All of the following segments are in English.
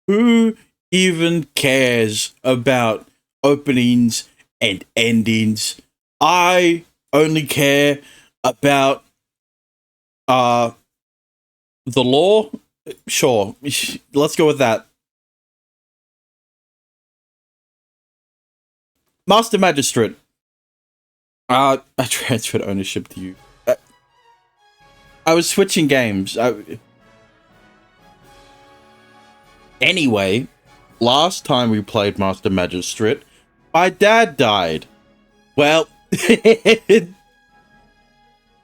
Who even cares about openings and endings? I only care about the law. Sure, let's go with that. Master Magistrate. I transferred ownership to you. I was switching games. Anyway, last time we played Master Magistrate, my dad died. Well,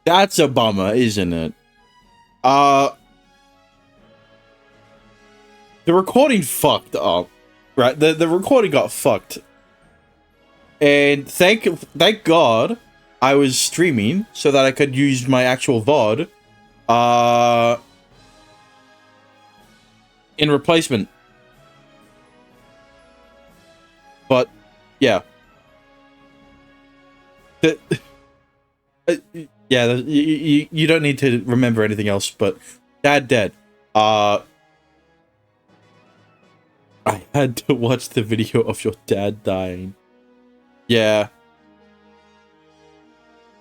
that's a bummer, isn't it? The recording fucked up, right? The recording got fucked, and thank God I was streaming so that I could use my actual VOD, in replacement. But yeah, yeah, you don't need to remember anything else. But dad dead. I had to watch the video of your dad dying. Yeah.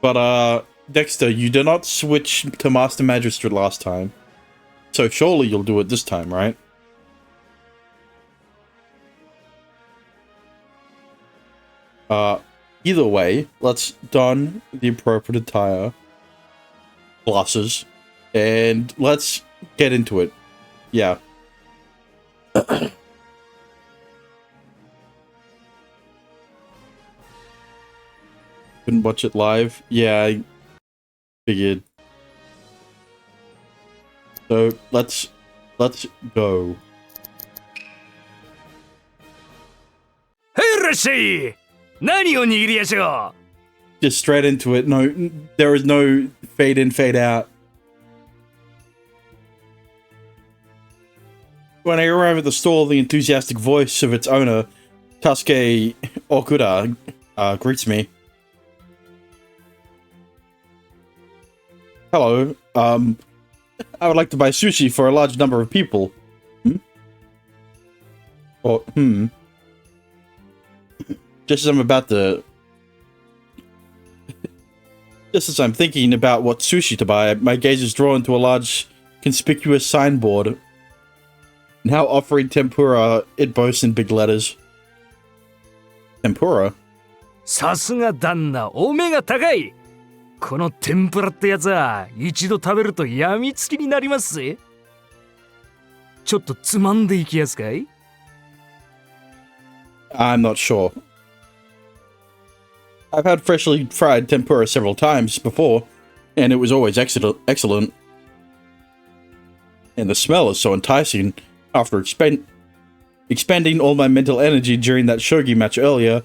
But, Dexter, you did not switch to Master Magistrate last time. So surely you'll do it this time, right? Either way, let's don the appropriate attire, glasses, and let's get into it. Yeah. Couldn't watch it live. Yeah, I figured. So let's go. Hey, Just straight into it. No, there is no fade in, fade out. When I arrive at the stall, the enthusiastic voice of its owner, Tasuke Okuda, greets me. Hello, I would like to buy sushi for a large number of people. Or, Just as I'm about to... Just as I'm thinking about what sushi to buy, my gaze is drawn to a large, conspicuous signboard. Now offering tempura, it boasts in big letters. Tempura? さすが旦那、お目が高い。この天ぷらってやつは一度食べるとやみつきになりますぜ。ちょっとつまんでいきやすかい？ I'm not sure. I've had freshly fried tempura several times before, and it was always excellent. And the smell is so enticing. After expending all my mental energy during that shogi match earlier,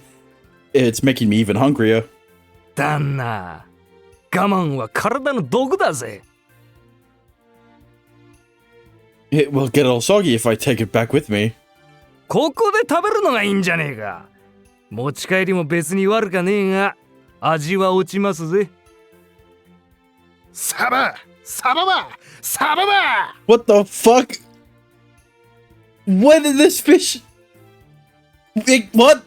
it's making me even hungrier. 旦那、我慢は体の毒だぜ。It will get all soggy if I take it back with me. ここで食べるのがいいんじゃねえか。持ち帰りも別に悪かねえが、味は落ちますぜ。サババ What the fuck? When did this fish... What?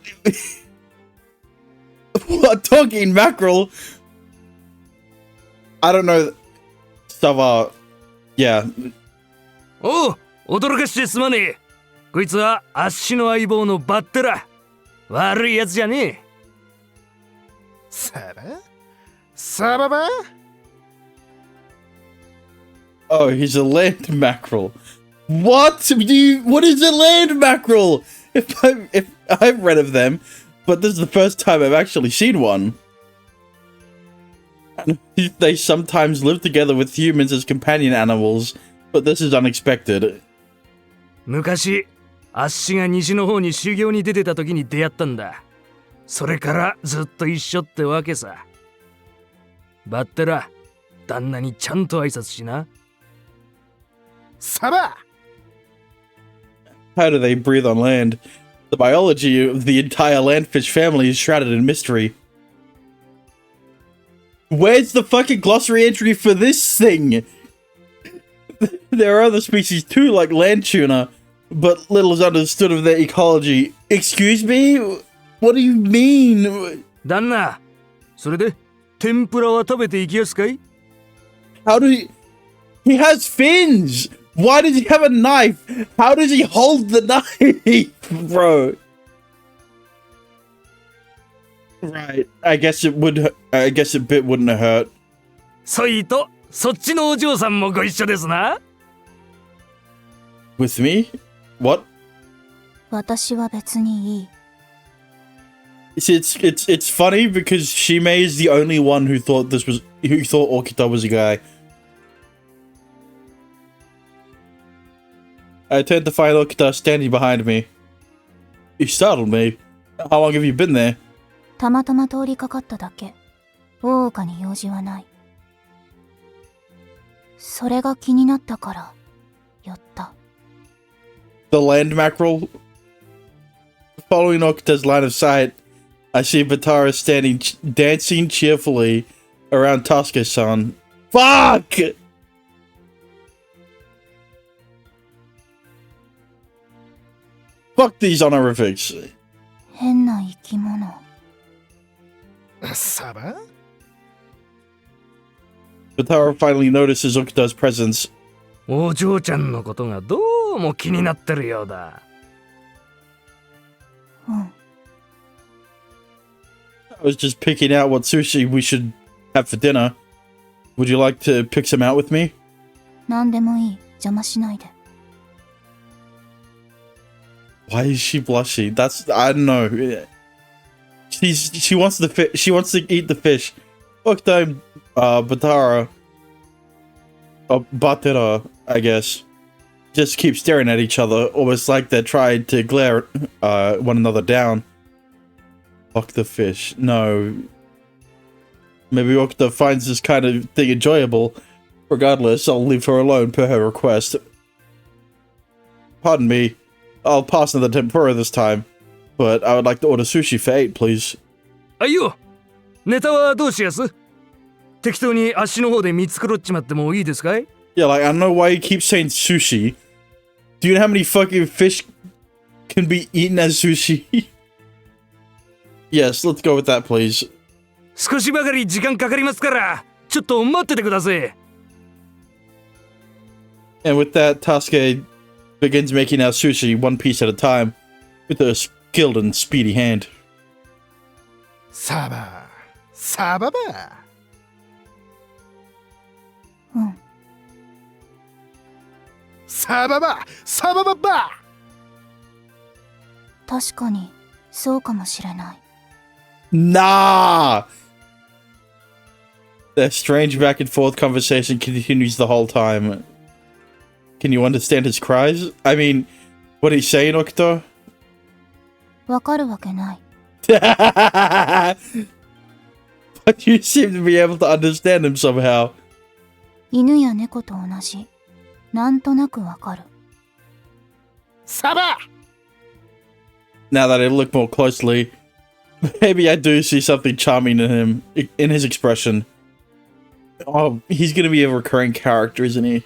What? Talking mackerel? I don't know. Sava... Yeah. おう、驚かしてすまねえ。こいつはあっしの相棒のバッテラ。悪いやつじゃねえ。サババ Oh, he's a land mackerel. What is a land mackerel? If I've read of them, but this is the first time I've actually seen one. And they sometimes live together with humans as companion animals, but this is unexpected. 昔、あっしが西の方に修行に出てた時に出会ったんだ。それからずっと一緒ってわけさ。バッテラ、旦那にちゃんと挨拶しな。サバ How do they breathe on land? The biology of the entire landfish family is shrouded in mystery. Where's the fucking glossary entry for this thing? There are other species too, like land tuna, but little is understood of their ecology. Excuse me? What do you mean? 旦那、それで天ぷらは食べていきやすかい？ How do he has fins? Why does he have a knife? How does he hold the knife, bro? Right. I guess it bit wouldn't have hurt. そいと、そっちのお嬢さんもご一緒ですな。With me? What? 私は別にいい。It's funny because Shime is the only one who thought Okita was a guy. I turned to find Okita standing behind me. You startled me. How long have you been there? たまたま通りかかっただけ。大岡に用事はない。それが気になったから寄った。The land mackerel. Following Okita's line of sight, I see Batara dancing cheerfully around Tasuke-san. Fuck! Fuck these honorifics. 変な生き物。サバ Batara finally notices Okita's presence. お嬢ちゃんのことがどうも気になってるようだ。うん。I was just picking out what sushi we should have for dinner. Would you like to pick some out with me? 何でもいい。邪魔しないで。Why is she blushing? I don't know. She wants she wants to eat the fish. Okita and Batara, Batara, I guess, just keep staring at each other, almost like they're trying to glare one another down. Fuck the fish. No. Maybe Okita finds this kind of thing enjoyable. Regardless, I'll leave her alone per her request. Pardon me. I'll pass on the tempura this time. But I would like to order sushi for 8, please. あいよ、ネタはどうしやす？適当に足の方で見繕っちまってもいいですかい？ Yeah, like, I don't know why you keep saying sushi. Do you know how many fucking fish can be eaten as sushi? Yes, let's go with that, please. 少しばかり時間かかりますから、ちょっと待っててください。And with that, Tasuke begins making our sushi one piece at a time with a skilled and speedy hand. サバサババうん。サババサバババ確かにそうかもしれない。Nah! Their strange back and forth conversation continues the whole time. Can you understand his cries? I mean, what he's saying, Okita? わかるわけない。But you seem to be able to understand him somehow. 犬や猫と同じ。なんとなくわかる。サバ Now that I look more closely, maybe I do see something charming in him, in his expression. Oh, he's gonna be a recurring character, isn't he?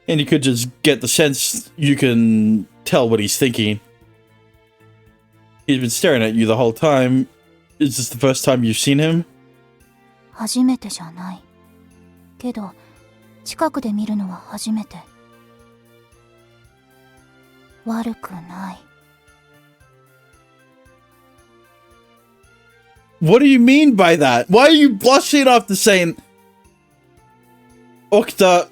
And you could just get the sense you can tell what he's thinking. He's been staring at you the whole time. Is this the first time you've seen him? 初めてじゃない。けど、近くで見るのは初めて。悪くない。What do you mean by that? Why are you blushing after saying... Okita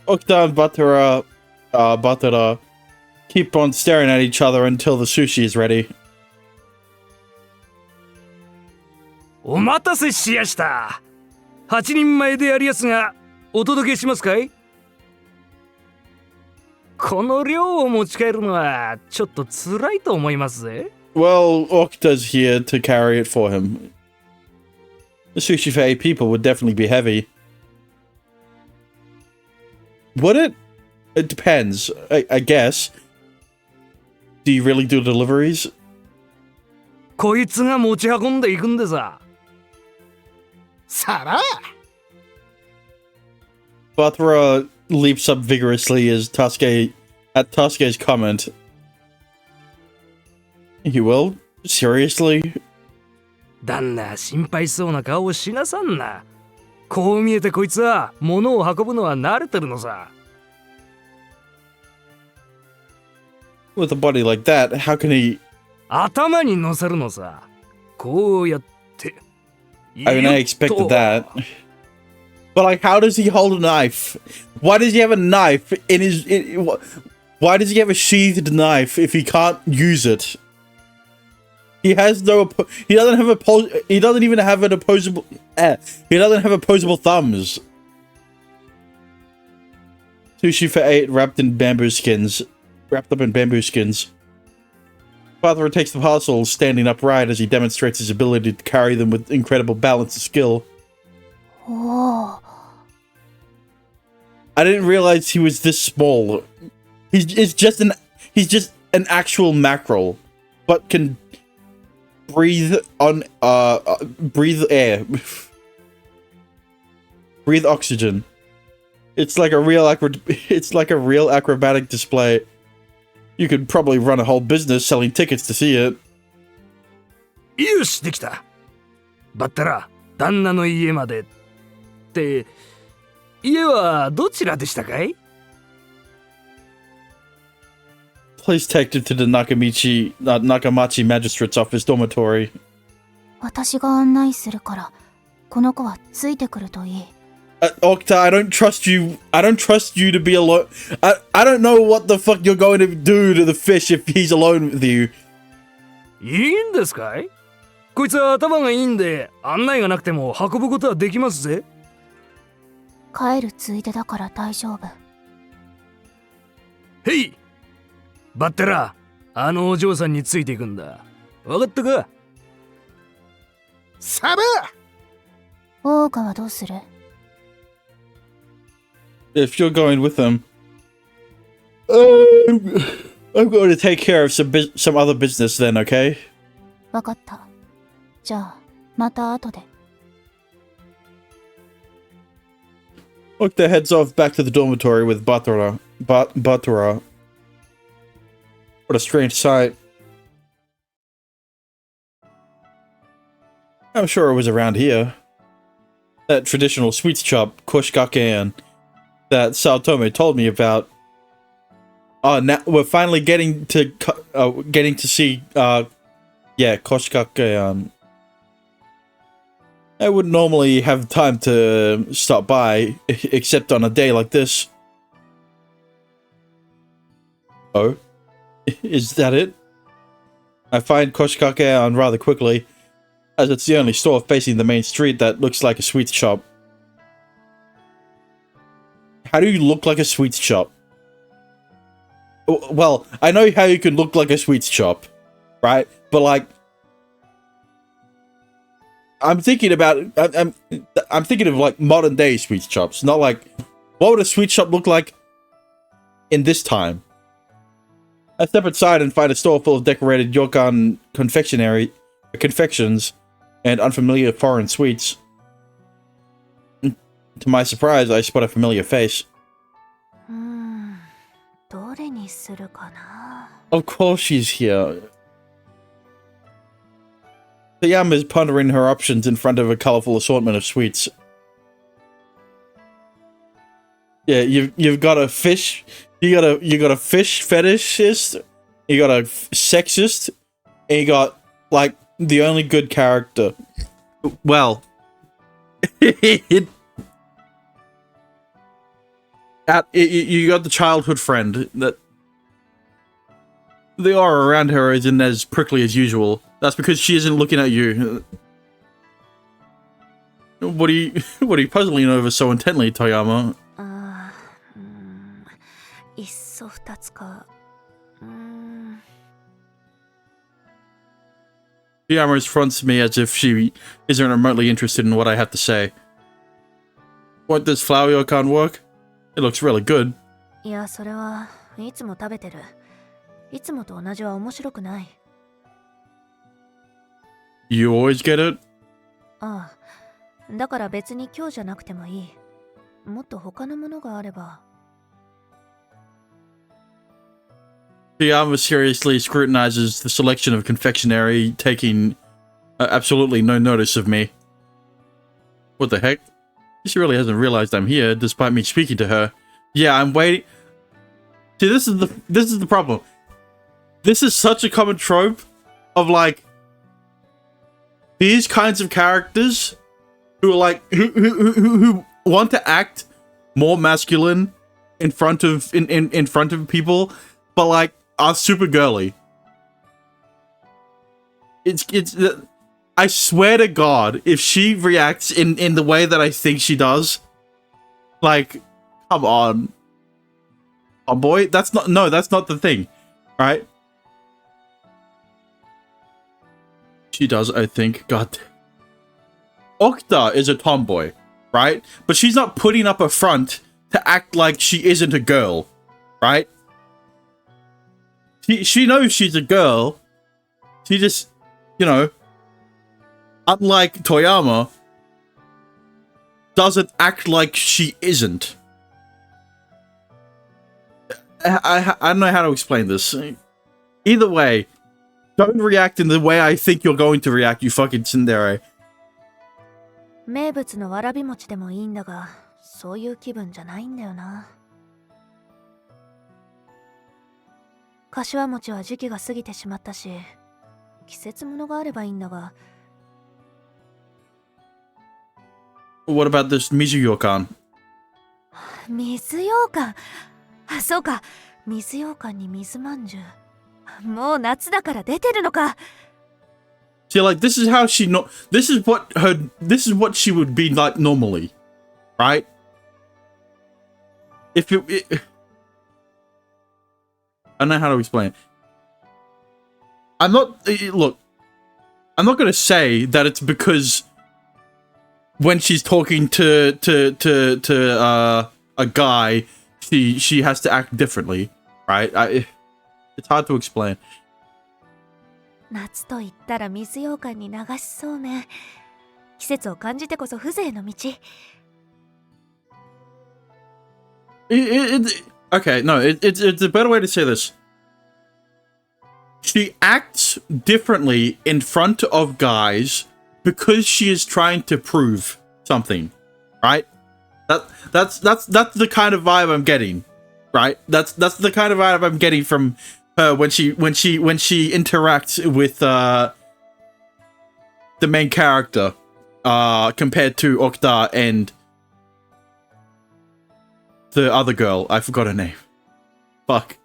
and Batara keep on staring at each other until the sushi is ready. お待たせしやした。8人前でやりやすが、お届けしますかい？この量を持ち帰るのはちょっと辛いと思いますぜ。Well, Okita's here to carry it for him. The sushi for 8 people would definitely be heavy. Would it? It depends, I guess. Do you really do deliveries? こいつが持ち運んでいくんでさ。サバ Bathra leaps up vigorously as Tasuke's comment. You will? Seriously? 旦那、心配そうな顔をしなさんな。こう見えてこいつは物を運ぶのは慣れてるのさ。With a body like that, how can he... 頭に乗せるのさ。こうやって。I mean, I expected that. But like, how does he hold a knife? Why does he have a knife in his... why does he have a sheathed knife if he can't use it? He has no... He doesn't have a... He doesn't even have an opposable... he doesn't have opposable thumbs. Sushi for 8 wrapped up in bamboo skins. Father takes the parcels, standing upright as he demonstrates his ability to carry them with incredible balance and skill. Oh. I didn't realize he was this small. He's just an actual mackerel, but can breathe air, breathe oxygen. It's like a real acrobatic display. You could probably run a whole business selling tickets to see it. よし、できた。バッタラ、旦那の家まで。って、家はどちらでしたかい？ Please take it to the Nakamachi Magistrate's office dormitory. 私が案内するから、この子はついてくるといい。Octa, I don't trust you. I don't trust you to be alone. I don't know what the fuck you're going to do to the fish if he's alone with you. いいんですかい？こいつは頭がいいんで、案内がなくても運ぶことはできますぜ。帰るついでだから大丈夫。へい！バッテラ、あのお嬢さんについていくんだ。わかったか？サバ！大岡はどうする？ If you're going with them, I'm going to take care of some other business then, okay? わかった。じゃあ、また後で。Octa heads off back to the dormitory with Batora. What a strange sight. I'm sure it was around here. That traditional sweets shop, Koshikaken, that Saotome told me about. Oh, now we're finally getting to see, Koshikaken. I wouldn't normally have time to stop by, except on a day like this. Oh? Is that it? I find Koshikaken rather quickly, as it's the only store facing the main street that looks like a sweets shop. How do you look like a sweets shop? Well, I know how you can look like a sweets shop, right? But like, I'm thinking about I'm thinking of like modern day sweets shops, not like what would a sweet shop look like in this time. I step inside and find a store full of decorated Yokan confections and unfamiliar foreign sweets. To my surprise, I spot a familiar face. どれにするかな? Of course she's here. Toyama is pondering her options in front of a colorful assortment of sweets. Yeah, you've got a fish. You got a fish fetishist. You got a sexist. And you got like the only good character. Well, you got the childhood friend that the aura around her isn't as prickly as usual. That's because she isn't looking at you. What are you puzzling over so intently, Toyama? いっそ二つか。Toyama fronts me as if she isn't remotely interested in what I have to say. Won't this flower yokan work? It looks really good. いや、それはいつも食べてる。いつもと同じは面白くない。You always get it? ああ、だから別に今日じゃなくてもいい。もっと他のものがあれば。 Tiama seriously scrutinizes the selection of confectionery, taking absolutely no notice of me. What the heck? She really hasn't realized I'm here, despite me speaking to her. Yeah, I'm waiting. See, this is the problem. This is such a common trope of like these kinds of characters who are like who want to act more masculine in front of in front of people, but like are super girly. It's I swear to God, if she reacts in the way that I think she does, like, come on. Oh boy, that's not the thing, right? She does, I think. God. Okta is a tomboy, right? But she's not putting up a front to act like she isn't a girl, right? She knows she's a girl. She just, you know, unlike Toyama, doesn't act like she isn't. I don't know how to explain this. Either way, don't react in the way I think you're going to react, you fucking tsundere. 名物のわらび餅でもいいんだが、そういう気分じゃないんだよな。柏餅は時期が過ぎてしまったし、季節物があればいいんだが。What about this Mizuyo-kan? 水羊羹。あ、そうか。水羊羹に水まんじゅう。もう夏だから出てるのか。See, like, this is how she this is what she would be like normally, right? If it I don't know how to explain it. I'm not gonna say that it's because when she's talking to a guy, she has to act differently, right? It's hard to explain. 夏と言ったら水羊羹に流しそうめん。季節を感じてこそ風情の道。Okay, no, it's a better way to say this. She acts differently in front of guys because she is trying to prove something, right? That's the kind of vibe I'm getting, right? That's the kind of vibe I'm getting from her when she interacts with the main character compared to Okta and the other girl. I forgot her name. Fuck.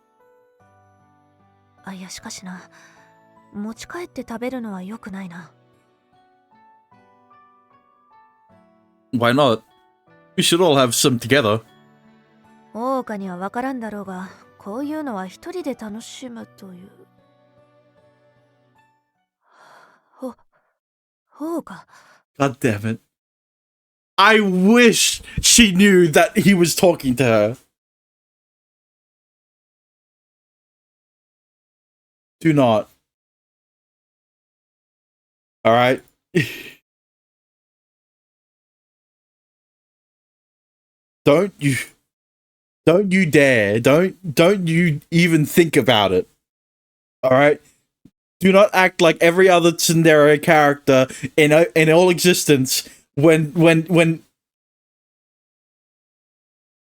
あ、いやしかしな。持ち帰って食べるのは良くないな。Why not? We should all have some together. 大岡には分からんだろうが、こういうのは一人で楽しむという。大岡。 God damn it. I wish she knew that he was talking to her. Do not. Alright? Don't you dare. Don't you even think about it. Alright? Do not act like every other tsundere character in all existence when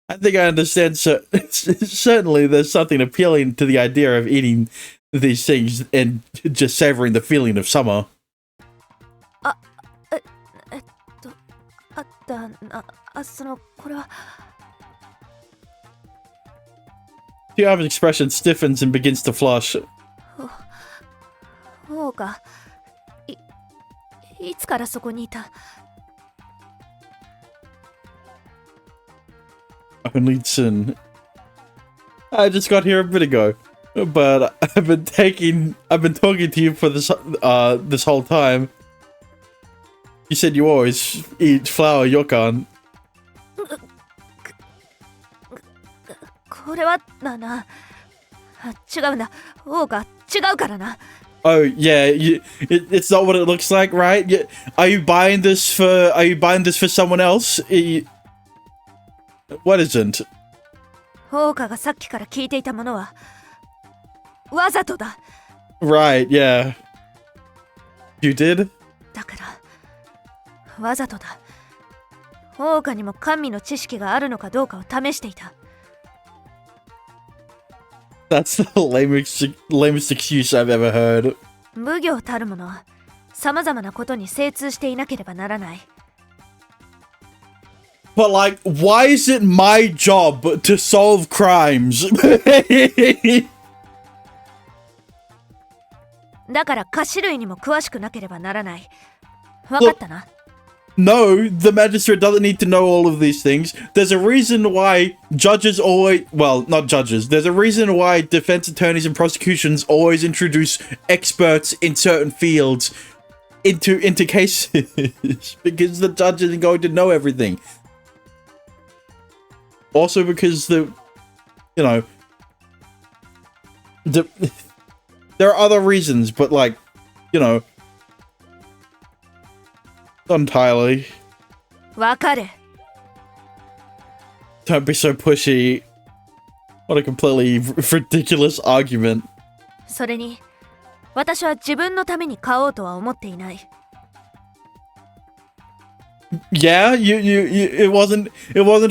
I think I understand, so certainly there's something appealing to the idea of eating these things and just savoring the feeling of summer. Tiama's expression stiffens and begins to flush. 大岡、いつからそこにいた？ Only Tsun. I just got here a bit ago, but I've been talking to you for this whole time. You said you always eat flour yokan. これはだな。違うんだ。大岡、違うからな。 Oh yeah, it's not what it looks like, right? Are you buying this for someone else? What isn't? オーカがさっきから聞いていたものはわざとだ。 Right, yeah. You did? だからわざとだ。オーカにも神の知識があるのかどうかを試していた。 That's the lamest excuse I've ever heard. 奉行たるもの、さまざまなことに精通していなければならない。 But like, why is it my job to solve crimes? だから菓子類にも詳しくなければならない。わかったな。 No, the magistrate doesn't need to know all of these things. There's a reason why judges always, well, not judges. There's a reason why defense attorneys and prosecutions always introduce experts in certain fields into cases because the judge isn't going to know everything. Also because there are other reasons, but like, not entirely. わかる。 Don't be so pushy. What a completely ridiculous argument. それに、私は自分のために買おうとは思っていない。 Yeah, it wasn't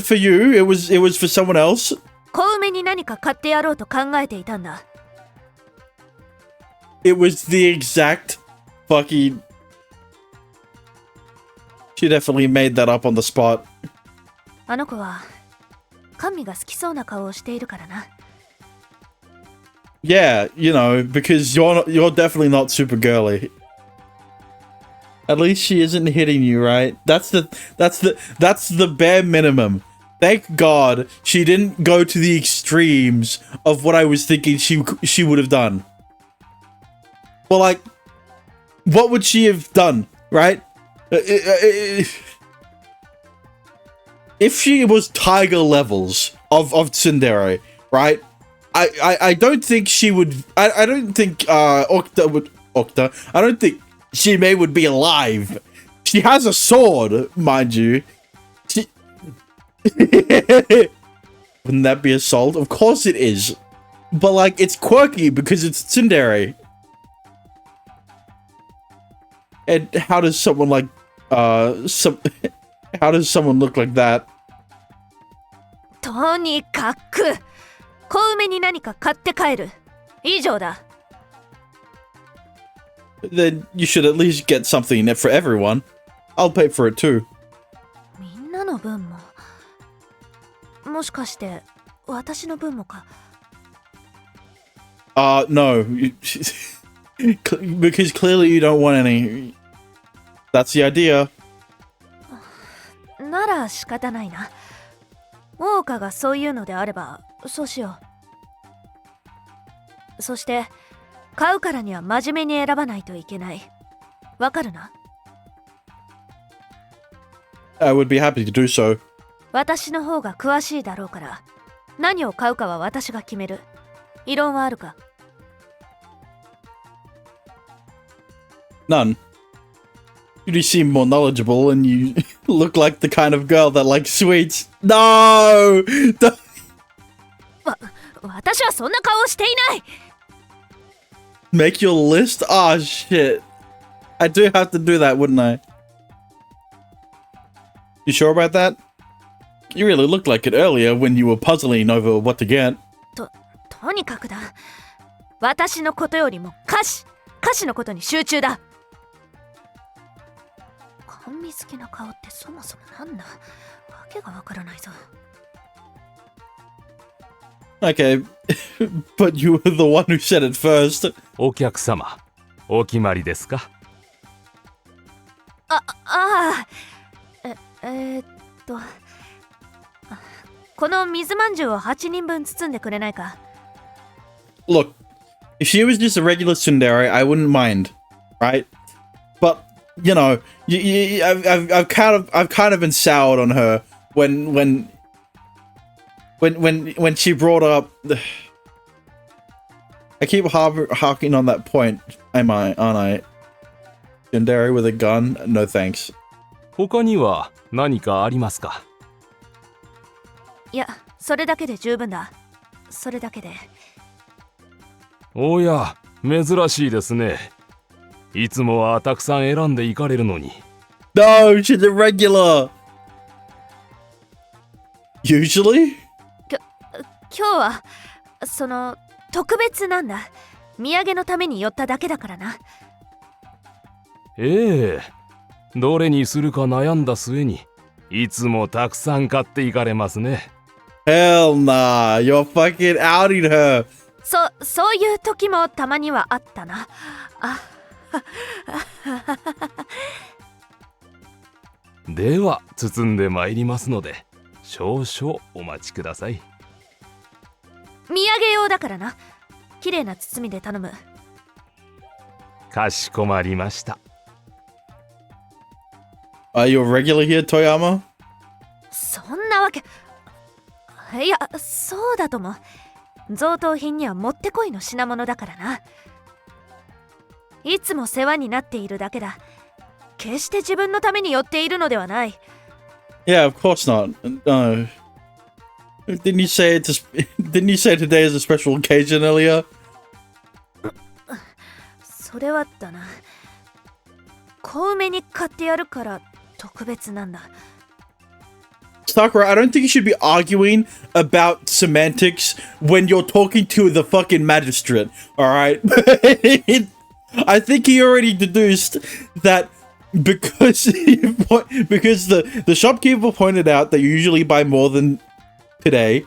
for you. It was for someone else. 小梅に何か買ってやろうと考えていたんだ。 It was the exact fucking. She definitely made that up on the spot. あの子は神が好きそうな顔をしているからな。 Yeah, because you're definitely not super girly. At least she isn't hitting you, right? That's the bare minimum. Thank God she didn't go to the extremes of what I was thinking she would have done. Well, like, what would she have done, right? If she was tiger levels of tsundere, right? I don't think she would. I don't think Okta would. I don't think Shimei would be alive. She has a sword, mind you. Wouldn't that be assault? Of course it is. But like, it's quirky because it's tsundere. And how does someone like how does someone look like that? とにかく小梅に何か買って帰る。以上だ。 Then you should at least get something for everyone. I'll pay for it too. みんなの分も。もしかして私の分もか。 No. Because clearly you don't want any. That's the idea. なら仕方ないな。オオカがそういうのであればそうしよう。そして買うからには真面目に選ばないといけない。わかるな？ I would be happy to do so. 私の方が詳しいだろうから何を買うかは私が決める。異論はあるか？ None. You do seem more knowledgeable and you look like the kind of girl that likes sweets. No! Don't- 私はそんな顔をしていない。 Make your list? Oh shit. I do have to do that, wouldn't I? You sure about that? You really looked like it earlier when you were puzzling over what to get. とにかくだ。私のことよりも歌詞のことに集中だ。甘味好きな顔ってそもそもなんだ？わけがわからないぞ。 Okay, but you were the one who said it first. お客様、お決まりですか？この水まんじゅうを8人分包んでくれないか？ Look, if she was just a regular tsundere, I wouldn't mind, right? But I've kind of been soured on her when she brought up. I keep harking on that point. Aren't I? Tsundere with a gun? No thanks. 他には何かありますか？いや、それだけで十分だ。それだけで。おや、珍しいですね。いつもはたくさん選んでいかれるのに。No, she's a regular. Usually? 今日は特別なんだ。土産のために寄っただけだからな。ええ、どれにするか悩んだ末にいつもたくさん買っていかれますね。 Hell nah, you're fucking outing her. そういう時もたまにはあったな。あでは包んでまいりますので少々お待ちください。土産用だからな。綺麗な包みで頼む。かしこまりました。 Are you a regular here, Toyama? そんなわけ。いや、そうだとも。贈答品にはもってこいの品物だからな。いつも世話になっているだけだ。決して自分のために寄っているのではない。Yeah, of course not. Didn't you say didn't you say today is a special occasion earlier? それはだな。小梅に買ってやるから特別なんだ。Sakura, I don't think you should be arguing about semantics when you're talking to the fucking magistrate, alright? I think he already deduced that because the shopkeeper pointed out that you usually buy more than today.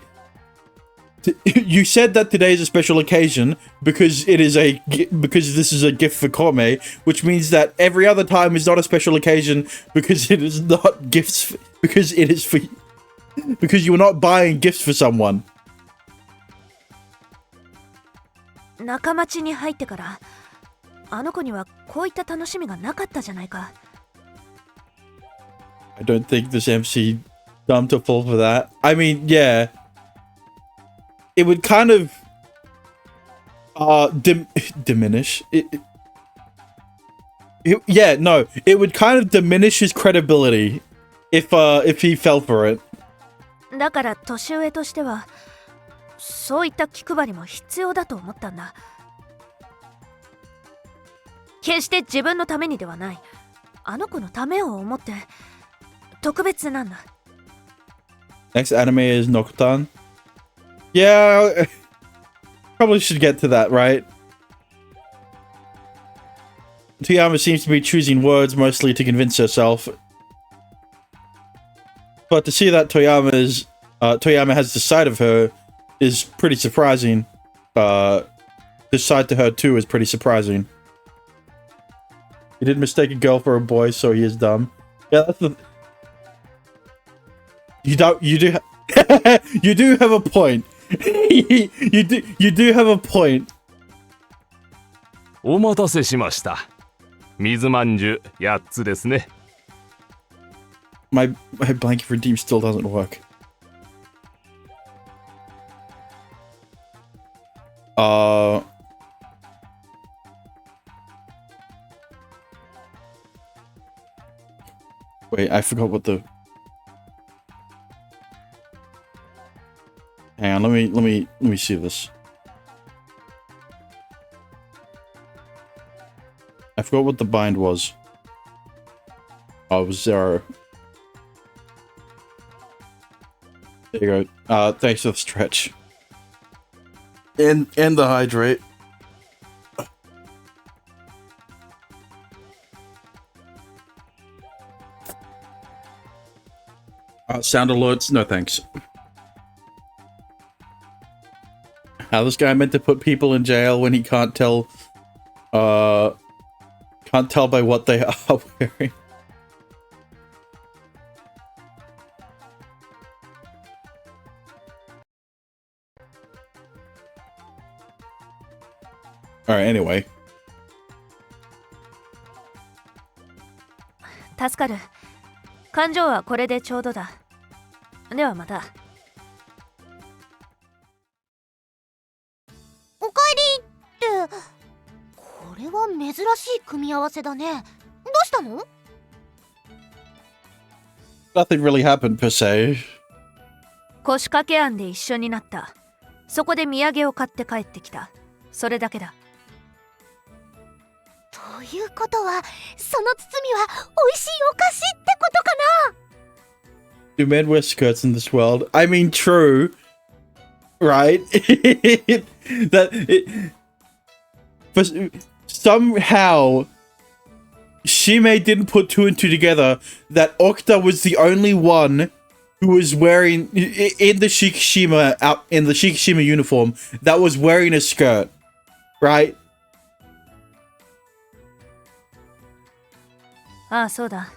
You said that today is a special occasion because because this is a gift for Kome, which means that every other time is not a special occasion because it is not gifts because it is for because you are not buying gifts for someone. 仲間地に入ってからあの子にはこういった楽しみがなかったじゃないか。I don't think this MC dumb to fall for that. I mean, yeah. It would kind of diminish yeah, no, it would kind of diminish his credibility if he fell for it. だから年上としてはそういった気配りも必要だと思ったんだ。決して自分のためにではない。あの子のためを思って特別なんだ。Next anime is Nocturne. Yeah, probably should get to that, right? Toyama seems to be choosing words mostly to convince herself. But to see that Toyama has this side of her is pretty surprising. This side to her too is pretty surprising. He did mistake a girl for a boy, so he is dumb. Yeah, that's the... You do have a point. you do have a point. お待たせしました。水まんじゅう8つですね。My blanket redeem still doesn't work. Wait, I forgot what the... Hang on, let me see this. I forgot what the bind was. Oh, it was 0. There you go. Thanks for the stretch. And the hydrate. Sound alerts? No thanks. How this guy meant to put people in jail when he can't tell by what they are wearing. Alright, anyway. 助かる。感情はこれでちょうどだ。ではまた。おかえりって、これは珍しい組み合わせだね。どうしたの？ Nothing really happened per se. 腰掛け庵で一緒になった。そこで土産を買って帰ってきた。それだけだ。ということは、その包みは美味しいお菓子ってことかな。 Do men wear skirts in this world? I mean, true, right? But somehow, Shime didn't put two and two together that Okta was the only one who was wearing in the Shikishima uniform that was wearing a skirt, right? ああ、そうだ。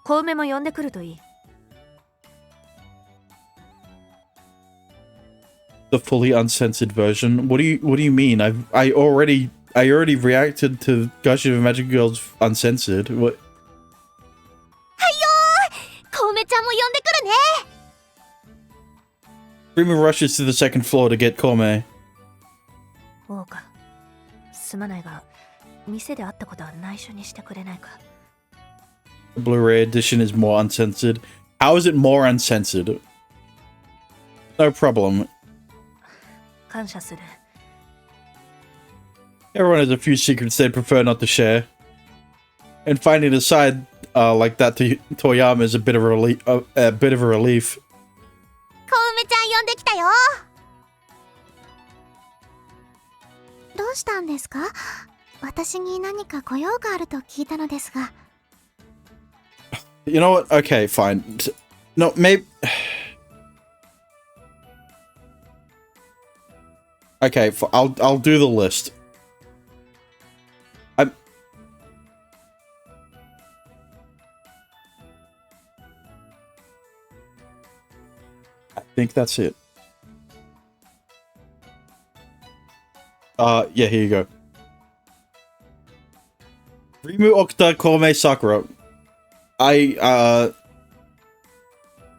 小梅も呼んでくるといい。The fully uncensored version. What do you mean? I already reacted to Gush of Magic Girls uncensored. What? はいよー、小梅ちゃんも呼んでくるね。Rima rushes to the second floor to get Kome. おうか。すまないが、店で会ったことは内緒にしてくれないか。The Blu-ray edition is more uncensored. How is it more uncensored? No problem. 感謝する。Everyone has a few secrets they'd prefer not to share. And finding a side like that to Toyama is a bit of a relief. 小梅ちゃん呼んできたよ。どうしたんですか？私に何かご用があると聞いたのですが。You know what? Okay, fine. No, maybe... Okay, I'll do the list. I think that's it. Yeah, here you go. Rimu, Okta, Kome, Sakura.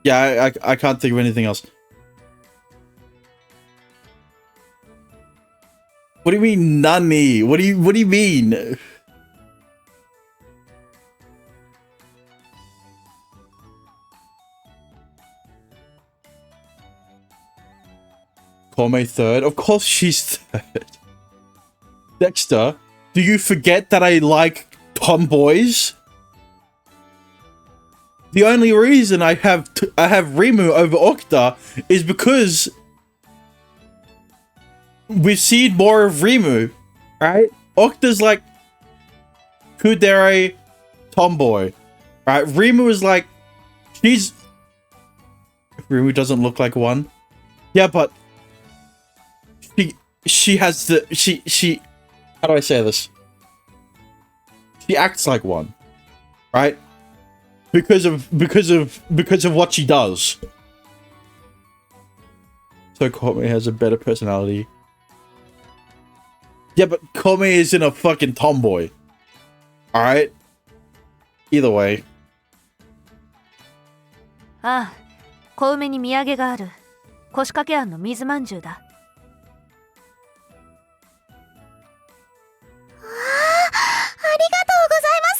Yeah, I can't think of anything else. What do you mean, Nani? What do you mean? Kome third? Of course she's third. Dexter, do you forget that I like tomboys? The only reason I have Rimu over Okta is because we've seen more of Rimu, right? Okta's like kudere tomboy, right? Rimu is like Rimu doesn't look like one. Yeah, but she has the she how do I say this? She acts like one, right? Because of what she does. So Kome has a better personality. Yeah, but Kome isn't a fucking tomboy. Alright? Either way. ああ、小梅に土産がある。腰掛け庵の水まんじゅうだ。ありがとうございます。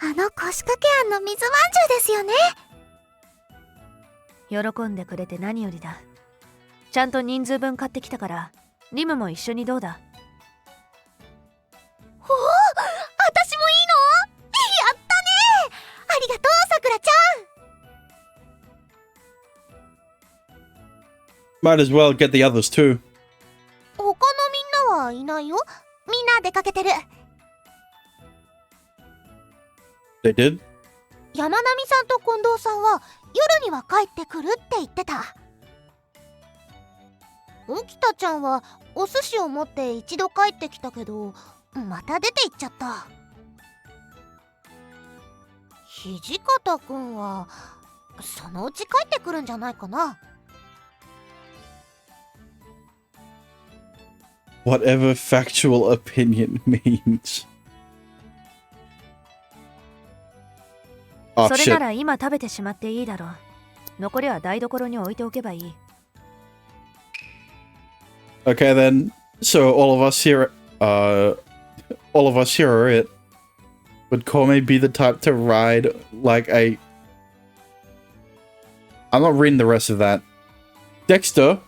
あの腰掛け庵の水まんじゅうですよね。喜んでくれて何よりだ。ちゃんと人数分買ってきたから、リムも一緒にどうだ？おお、私もいいの？やったね。ありがとう、さくらちゃん。 Might as well get the others too. 他のみんなはいないよ。みんな出かけてる。They did? 山並さんと近藤さんは夜には帰ってくるって言ってた。沖田ちゃんはお寿司を持って一度帰ってきたけど、また出て行っちゃった。土方くんはそのうち帰ってくるんじゃないかな。Whatever factual opinion means. それなら今食べてしまっていいだろう。残りは台所に置いておけばいい。Okay then. So all of us here are it. Would Kome be the type to ride like a... I'm not reading the rest of that. Dexter,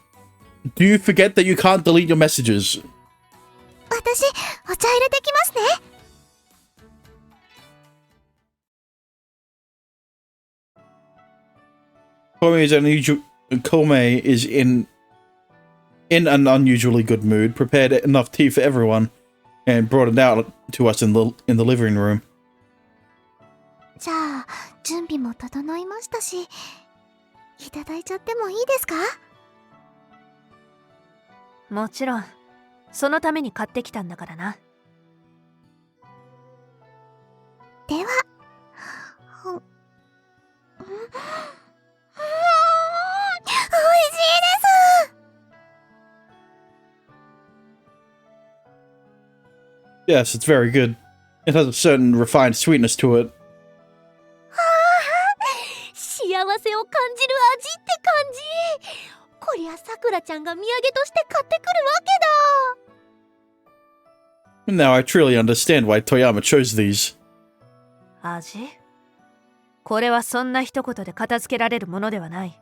do you forget that you can't delete your messages? 私お茶入れてきますね。Kome is in an unusually good mood, prepared enough tea for everyone, and brought it out to us in the living room. じゃあ準備も整いましたし、いただいちゃってもいいですか？もちろん、そのために買ってきたんだからな。では、美味しいです。 Yes, it's very good. It has a certain refined sweetness to it. 幸せを感じる味って感じ。こりゃさくらちゃんが土産として買ってくるわけだ。 Now I truly understand why Toyama chose these. 味？これはそんな一言で片付けられるものではない。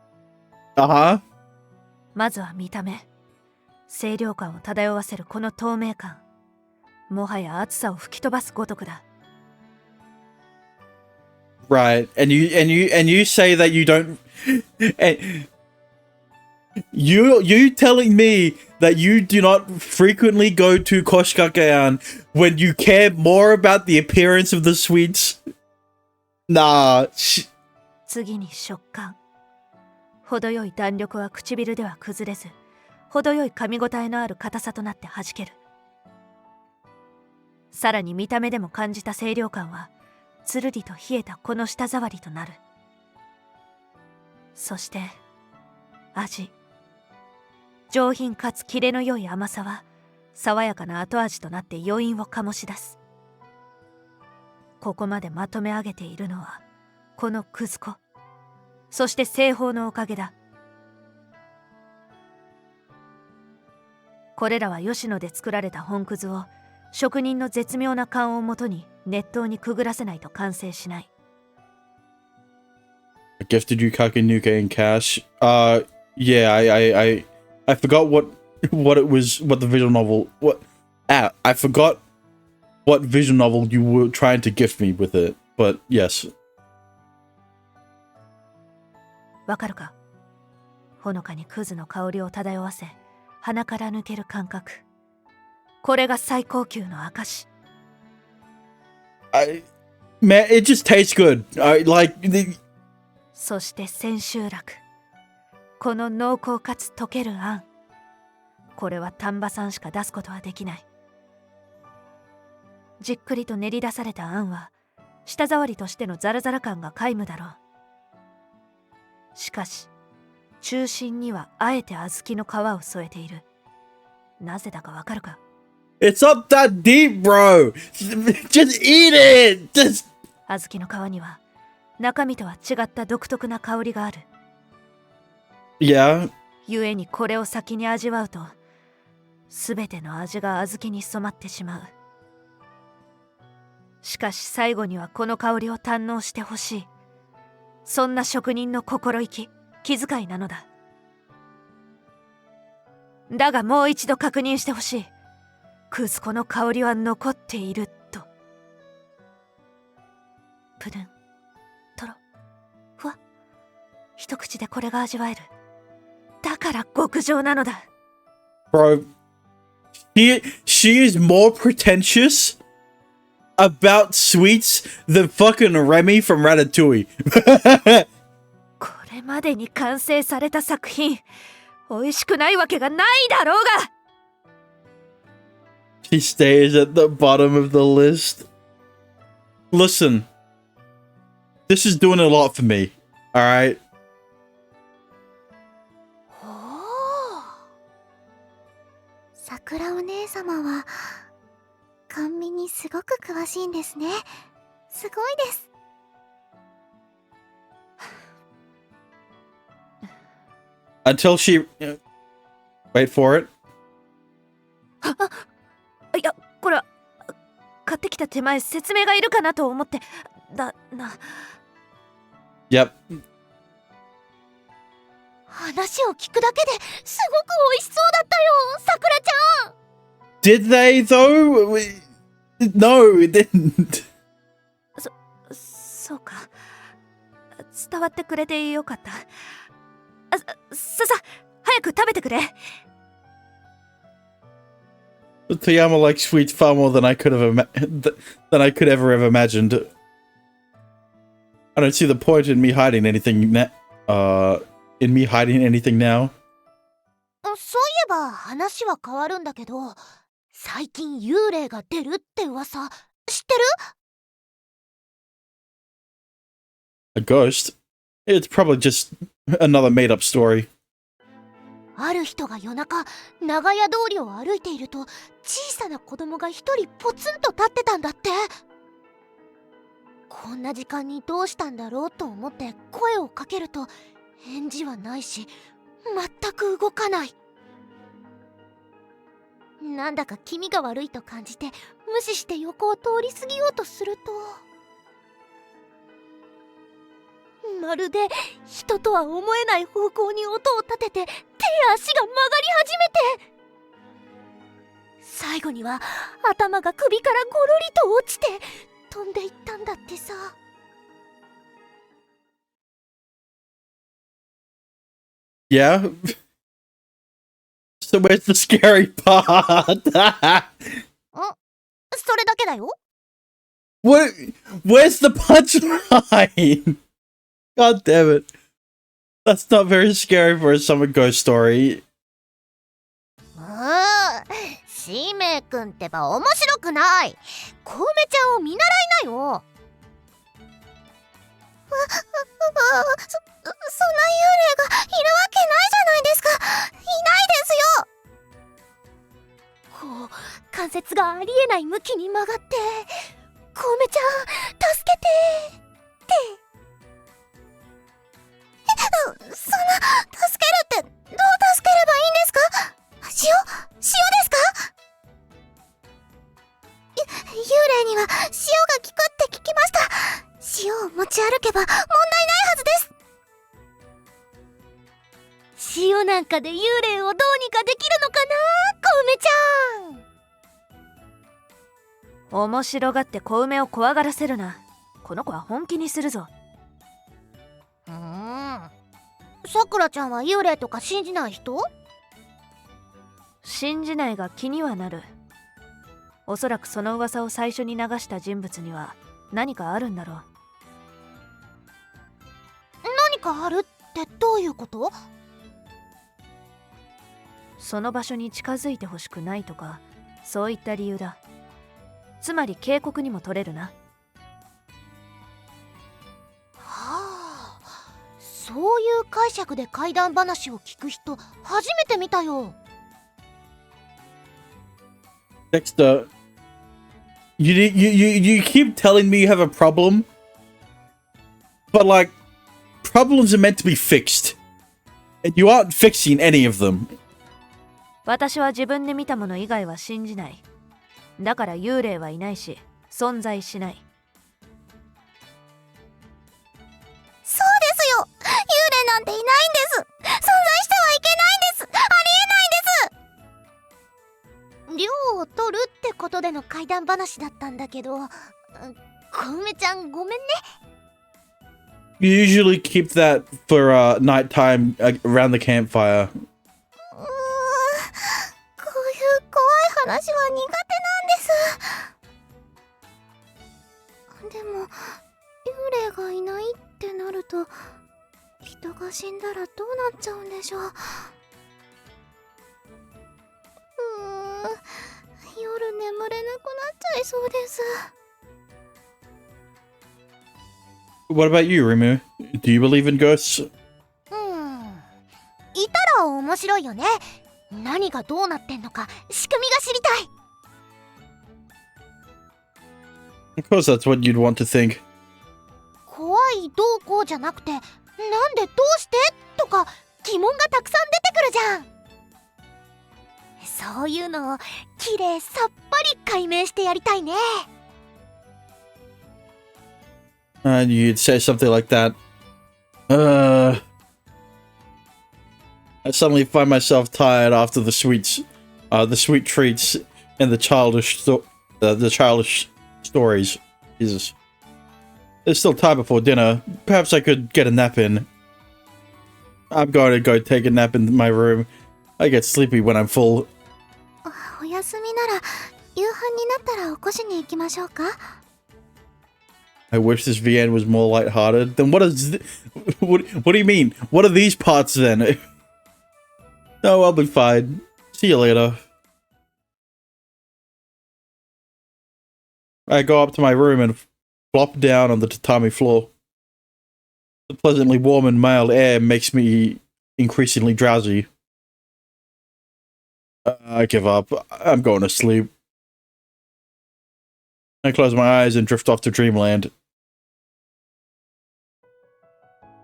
Uh-huh. まずは見た目。清涼感を漂わせるこの透明感。もはや暑さを吹き飛ばすごとくだ。Right, and you say that you don't, and you telling me that you do not frequently go to Koshikakean when you care more about the appearance of the sweets? Nah. 次に食感。程よい弾力は唇では崩れず、程よい噛み応えのある硬さとなって弾ける。さらに見た目でも感じた清涼感は、つるりと冷えたこの舌触りとなる。そして味。上品かつキレの良い甘さは、爽やかな後味となって余韻を醸し出す。ここまでまとめ上げているのは、このくず粉、そして製法のおかげだ。これらは吉野で作られた本くずを、職人の絶妙な勘をもとに熱湯にくぐらせないと完成しない。I gifted you Kakinuke and cash. Yeah, I forgot what it was, what the visual novel, I forgot what visual novel you were trying to gift me with it, but yes. わかるか？ほのかにクズの香りを漂わせ、鼻から抜ける感覚。これが最高級の証。Man, it just tastes good. Like そして千秋楽。この濃厚かつ溶けるあん。これは丹波産しか出すことはできない。じっくりと練り出されたあんは、舌触りとしてのザラザラ感が皆無だろう。しかし、中心にはあえて小豆の皮を添えている。なぜだかわかるか？ it's not that deep, bro. Just eat it. Just 小豆の皮には中身とは違った独特な香りがある。yeah. 故にこれを先に味わうと、すべての味が小豆に染まってしまう。しかし最後にはこの香りを堪能してほしい。そんな職人の心意気、気遣いなのだ。だがもう一度確認してほしい。くず粉の香りは残っていると。プルン、トロ、ふわ。一口でこれが味わえる。だから極上なのだ。Bro, she is more pretentious about sweets than fucking Remy from Ratatouille. これまでに完成された作品、美味しくないわけがないだろうが。She stays at the bottom of the list. Listen, this is doing a lot for me, alright? おお、桜お姉様は甘味にすごく詳しいんですね。すごいです。Until she... Wait for it. いや、これは買ってきた手前説明がいるかなと思ってだな。Yep. 話を聞くだけですごく美味しそうだったよ、さくらちゃん。 Did they though? No, it didn't. そうか。伝わってくれてよかった。早く食べてくれ。Toyama likes sweets far more than I could ever have imagined. I don't see the point in me hiding anything now. そういえば話は変わるんだけど、最近幽霊が出るって噂知ってる？ A ghost? It's probably just another made-up story. ある人が夜中、長屋通りを歩いていると、小さな子供が一人ポツンと立ってたんだって。こんな時間にどうしたんだろうと思って声をかけると、返事はないし、全く動かない。なんだか気味が悪いと感じて、無視して横を通り過ぎようとすると、まるで人とは思えない方向に音を立てて、手や足が曲がり始めて、最後には頭が首からゴロリと落ちて飛んでいったんだってさ。Yeah? So where's the scary part? それだけだよ。 Where's the punchline? God damn it. That's not very scary for a summer ghost story. しめくんってば面白くない。小梅ちゃんを見習いなよ。そんな幽霊がいるわけないじゃないですか。いないですよ。こう関節がありえない向きに曲がって、小梅ちゃん助けてってそんな助けるってどう助ければいいんですか？塩ですか？幽霊には塩が効くって聞きました。塩を持ち歩けば問題ないはずです。塩なんかで幽霊をどうにかできるのかな、小梅ちゃん。面白がって小梅を怖がらせるな。この子は本気にするぞ。さくらちゃんは幽霊とか信じない人？信じないが気にはなる。おそらくその噂を最初に流した人物には何かあるんだろう。何かあるってどういうこと？その場所に近づいてほしくないとか、そういった理由だ。つまり警告にも取れるな。はあ、そういう解釈で怪談話を聞く人初めて見たよ。Dexter, you keep telling me you have a problem, but like, problems are meant to be fixed, and you aren't fixing any of them. 私は自分で見たもの以外は信じない。だから幽霊はいないし、存在しない。そうですよ。幽霊なんていないんです。存在してはいけないんです。ありえないんです。涼を取るってことでの怪談話だったんだけど、小梅ちゃんごめんね。You usually keep that for nighttime around the campfire. こういう怖い話は苦手なんです。でも幽霊がいないってなると、人が死んだらどうなっちゃうんでしょう。夜眠れなくなっちゃいそうです。What about you, Rimu? Do you believe in ghosts? いたら面白いよね。何がどうなってんのか仕組みが知りたい。Of course that's what you'd want to think. 怖いどうこうじゃなくて、なんでどうしてとか疑問がたくさん出てくるじゃん。そういうのをきれいさっぱり解明してやりたいね。And you'd say something like that. I suddenly find myself tired after the sweet treats and the childish stories. Jesus. There's still time before dinner. Perhaps I could get a nap in. I'm going to go take a nap in my room. I get sleepy when I'm full. お休みなら夕飯になったら起こしに行きましょうか。 I wish this VN was more lighthearted. Then what is... What do you mean? What are these parts then? No, I'll be fine. See you later. I go up to my room and flop down on the tatami floor. The pleasantly warm and mild air makes me increasingly drowsy. I give up. I'm going to sleep. I close my eyes and drift off to dreamland.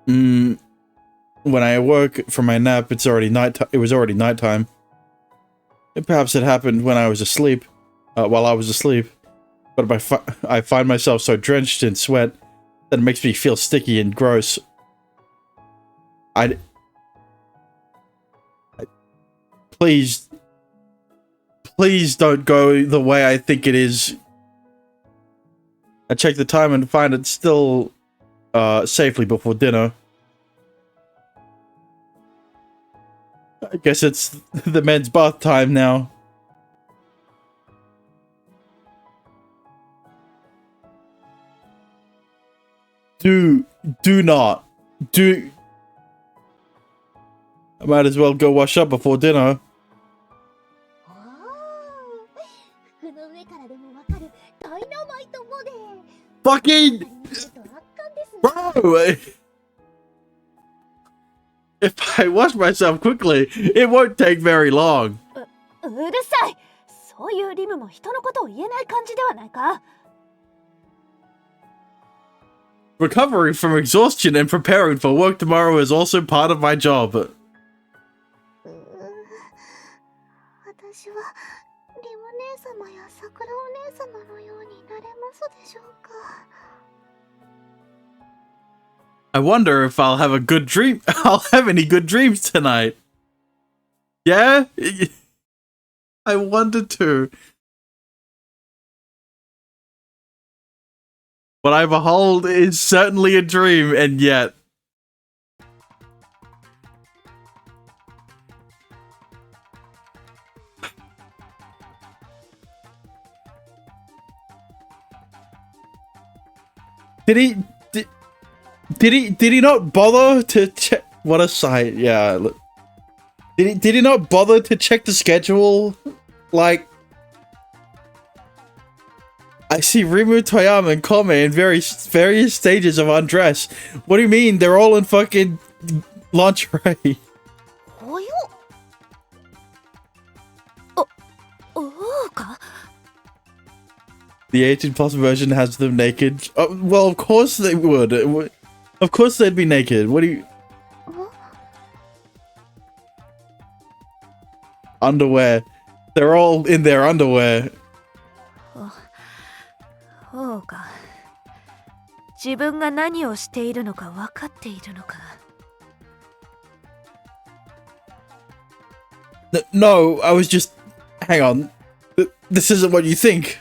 When I awoke from my nap, it was already nighttime. Perhaps it happened when I was asleep, while I was asleep. But I find myself so drenched in sweat that it makes me feel sticky and gross. Please don't go the way I think it is. I check the time and find it still safely before dinner. I guess it's the men's bath time now. Do not. I might as well go wash up before dinner. 服の上からでもわかるダイナマイトボディ。 Fucking 圧巻ですね。 bro! If I wash myself quickly, it won't take very long. うるさい。そういうリムも人のことを言えない感じではないか。 Recovering from exhaustion and preparing for work tomorrow is also part of my job. 私はリム姉様や桜お姉様のようになれますでしょうか。 I wonder if I'll have a good dream. I'll have any good dreams tonight. Yeah? I wonder too. What I behold is certainly a dream, and yet... Did he not bother to check? What a sight! Yeah. Look. Did he not bother to check the schedule? Like, I see Rimu, Toyama, and Kome in various stages of undress. What do you mean? They're all in fucking lingerie. およ。おうか。 The 18 plus version has them naked. Oh, well, of course they would. Of course they'd be naked. What do you... Underwear. They're all in their underwear. そうか。自分が何をしているのか分かっているのか。 No, I was just... Hang on. This isn't what you think.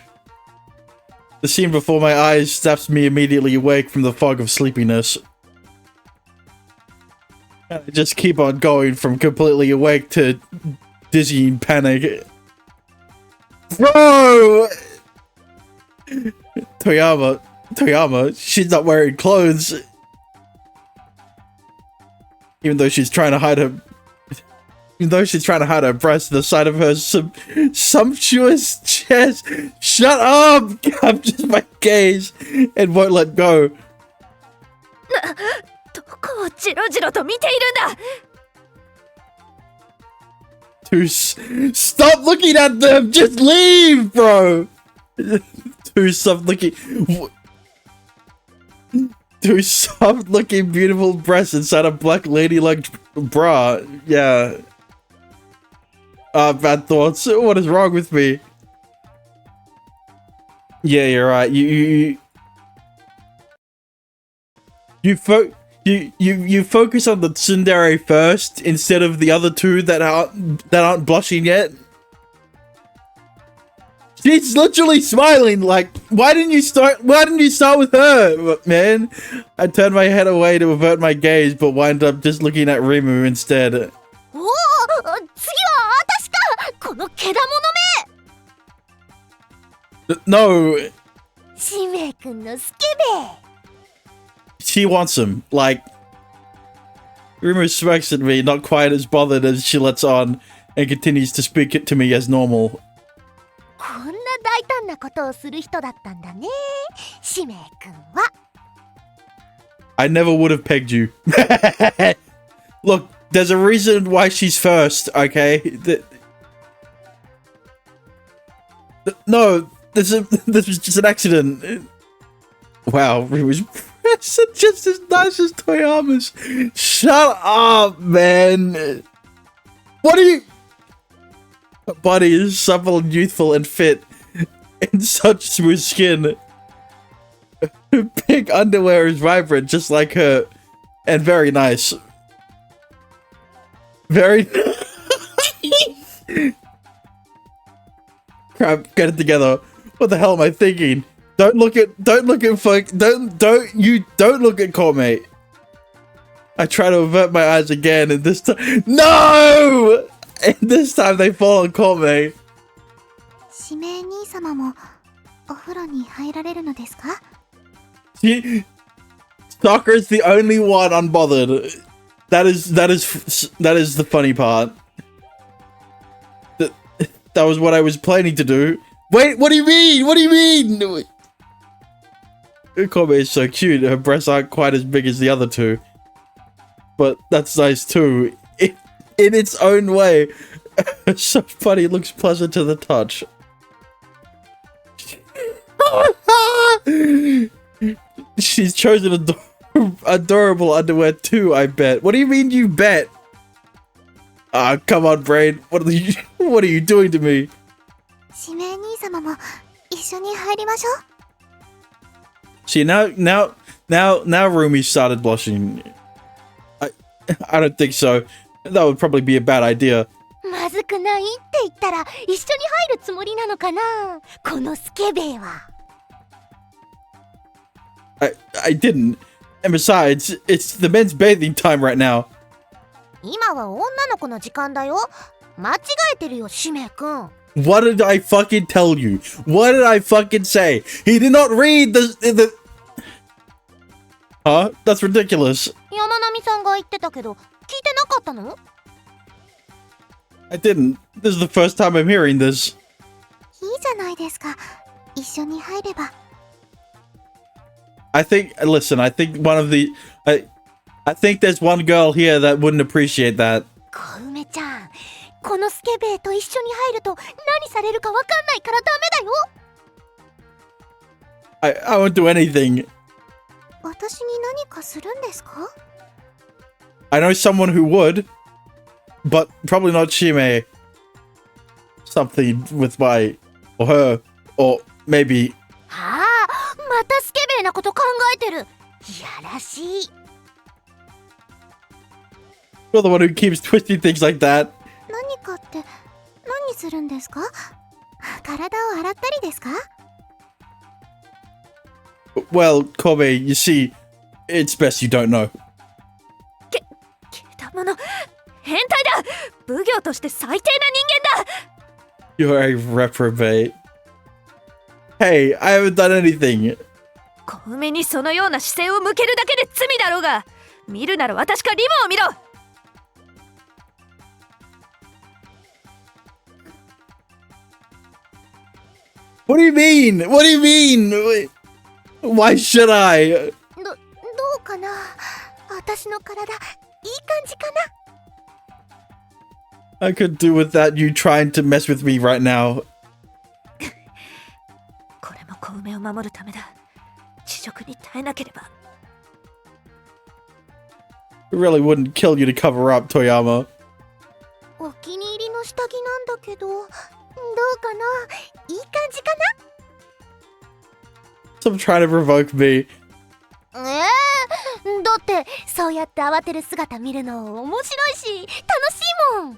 The scene before my eyes snaps me immediately awake from the fog of sleepiness. I just keep on going from completely awake to dizzying panic. Bro! Toyama, she's not wearing clothes. Even though she's trying to hide her breast to the side of her sumptuous chest. Shut up! Captures my gaze and won't let go. どこをジロジロと見ているんだ。 Stop looking at them! Just leave, bro! Two soft looking beautiful breasts inside a black ladylike bra. Yeah. Bad thoughts. What is wrong with me? Yeah, you're right. You focus on the tsundere first instead of the other two that aren't blushing yet. She's literally smiling. Like, why didn't you start with her, man? I turned my head away to avert my gaze, but wind up just looking at Rimu instead. おお、次は私か。このけだものめ。 No, しめくんのスケベ。 she wants him. Like, Rimu smacks at me, not quite as bothered as she lets on, and continues to speak it to me as normal. こんな大胆なことをする人だったんだね、しめくんは。 I never would have pegged you. Look, there's a reason why she's first, okay? No, this was just an accident. Wow, it was just as nice as Toyama's. Shut up, man. What are you? Her body is supple and youthful and fit, and such smooth skin. Her pink underwear is vibrant, just like her, and very nice. Very nice. Crap, get it together. What the hell am I thinking? Don't look at Kome. I try to avert my eyes again, and this time, no! And this time they fall on Kome. しめ兄様もお風呂に入られるのですか？ Sakura's the only one unbothered. That is the funny part. That was what I was planning to do. Wait, what do you mean? What do you mean? Kome is so cute. Her breasts aren't quite as big as the other two, but that's nice too. In its own way. So funny, it looks pleasant to the touch. She's chosen adorable underwear too, I bet. What do you mean you bet? Ah, come on, brain. What are you doing to me? しめ兄様も一緒に入りましょう。 See, now Rumi started blushing. I don't think so. That would probably be a bad idea. まずくないって言ったら一緒に入るつもりなのかな、このスケベは。 I didn't. And besides, it's the men's bathing time right now. 今は女の子の時間だよ。間違えてるよ、しめくん。 What did I fucking tell you? What did I fucking say? He did not read the... Huh? That's ridiculous. 山並さんが言ってたけど、聞いてなかったの？ I didn't. This is the first time I'm hearing this. いいじゃないですか。一緒に入れば。 I think one of the... I think there's one girl here that wouldn't appreciate that. 小梅ちゃん、このスケベと一緒に入ると何されるかわかんないからダメだよ。 I won't do anything. 私に何かするんですか？ I know someone who would, but probably not Shime. Something with my... or her, or maybe... ああ、またスケベなこと考えてる。いやらしい。 You're the one who keeps twisting things like that. 何かって何するんですか？体を洗ったりですか？ Well, Kobe, you see, it's best you don't know. けだもの、変態だ。奉行として最低な人間だ。 You're a reprobate. Hey, I haven't done anything. 小梅にそのような視線を向けるだけで罪だろうが。見るなら私かリムを見ろ。 What do you mean? What do you mean? Why should I? どうかな。私の体いい感じかな。 I could do without you trying to mess with me right now. これも小梅を守るためだ。地獄に耐えなければ。 It really wouldn't kill you to cover up, Toyama. お気に入りの下着なんだけど、どうかな。いい感じかな。 Stop trying to provoke me. だってそうやって慌てる姿見るの面白いし楽しいもん。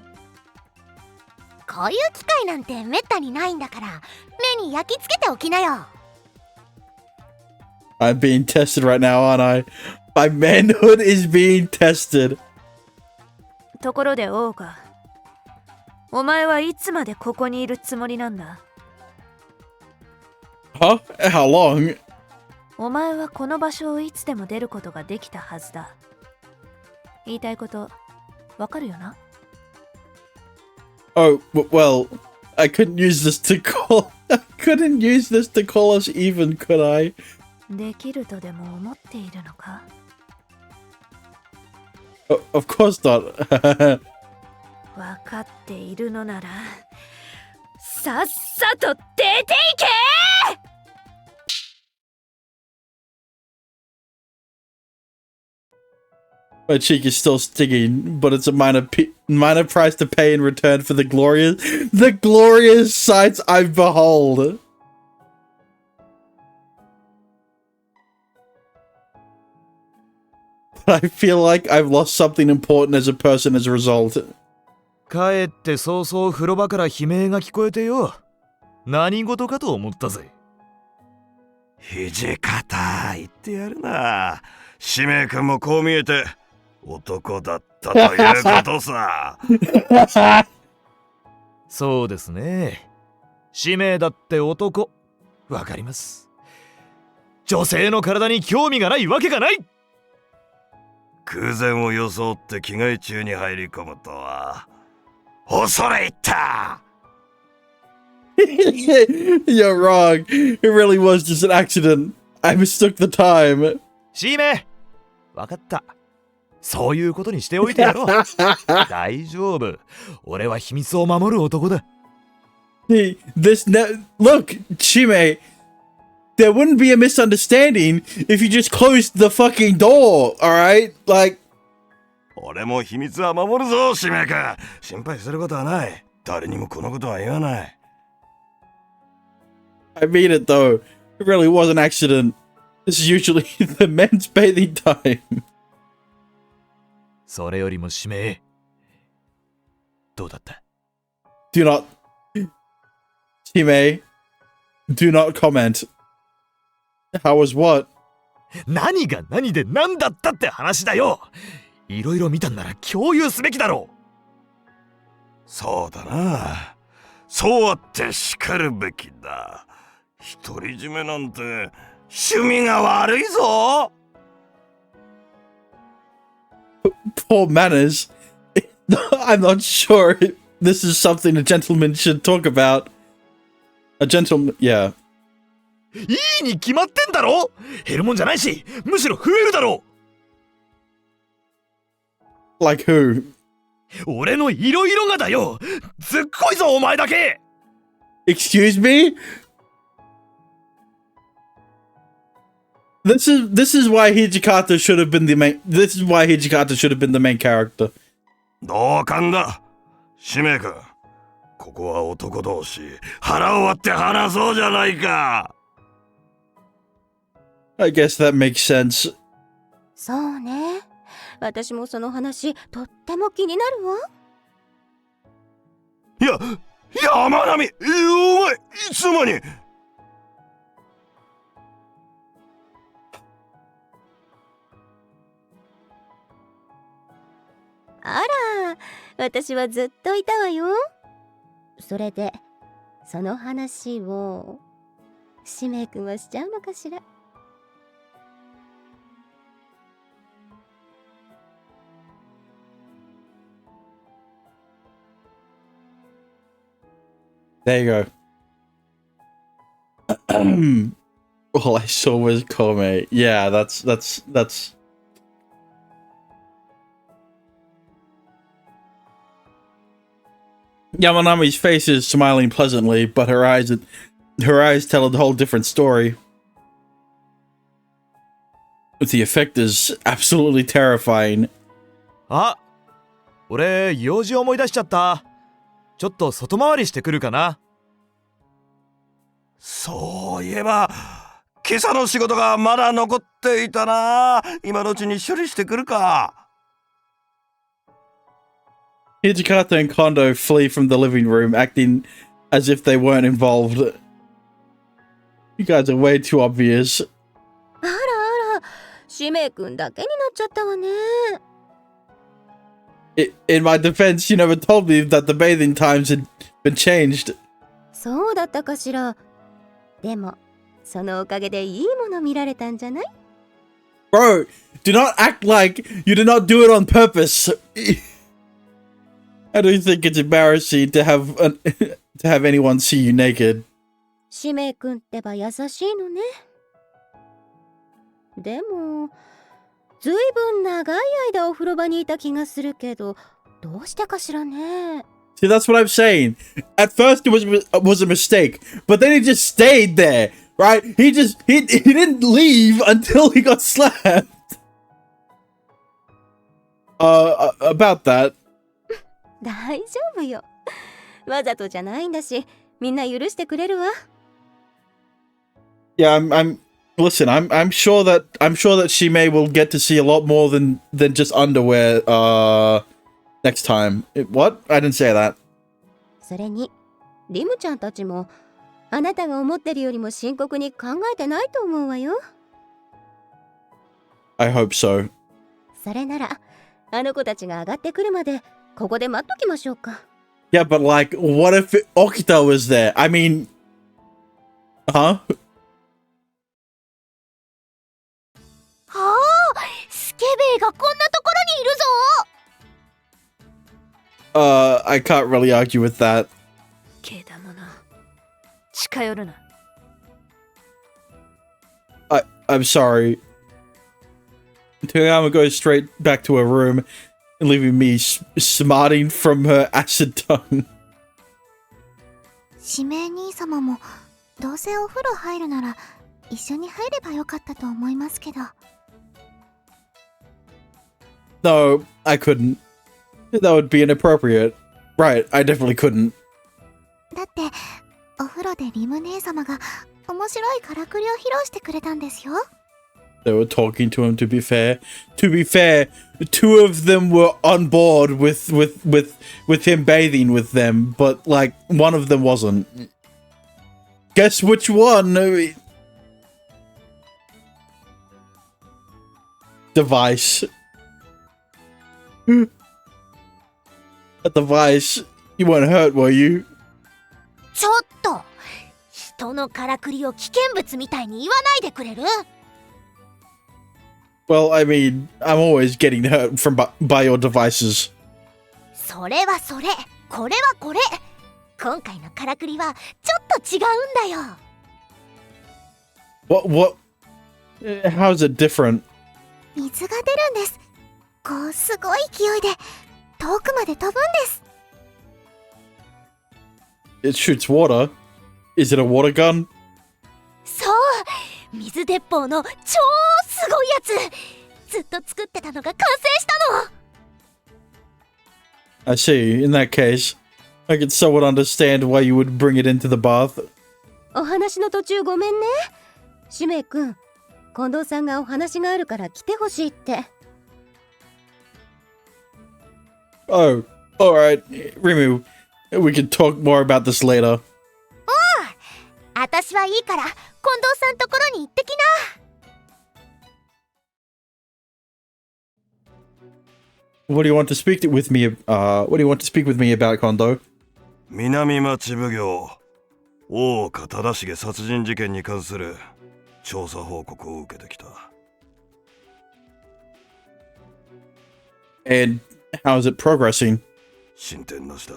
こういう機会なんてめったにないんだから目に焼き付けておきなよ。I'm being tested right now, aren't I? My manhood is being tested. ところでオーガ、お前はいつまでここにいるつもりなんだ？ Huh? How long? お前はこの場所をいつでも出ることができたはずだ。言いたいことわかるよな？ Oh, well, I couldn't use this to call. I couldn't use this to call us even, could I? できるとでも思っているのか？ Of course not. わかっているのならさっさと出ていけ！ My cheek is still stinging, but it's a minor price to pay in return for the glorious sights I behold. But I feel like I've lost something important as a person as a result. 帰って早々風呂場から悲鳴が聞こえてよ。何事かと思ったぜ。土方言ってやるな。使命君もこう見えて男だったということさ。そうですね。使命だって男。わかります。女性の体に興味がないわけがない。空前を装って着替え中に入り込むとは恐れ入った。You're wrong. It really was just an accident. I mistook the time. 使命わかった。そういうことにしておいてやろう。大丈夫。俺は秘密を守る男だ。Look, Chime, there wouldn't be a misunderstanding if you just closed the fucking door, alright? Like... 俺も秘密は守るぞ、使命君。心配することはない。誰にもこのことは言わない。I mean it though. It really was an accident. This is usually the men's bathing time. それよりも使命。どうだった？ Do not... Chime, do not comment. How was what? 何が何で何だったって話だよ。いろいろ見たんなら共有すべきだろう。そうだな。そうあってしかるべきだ。独り占めなんて趣味が悪いぞ。Poor manners. I'm not sure this is something a gentleman should talk about. A gentleman, yeah. いいに決まってんだろ。減るもんじゃないし、むしろ増えるだろう。Like who? 俺のいろいろがだよ。ずっこいぞお前だけ。Excuse me? This is why Hijikata should have been the main. This is why Hijikata should have been the main character. 同感だ。使命君。ここは男同士。腹を割って話そうじゃないか。I guess that makes sense. そうね。私もその話とっても気になるわ。山並、お前いつの間に。あら、私はずっといたわよ。それでその話を使命君はしちゃうのかしら。There you go. All I saw was Kome. Yeah, that's. Yamanami's face is smiling pleasantly, but her eyes tell a whole different story. The effect is absolutely terrifying. あ、俺用事思い出しちゃった。ちょっと外回りしてくるかな。そういえば今朝の仕事がまだ残っていたな。今のうちに処理してくるか。Hijikata and Kondo flee from the living room, acting as if they weren't involved. You guys are way too obvious. あらあら、使命くんだけになっちゃったわね。In my defense, you never told me that the bathing times had been changed. そうだったかしら。でも、そのおかげでいいもの見られたんじゃない？ Bro, do not act like you did not do it on purpose. I don't think it's embarrassing to have anyone see you naked. 使命くんってば優しいのね。でも、ずいぶん長い間お風呂場にいた気がするけど、どうしてかしらね。See, that's what I'm saying. At first, it was a mistake, but then he just stayed there, right? He didn't leave until he got slapped. About that. 大丈夫よ。わざとじゃないんだし、みんな許してくれるわ。Yeah, listen, I'm sure that Shimei will get to see a lot more than just underwear next time. What? I didn't say that. それに、リムちゃんたちもあなたが思ってるよりも深刻に考えてないと思うわよ。I hope so. それなら、あの子たちが上がってくるまでここで待っときましょうか。Yeah, but like, what if Okita was there? I mean, huh? はあ、スケベイがこんなところにいるぞ。I can't really argue with that. けだもの。近寄るな。I'm sorry. Toyama goes straight back to her room, leaving me smarting from her acid tongue. 指名兄様もどうせお風呂入るなら一緒に入ればよかったと思いますけど。No, I couldn't. That would be inappropriate. Right, I definitely couldn't. だってお風呂でリム姉様が面白いからくりを披露してくれたんですよ。They were talking to him, to be fair. To be fair, two of them were on board with him bathing with them, but, like, one of them wasn't. Guess which one? Device. A device. You weren't hurt, were you? ちょっと人のからくりを危険物みたいに言わないでくれる？ Well, I mean, I'm always getting hurt by your devices. それはそれ、これはこれ。今回のからくりはちょっと違うんだよ。What? How is it different? 水が出るんです。こうすごい勢いで遠くまで飛ぶんです。It shoots water. Is it a water gun? そう、水鉄砲の超すごいやつ。ずっと作ってたのが完成したの。I see. In that case, I can somewhat understand why you would bring it into the bath. お話の途中ごめんね。しめいくん、近藤さんがお話があるから来てほしいって。Oh, alright. Rimu, we can talk more about this later. 私はいいから近藤さんところに行ってきな。What do you want to speak with me? What do you want to speak with me about, Kondo? 南町奉行大岡忠重殺人事件に関する調査報告を受けてきた。And how is it progressing? 進展なしだ。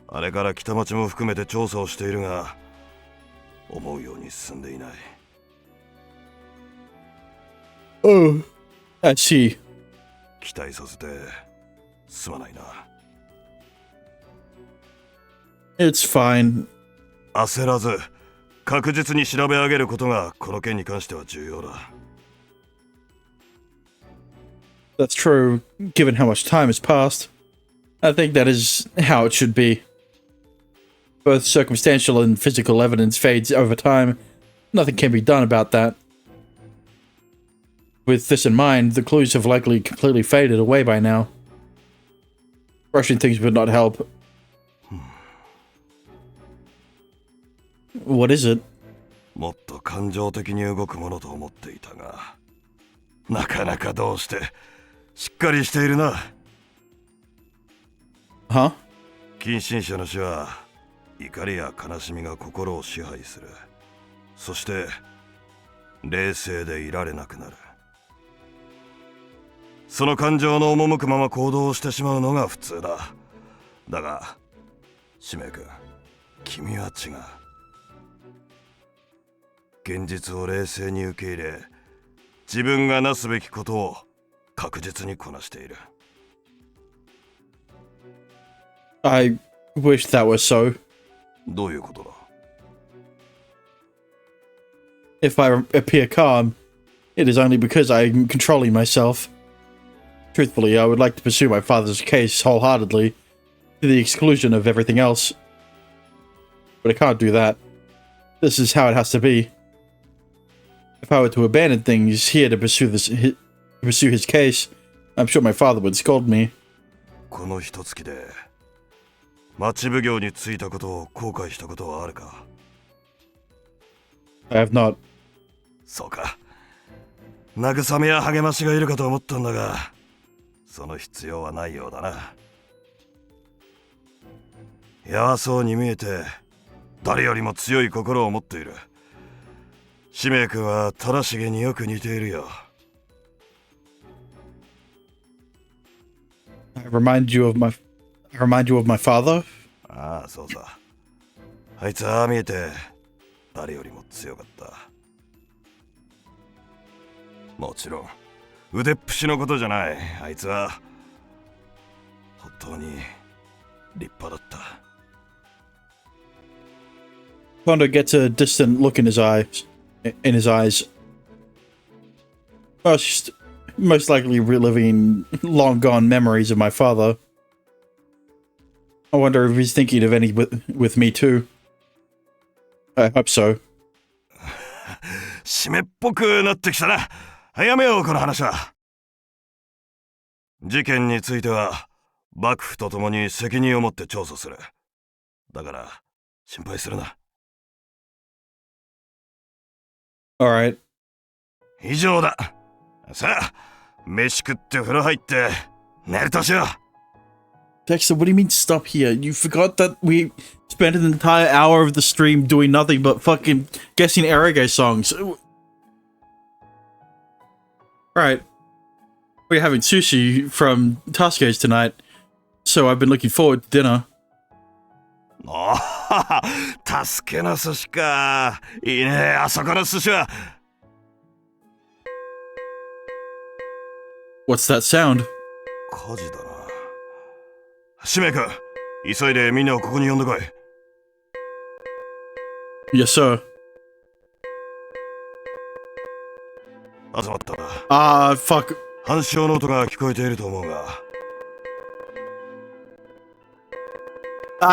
あれから北町も含めて調査をしているが、思うように進んでいない。Oh, I see. 期待させてすまないな。It's fine. 焦らず確実に調べ上げることがこの件に関しては重要だ。That's true, given how much time has passed. I think that is how it should be. Both circumstantial and physical evidence fades over time, Nothing can be done about that. With this in mind, the clues have likely completely faded away by now. Rushing things would not help. What is it? もっと感情的に動くものと思っていたが、なかなかどうしてしっかりしているな。Huh? 近親者の死は怒りや悲しみが心を支配する。そして冷静でいられなくなる。その感情の赴くまま行動してしまうのが普通だ。だが、使命君、君は違う。現実を冷静に受け入れ、自分がなすべきことを確実にこなしている。I wish that was so. どういうことだ? If I appear calm, it is only because I am controlling myself. Truthfully, I would like to pursue my father's case wholeheartedly, to the exclusion of everything else. But I can't do that. This is how it has to be. If I were to abandon things here to pursue his case, I'm sure my father would scold me. この一月で町奉行に就いたことを後悔したことはあるか? I have not. そうか。慰めや励ましがいるかと思ったんだが、その必要はないようだな。弱そうに見えて、誰よりも強い心を持っている。使命君は正成によく似ているよ。I remind you of my father? ああ、そうさ。あいつはああ見えて、誰よりも強かった。もちろん、腕っぷしのことじゃない。あいつは、本当に立派だった。Kondo gets a distant look in his eyes. Most likely reliving long gone memories of my father. I wonder if he's thinking of any with me too. I hope so. 湿っぽくなってきたな。やめよう、この話は。事件については、幕府と共に責任を持って調査する。だから、心配するな。Alright. 以上だ。さあ、飯食って風呂入って、寝るとしよう。Dexter, what do you mean stop here? You forgot that we spent an entire hour of the stream doing nothing but fucking guessing Erege songs. Right. We're having sushi from Tasco's tonight, so I've been looking forward to dinner. ああ、助けの寿司か。いいね、あそこの寿司は。What's that sound? 火事だな。使命君、急いでみんなをここに呼んでこい。Yes, sir. 集まったな。Fuck. 反響の音が聞こえていると思うが。The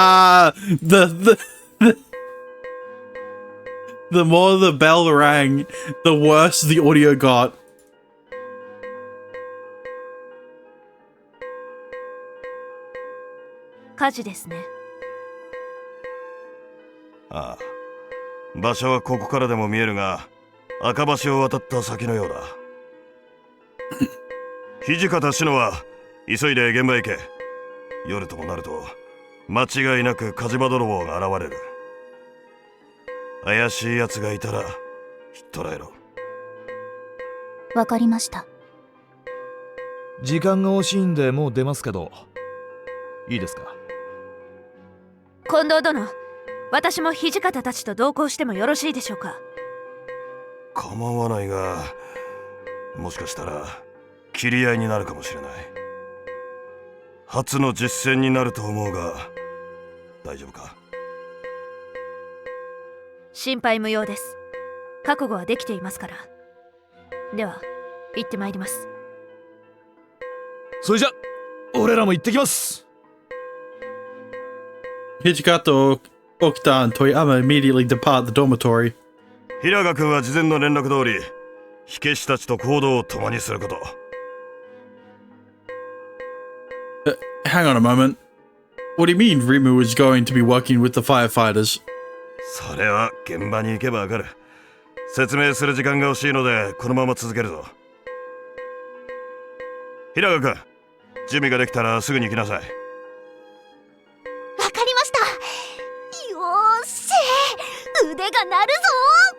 more the bell rang, the worse the audio got. 火事ですね。ああ、場所はここからでも見えるが、赤橋を渡った先のようだ。土方志乃は急いで現場へ行け。夜ともなると間違いなく火事場泥棒が現れる。怪しい奴がいたらひっ捕らえろ。わかりました。時間が惜しいんでもう出ますけど、いいですか？近藤殿、私も土方たちと同行してもよろしいでしょうか？構わないが、もしかしたら切り合いになるかもしれない。初の実戦になると思うが、大丈夫か？心配無用です。覚悟はできていますから。では、行ってまいります。それじゃ、俺らも行ってきます。Hijikato, Okta, and Toyama immediately depart the dormitory. 平賀君は事前の連絡通り、火消したちと行動を共にすること。Hang on a moment. What do you mean Rimu is going to be working with the firefighters? それは現場に行けばわかる。説明する時間が欲しいので、このまま続けるぞ。平賀君、準備ができたらすぐに行きなさい。わかりました。よーし、腕が鳴るぞ。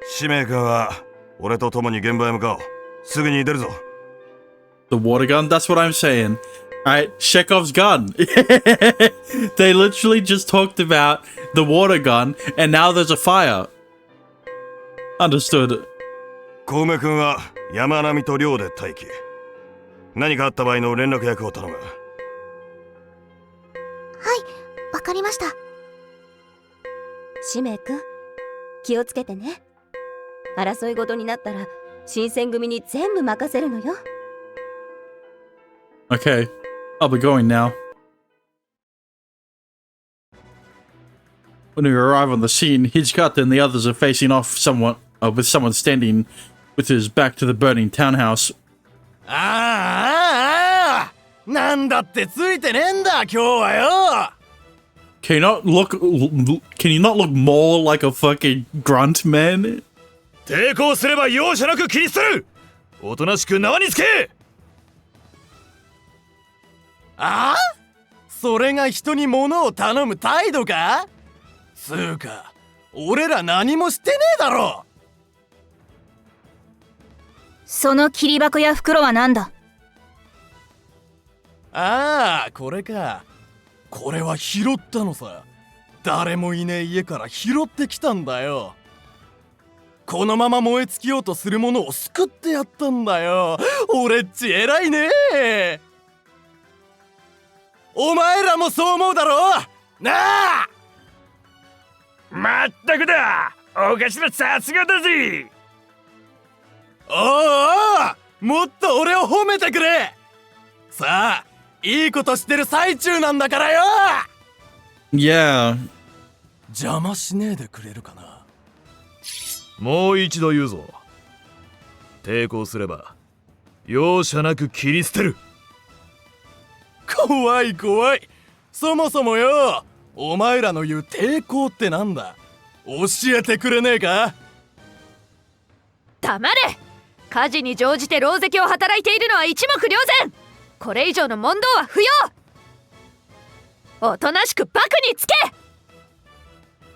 使命君は俺と共に現場へ向かおう。すぐに出るぞ。The water gun? That's what I'm saying. Alright, Chekhov's gun. They literally just talked about the water gun, and now there's a fire. Understood. 小梅君は山並と寮で待機。何かあった場合の連絡役を頼む。はい、わかりました。使命くん、気をつけてね。争い事になったら新選組に全部任せるのよ。Okay, I'll be going now. When we arrive on the scene, Hijikata and the others are facing off with someone standing with his back to the burning townhouse. なんだってついてねえんだ今日はよ。 Can you not look more like a fucking grunt, man? 抵抗すれば容赦なく切り捨てる。おとなしく縄につけ。それが人に物を頼む態度か？つうか、俺ら何もしてねえだろ。その切り箱や袋はなんだ？これか。これは拾ったのさ。誰もいねえ家から拾ってきたんだよ。このまま燃え尽きようとするものを救ってやったんだよ。俺っち偉いね。お前らもそう思うだろ？なあ！まったくだ。お頭さすがだぜ。もっと俺を褒めてくれ。さあ、いいことしてる最中なんだからよ。 Yeah. 邪魔しねえでくれるかな。もう一度言うぞ。抵抗すれば容赦なく切り捨てる。怖い怖い。そもそもよ、お前らの言う抵抗ってなんだ？教えてくれねえか？黙れ。火事に乗じて狼藉を働いているのは一目瞭然。これ以上の問答は不要。おとなしくバクにつけ。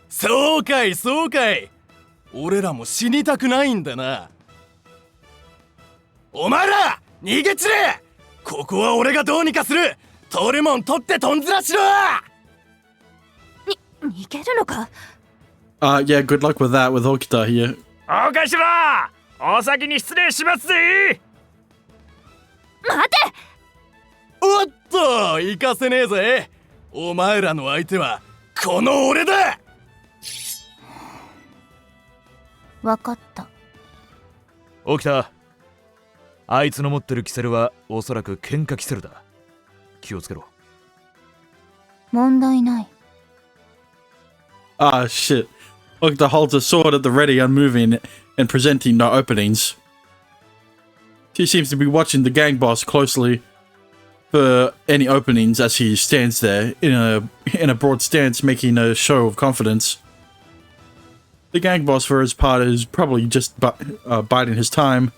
そうかいそうかい。俺らも死にたくないんだな。お前ら逃げ散れ。ここは俺がどうにかする。取るもん取ってとんずらしろ。逃げるのか？ Yeah, good luck with that with Okita here. お頭、お先に失礼しますぜ。待て。おっと、行かせねえぜ。お前らの相手はこの俺だ。わかった。起きた。あいつの持ってるキセルはおそらく喧嘩キセルだ。気をつけろ。問題ない。Ah, shit. Okita holds a sword at the ready, unmoving and presenting no openings. He seems to be watching the gang boss closely for any openings as he stands there in a broad stance, making a show of confidence. The gang boss, for his part, is probably just biding his time.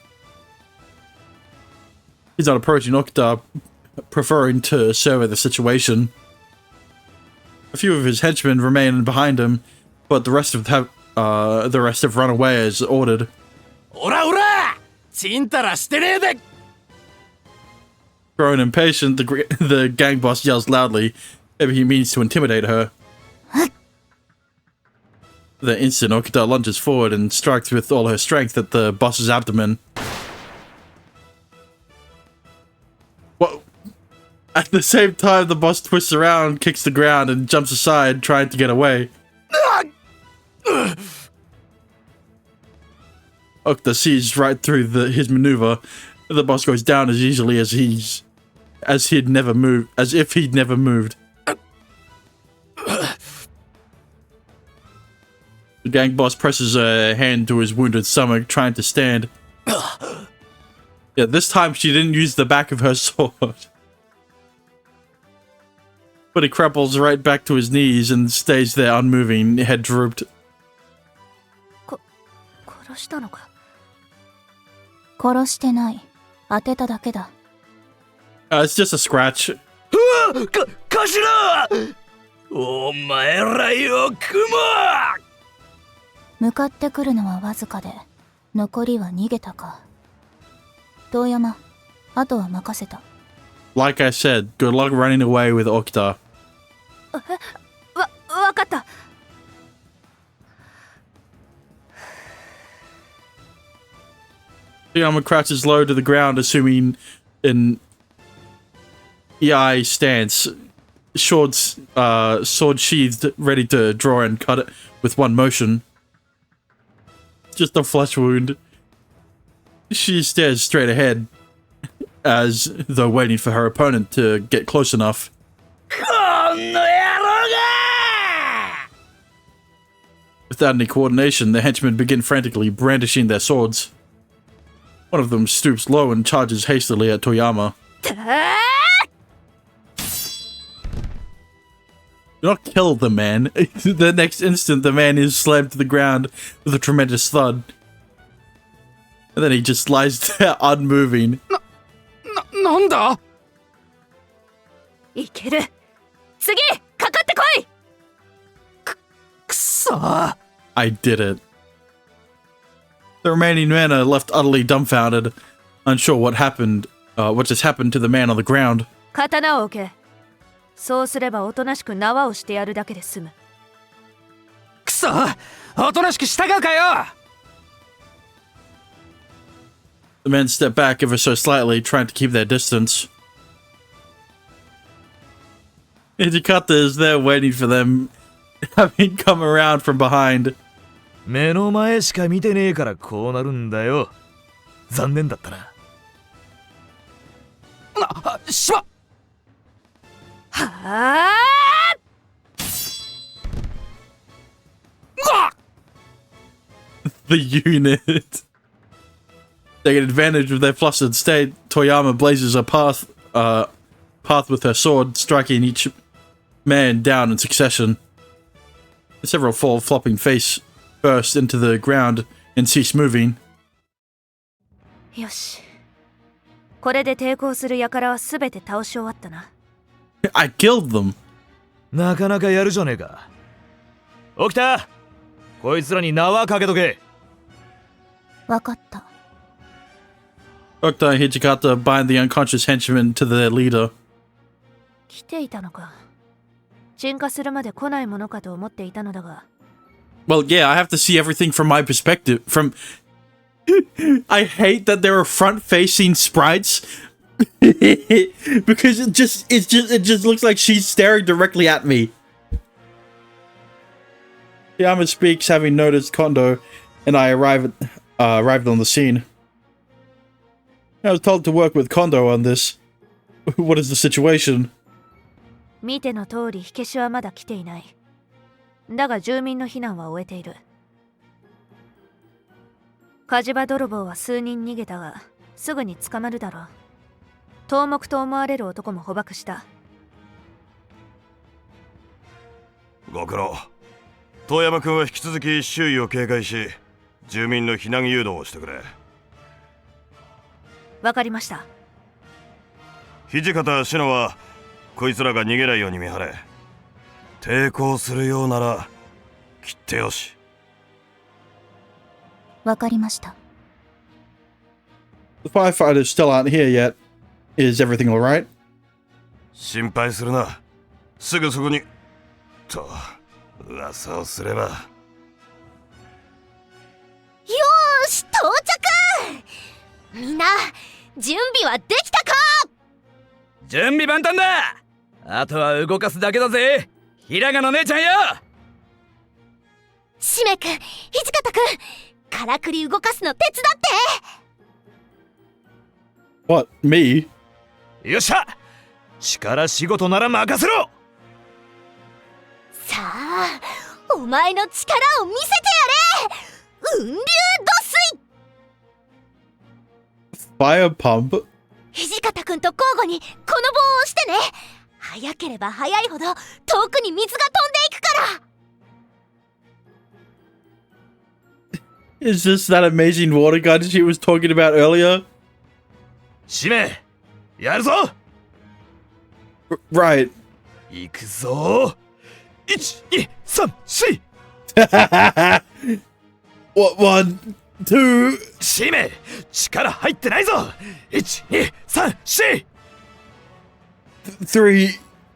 He's not approaching Okita, preferring to survey the situation. A few of his henchmen remain behind him, but the rest have run away as ordered. おらおら、ちんたらしてねえで。 Growing impatient, the gang boss yells loudly. Maybe he means to intimidate her. The instant, Okita lunges forward and strikes with all her strength at the boss's abdomen. What? At the same time, the boss twists around, kicks the ground, and jumps aside, trying to get away. Okita sees right through his maneuver. The boss goes down as easily as if he'd never moved. gang boss presses a hand to his wounded stomach, trying to stand. Yeah, this time she didn't use the back of her sword. But he crapples right back to his knees and stays there unmoving, head drooped. 殺したのか。殺してない。当てただけだ。It's just a scratch. 頭お前らよくも向かってくるのはわずかで、残りは逃げたか。遠山、あとは任せた。Like I said, good luck running away with Okta. わかった。Toyama crouches low to the ground, assuming an EI stance. Sword sheathed, ready to draw and cut it with one motion. Just a flesh wound. She stares straight ahead, as though waiting for her opponent to get close enough. Without any coordination, the henchmen begin frantically brandishing their swords. One of them stoops low and charges hastily at Toyama. Do not kill the man. The next instant, the man is slammed to the ground with a tremendous thud. And then he just lies there unmoving. なんだいける。次、かかってこい。くそー I did it. The remaining men are left utterly dumbfounded, unsure what just happened to the man on the ground. 刀を置け。そうすればおとなしく縄をしてやるだけで済む。くそおとなしく従うかよ The men step back ever so slightly, trying to keep their distance. Hijikata is there waiting for them, having come around from behind. 目の前しか見てねえからこうなるんだよ。残念だったな。しまはあ The unit. Taking advantage of their flustered state, Toyama blazes a path with her sword, striking each man down in succession. Several fall, flopping face burst into the ground and cease moving. よし。これで抵抗する輩はすべて倒し終わったな。I killed them. なかなかやるじゃねえか。起きたこいつらに縄かけとけ。わかった。Okta and Hijikata bind the unconscious henchman to their leader. 来ていたのか。鎮火するまで来ないものかと思っていたのだが。Well, yeah, I have to see everything from my perspective. I hate that there are front-facing sprites because it just looks like she's staring directly at me. Yama speaks, having noticed Kondo and I arrived on the scene. I was told to work with Kondo on this. What is the situation? 見ての通り火消しはまだ来ていない。だが住民の避難は終えている。火事場泥棒は数人逃げたが、すぐに捕まるだろう。頭目と思われる男も捕獲した。ご苦労。遠山君は引き続き周囲を警戒し、住民の避難誘導をしてくれ。わかりました。土方志乃はこいつらが逃げないように見張れ。抵抗するようなら切ってよし。わかりました。The firefighters still aren't here yet. Is everything alright? 心配するな。すぐそこに。と噂をすれば。よーし、到着。みんな準備はできたか？準備万端だ。あとは動かすだけだぜ。平賀の姉ちゃんよ。しめくん、土方くん、からくり動かすの手伝って。What, me? よっしゃ力仕事なら任せろ。さあ、お前の力を見せてやれ。雲流土水。 Fire pump? 土方くんと交互にこの棒を押してね。早ければ早いほど遠くに水が飛んでいくから。 Is this that amazing water gun she was talking about earlier? 使命やるぞ Right. 行くぞ123What? 1, 2. 使命力入ってないぞ123 3,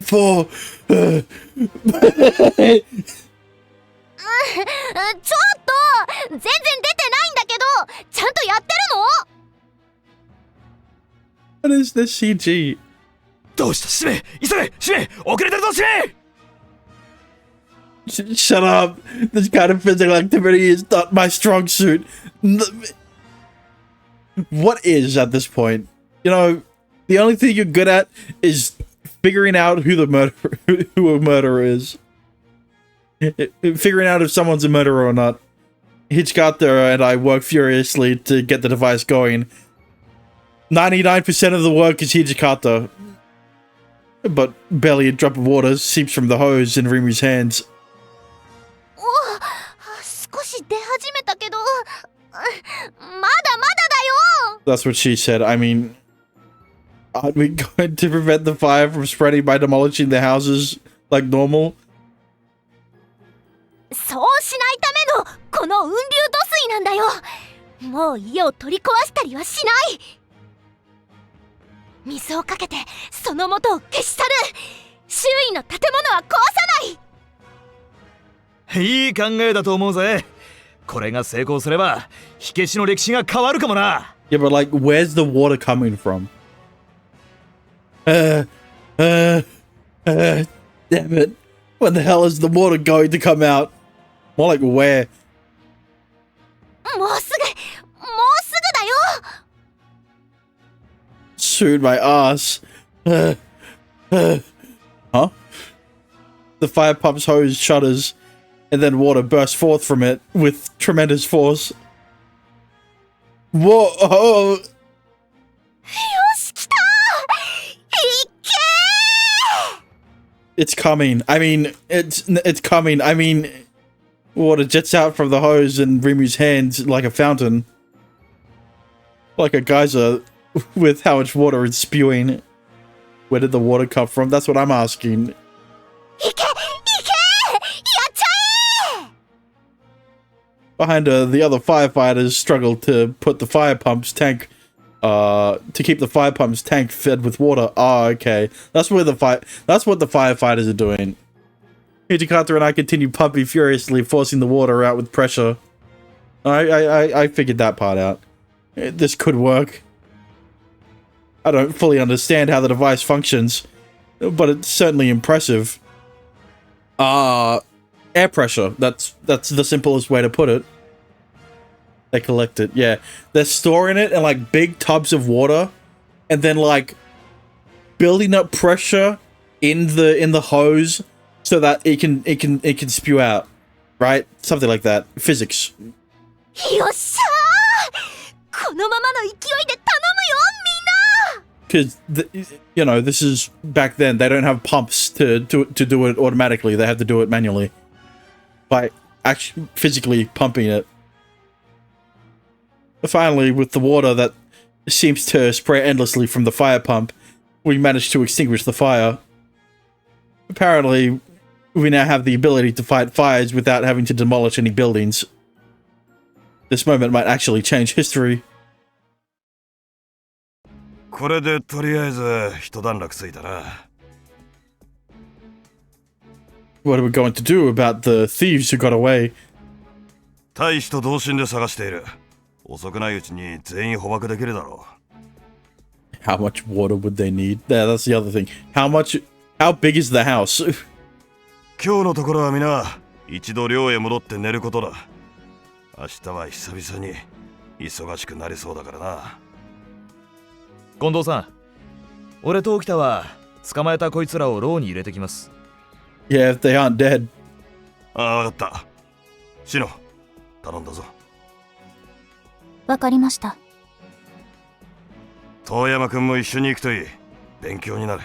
4. ちょっと全然出てないんだけど、ちゃんとやってるの？ What is this CG? どうした使命急げ使命遅れてるぞ使命 Shut up. This kind of physical activity is not my strong suit. What is at this point? You know, the only thing you're good at is figuring out who a murderer is. Figuring out if someone's a murderer or not. Hitchcotter and I work furiously to get the device going. 99% of the work is Hitchcotter. But barely a drop of water seeps from the hose in Rimu's hands. 少し出始めたけど、まだまだだよ。 That's what she said. I mean, aren't we going to prevent the fire from spreading by demolishing the houses like normal? そうしないためのこの雲流土水なんだよ。もう家を取り壊したりはしない。水をかけてその元を消し去る。周囲の建物は壊さない。いい考えだと思うぜこれが成功すれば火消しの歴史が変わるかもな Yeah, but like, where's the water coming from? Damn it. When the hell is the water going to come out? More like where? もうすぐだよ。 Soon my ass. Huh? The fire pump's hose shudders, and then water bursts forth from it with tremendous force. Whoa! よし来た。いけー。 It's coming. I mean, it's coming. I mean, water jets out from the hose in Rimu's hands like a fountain. Like a geyser with how much water it's spewing. Where did the water come from? That's what I'm asking. いけやっちゃえ。 Behind her, the other firefighters struggle to put the fire pump's tank, to keep the fire pump's tank fed with water. Ah, okay. That's what the firefighters are doing. Hijikata and I continue pumping furiously, forcing the water out with pressure. I figured that part out. This could work. I don't fully understand how the device functions, but it's certainly impressive. Air pressure. That's the simplest way to put it. They collect it, yeah. They're storing it in like big tubs of water, and then like building up pressure in the hose so that it can spew out, right? Something like that. Physics. よっしゃー。このままの勢いで頼むよみんな。 Because you know, this is back then. They don't have pumps to do it automatically. They have to do it manually by actually physically pumping it. Finally, with the water that seems to spray endlessly from the fire pump, we managed to extinguish the fire. Apparently, we now have the ability to fight fires without having to demolish any buildings. This moment might actually change history. これでとりあえず一段落ついたな。What are we going to do about the thieves who got away? 大使と同心で探している。遅くないうちに全員捕獲できるだろう。How much water would they need? Yeah, that's the other thing. How big is the house? 今日のところは皆一度寮へ戻って寝ることだ。明日は久々に忙しくなりそうだからな。近藤さん、俺と沖田は捕まえたこいつらを牢に入れてきます。Yeah, if they aren't dead. ああ、わかった。シノ、頼んだぞ。わかりました。遠山くんも一緒に行くといい。勉強になる。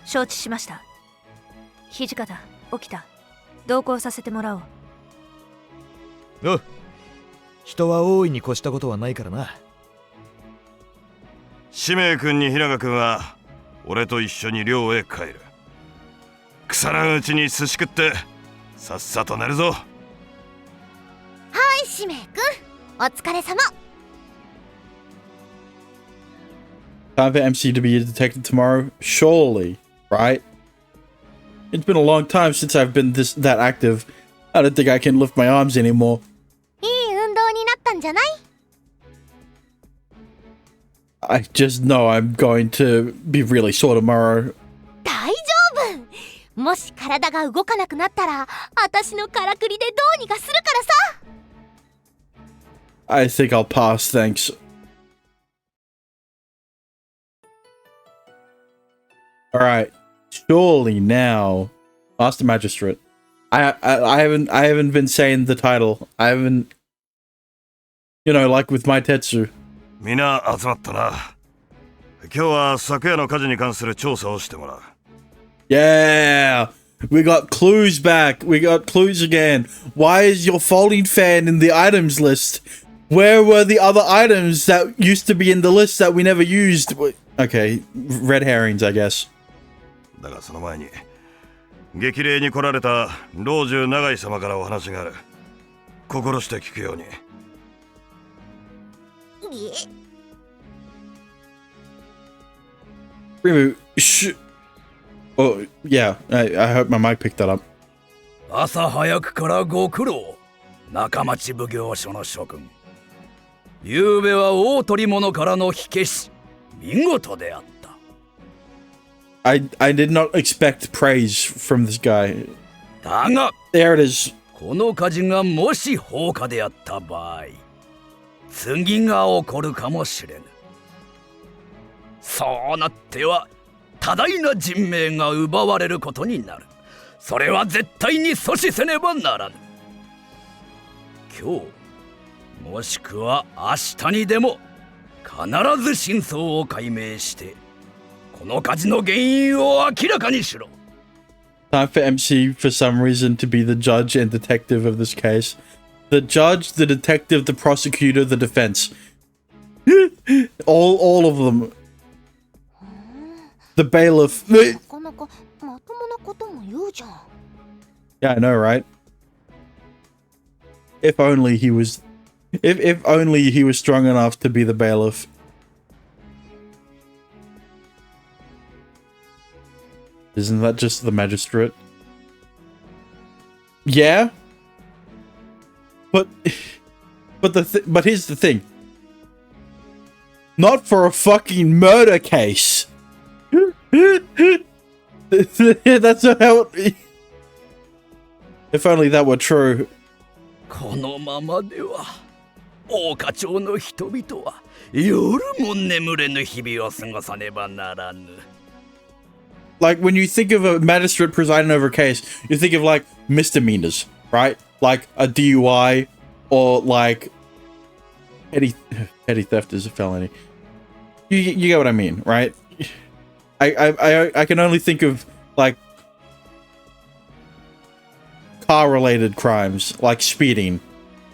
承知しました。土方、起きた。同行させてもらおう。おう、人は大いに越したことはないからな。使命くんに平賀くんは俺と一緒に寮へ帰る。腐らんうちに寿司食ってさっさと寝るぞ。はい、使命くん、お疲れ様。Time for MC to be a detective tomorrow? Surely, right? It's been a long time since I've been that active. I don't think I can lift my arms anymore. いい運動になったんじゃない？ I just know I'm going to be really sore tomorrow. 大丈夫。もし体が動かなくなったら、私のからくりでどうにかするからさ。I think I'll pass, thanks. Alright, surely now, Master Magistrate. I haven't been saying the title. I haven't, you know, like with my Tetsu. みんな集まったな。今日は昨夜の火事に関する調査をしてもらう。Yeah! We got clues back. We got clues again. Why is your folding fan in the items list? Where were the other items that used to be in the list that we never used? Okay, red herrings, I guess. だがその前に激励に来られた老中永井様からお話がある。心して聞くように。Rimu, oh, yeah, I hope my mic picked that up. 朝早くからご苦労、中町奉行所の諸君。昨べは大捕物からの火消し、見事であった。I did not expect praise from this guy. だが、There it is. この火事がもし放火であった場合、次が起こるかもしれぬ。そうなっては多大な人命が奪われることになる。それは絶対に阻止せねばならぬ。今日もしくは明日にでも必ず真相を解明してこの火事の原因を明らかにしろ。 Time for MC for some reason to be the judge and detective of this case. The judge, the detective, the prosecutor, the defense. all of them. The bailiff. なかなかまともなことも言うじゃん。Yeah, I know, right? If only he was strong enough to be the bailiff. Isn't that just the magistrate? Yeah. But here's the thing. Not for a fucking murder case. That's not how it... If only that were true. このままでは大課長の人々は夜も眠れぬ日々を過ごさねばならぬ。 Like, when you think of a magistrate presiding over a case, you think of, like, misdemeanors, right? Like, a DUI, or, like, petty theft is a felony. You get what I mean, right? I can only think of, like, car-related crimes, like speeding,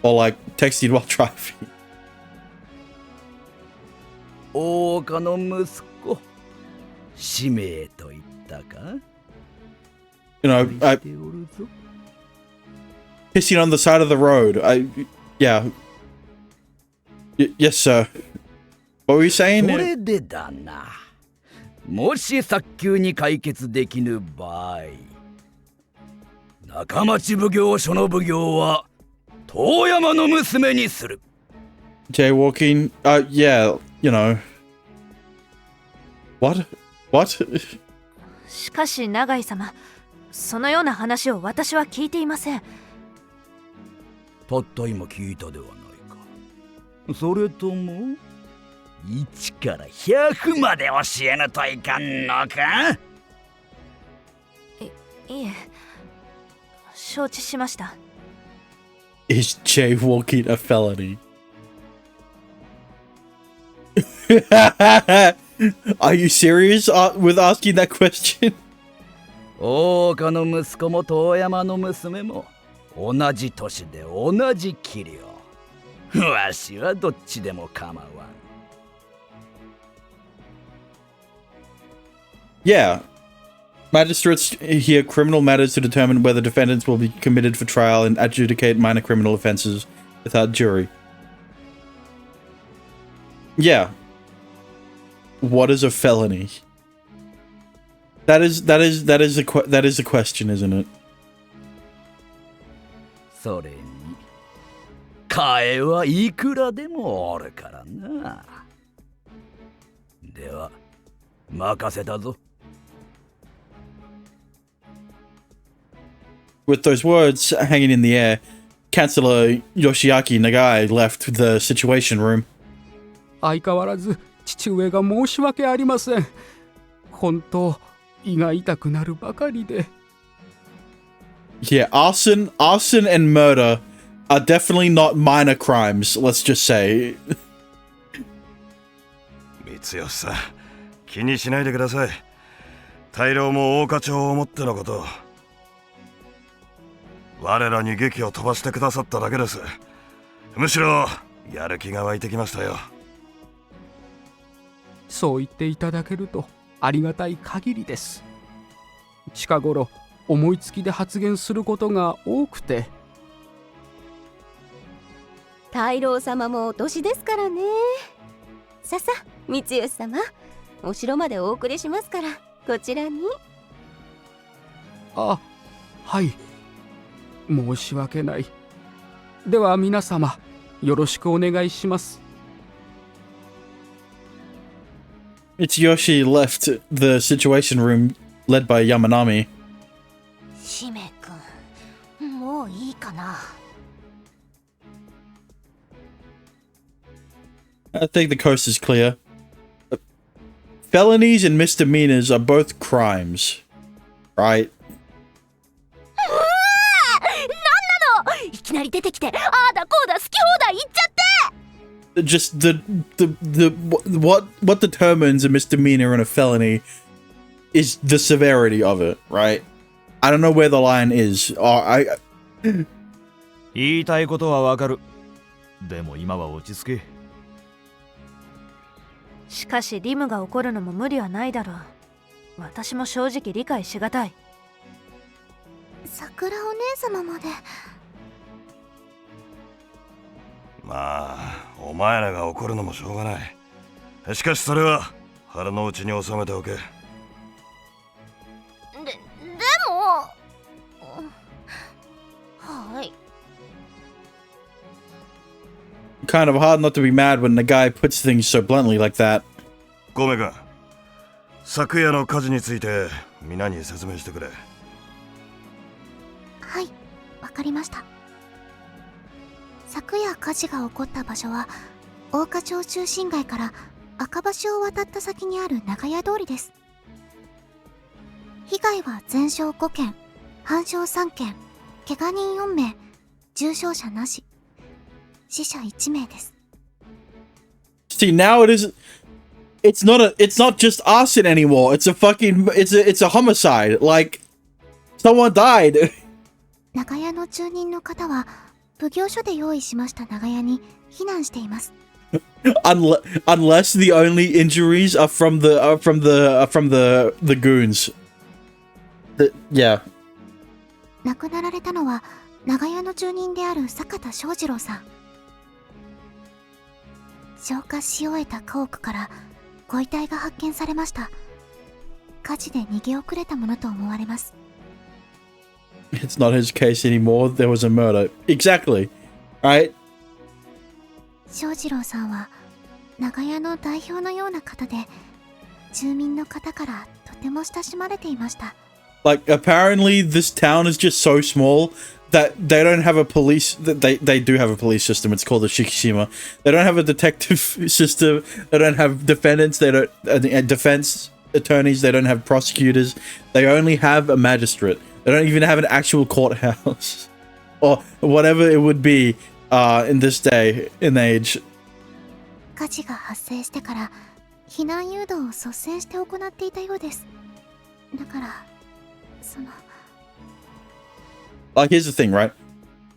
or, like, texting while driving. 大岡の息子、使命と言ったか? You know, pissing on the side of the road. Yeah. Yes, sir. What were you saying? それでだな。もし早急に解決できぬ場合、中町奉行所の奉行は遠山の娘にする。 Jaywalking? Yeah, you know. What? しかし永井様、そのような話を私は聞いていません。たった今聞いたではないか。それとも1から100まで教えぬといかんのか？いえ、承知しました。Is jaywalking a felony? Are you serious with asking that question? 大岡の息子も遠山の娘も同じ年で同じ器量。わしはどっちでも構わん。Yeah. Magistrates hear criminal matters to determine whether defendants will be committed for trial and adjudicate minor criminal offenses without jury. Yeah. What is a felony? That is a question, isn't it? それに替えはいくらでもおるからな。では任せたぞ。With those words hanging in the air, Chancellor Yoshiaki Nagai left the situation room. 相変わらず父上が申し訳ありません。本当胃が痛くなるばかりで。Yeah, arson and murder are definitely not minor crimes, let's just say. 三吉さん、気にしないでください。大老も大課長を思ってのこと。我らに劇を飛ばしてくださっただけです。むしろやる気が湧いてきましたよ。そう言っていただけるとありがたい限りです。近頃思いつきで発言することが多くて。大老様もお年ですからね。ささ三吉様、お城までお送りしますからこちらに。あ、はい、申し訳ない。では皆様よろしくお願いします。Mitsuyoshi left the situation room led by Yamanami. 姫くん、もういいかな。I think the coast is clear. Felonies and misdemeanors are both crimes, right? なんなの、いきなり出てきてああだこうだ好き放題言っちゃって。Just what determines a misdemeanor and a felony is the severity of it, right? I don't know where the line is. 言いたいことはわかる。でも今は落ち着け。しかしリムが怒るのも無理はないだろう。私も正直理解しがたい。桜お姉様まで。まあ、お前らが怒るのもしょうがない。しかしそれは腹の内に収めておけ。でも、はい。Kind of hard not to be mad when the guy puts things so bluntly like that. ごめんか。昨夜の火事について皆に説明してくれ。はい、わかりました。昨夜火事が起こった場所は大課町中心街から赤橋を渡った先にある長屋通りです。被害は全焼5件、半焼3件、怪我人4名、重傷者なし、死者1名です。See, now it's not just arson anymore. It's a homicide. Like someone died. 長屋の住人の方は奉行所で用意しました長屋に避難しています。Unless the only injuries are from the goons. Yeah. 亡くなられたのは長屋の住人である坂田翔二郎さん。消火し終えた家屋からご遺体が発見されました。火事で逃げ遅れたものと思われます。It's not his case anymore. There was a murder. Exactly. Right? 翔二郎さんは長屋の代表のような方で、住民の方からとても親しまれていました。Like, apparently this town is just so small that they don't have a police... They do have a police system. It's called the Shikishima. They don't have a detective system. They don't have defendants. They don't... defense attorneys. They don't have prosecutors. They only have a magistrate. They don't even have an actual courthouse. Or whatever it would be in this day and age. 火事が発生してから避難誘導を率先して行っていたようです。だからその Like, here's the thing, right?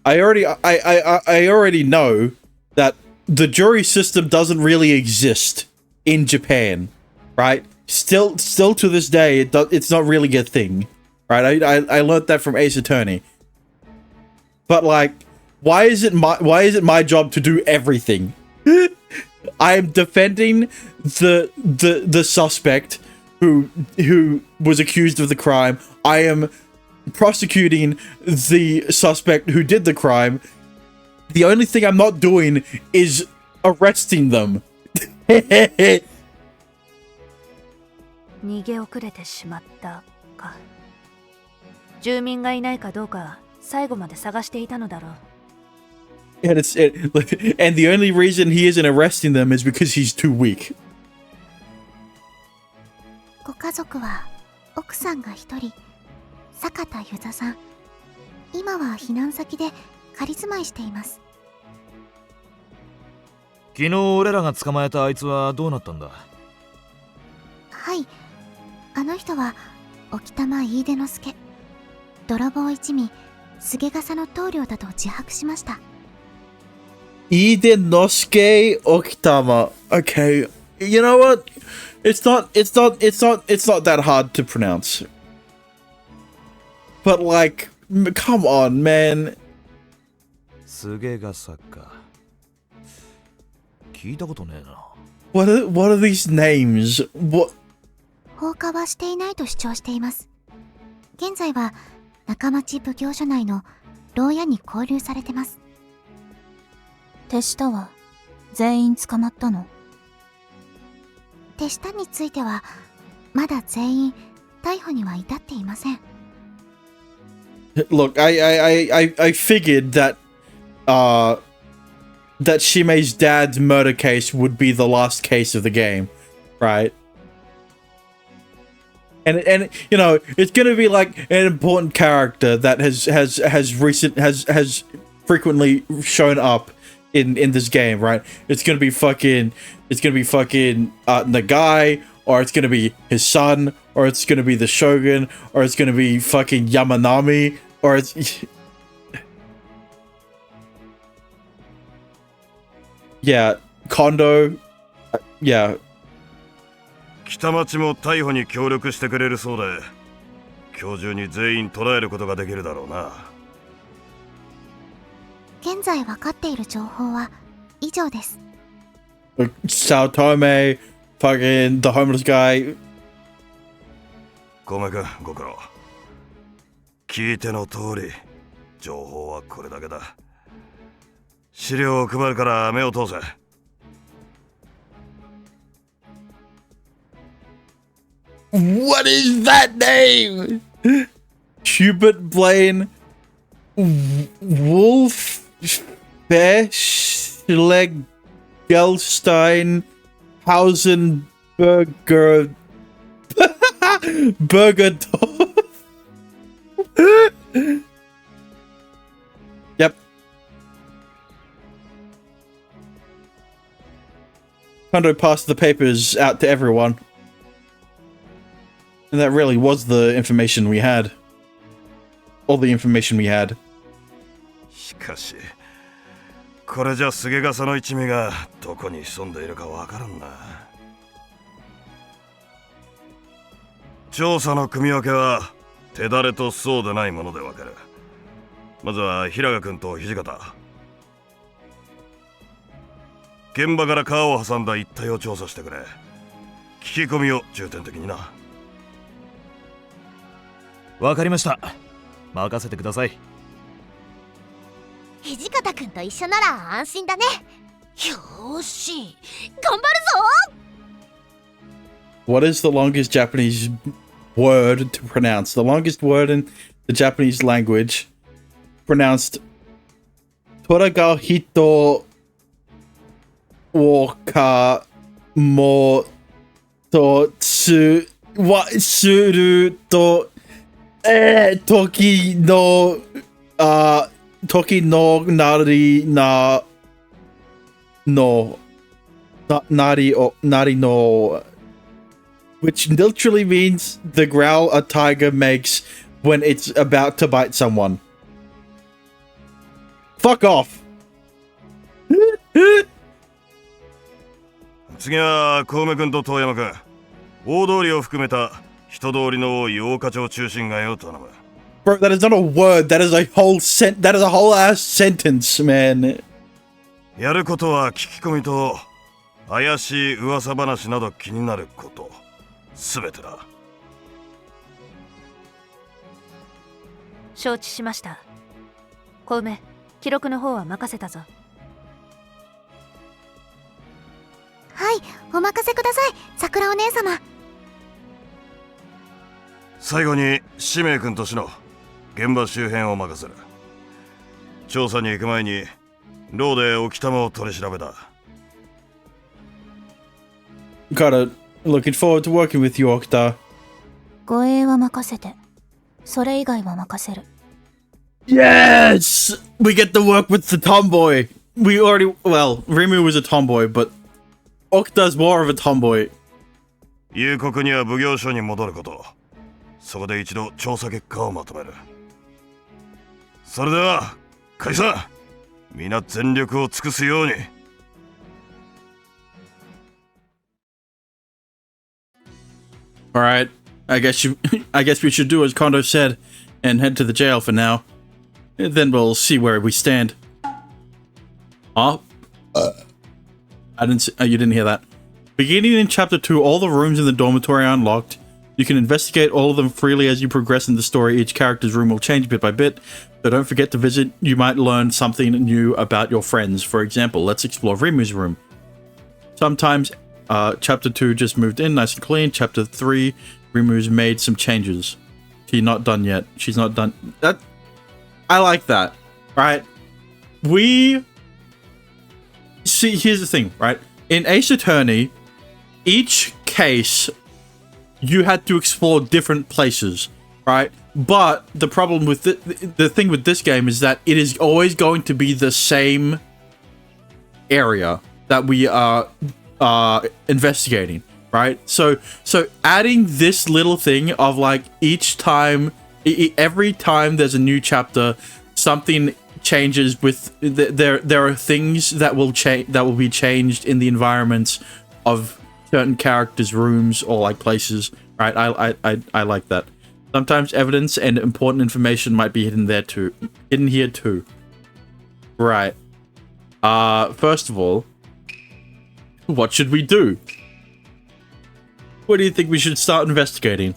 I already know that the jury system doesn't really exist in Japan, right? Still to this day, it's not really a thing, right? I learned that from Ace Attorney. But like, why is it my job to do everything? I am defending the suspect who was accused of the crime. I am prosecuting the suspect who did the crime. The only thing I'm not doing is arresting them. 逃げ遅れてしまったか。住民がいないかどうか最後まで探していたのだろう。And and the only reason he isn't arresting them is because he's too weak. ご家族は奥さんが一人、坂田ゆざさん。今は避難先で仮住まいしています。昨日俺らが捕まえたあいつはどうなったんだ？はい、あの人は沖玉飯出之助。泥棒一味、菅笠の棟梁だと自白しました。Idenosuke Okitama. Okay, you know what? It's not that hard to pronounce. But like, come on, man. 菅笠か。聞いたことねえな。What are these names? What? 放火はしていないと主張しています。現在は中町奉行所内の牢屋に拘留されてます。手下は全員捕まったの？手下についてはまだ全員逮捕には至っていません。Look, I figured that that Shime's dad's murder case would be the last case of the game, right? And you know, it's gonna be like an important character that has frequently shown up in this game, right? It's gonna be fucking Nagai, or it's gonna be his son, or it's gonna be the Shogun, or it's gonna be fucking Yamanami, or it's yeah, Kondo, yeah. 北町も逮捕に協力してくれるそうで、今日中に全員捕らえることができるだろうな。現在分かっている情報は以上です。Sao Tome, fucking the homeless guy. 小梅君、ご苦労。聞いての通り、情報はこれだけだ。資料を配るから目を通せ。What is that name? Hubert Blaine Wolfschleg Gelstein Hausenberger Bergerdorf. Yep. Kondo passed the papers out to everyone. And that really was the information we had. All the information we had. しかし、これじゃ菅笠の一味がどこに潜んでいるかわからんな。調査の組み分けは手だれとそうでないもので分かる。まずは平賀君と土方。現場から川を挟んだ一帯を調査してくれ。聞き込みを重点的にな。わかりました。任せてください。土方くんと一緒なら安心だね。よーし、頑張るぞ。 What is the longest Japanese word to pronounce? The longest word in the Japanese language, pronounced Toraga Hito Woka Mo To Tsu Wa Suru To Toki no nari nari no, which literally means the growl a tiger makes when it's about to bite someone. Fuck off. 次は小梅君と遠山君、大通りを含めた人通りの多い大課町中心街を頼む。 Bro, that is not a word. That is a whole ass sentence, man. やることは聞き込みと怪しい噂話など気になることすべてだ。承知しました。小梅、記録の方は任せたぞ。はい、お任せください、桜お姉様。最後に使命君としの現場周辺を任せる。調査に行く前にローで沖玉を取り調べだ。Gotta looking forward to working with you, Okta. 護衛は任せて、それ以外は任せる。Yes! We get to work with the tomboy. We already, well, Rimu was a tomboy, but Okta's more of a tomboy. 夕刻には奉行所に戻ること。そこで一度調査結果をまとめる。それでは解散。皆全力を尽くすように。All right. I guess we should do as Kondo said and head to the jail for now. And then we'll see where we stand. I didn't. You didn't hear that. Beginning in chapter 2, all the rooms in the dormitory are unlocked. You can investigate all of them freely as you progress in the story. Each character's room will change bit by bit, so don't forget to visit. You might learn something new about your friends. For example, let's explore Rimu's room. Sometimes, chapter 2 just moved in, nice and clean. Chapter 3, Rimu's made some changes. She's not done yet. She's not done. That I like that, right? We see. Here's the thing, right? In Ace Attorney, each case you had to explore different places, right? But the problem with the thing with this game is that it is always going to be the same area that we are investigating, right? So adding this little thing of like each time, every time there's a new chapter, something changes with there are things that will change, that will be changed in the environments of certain characters' rooms or like places, right? I like that. Sometimes evidence and important information might be hidden here too. Right. First of all, what should we do? What do you think we should start investigating?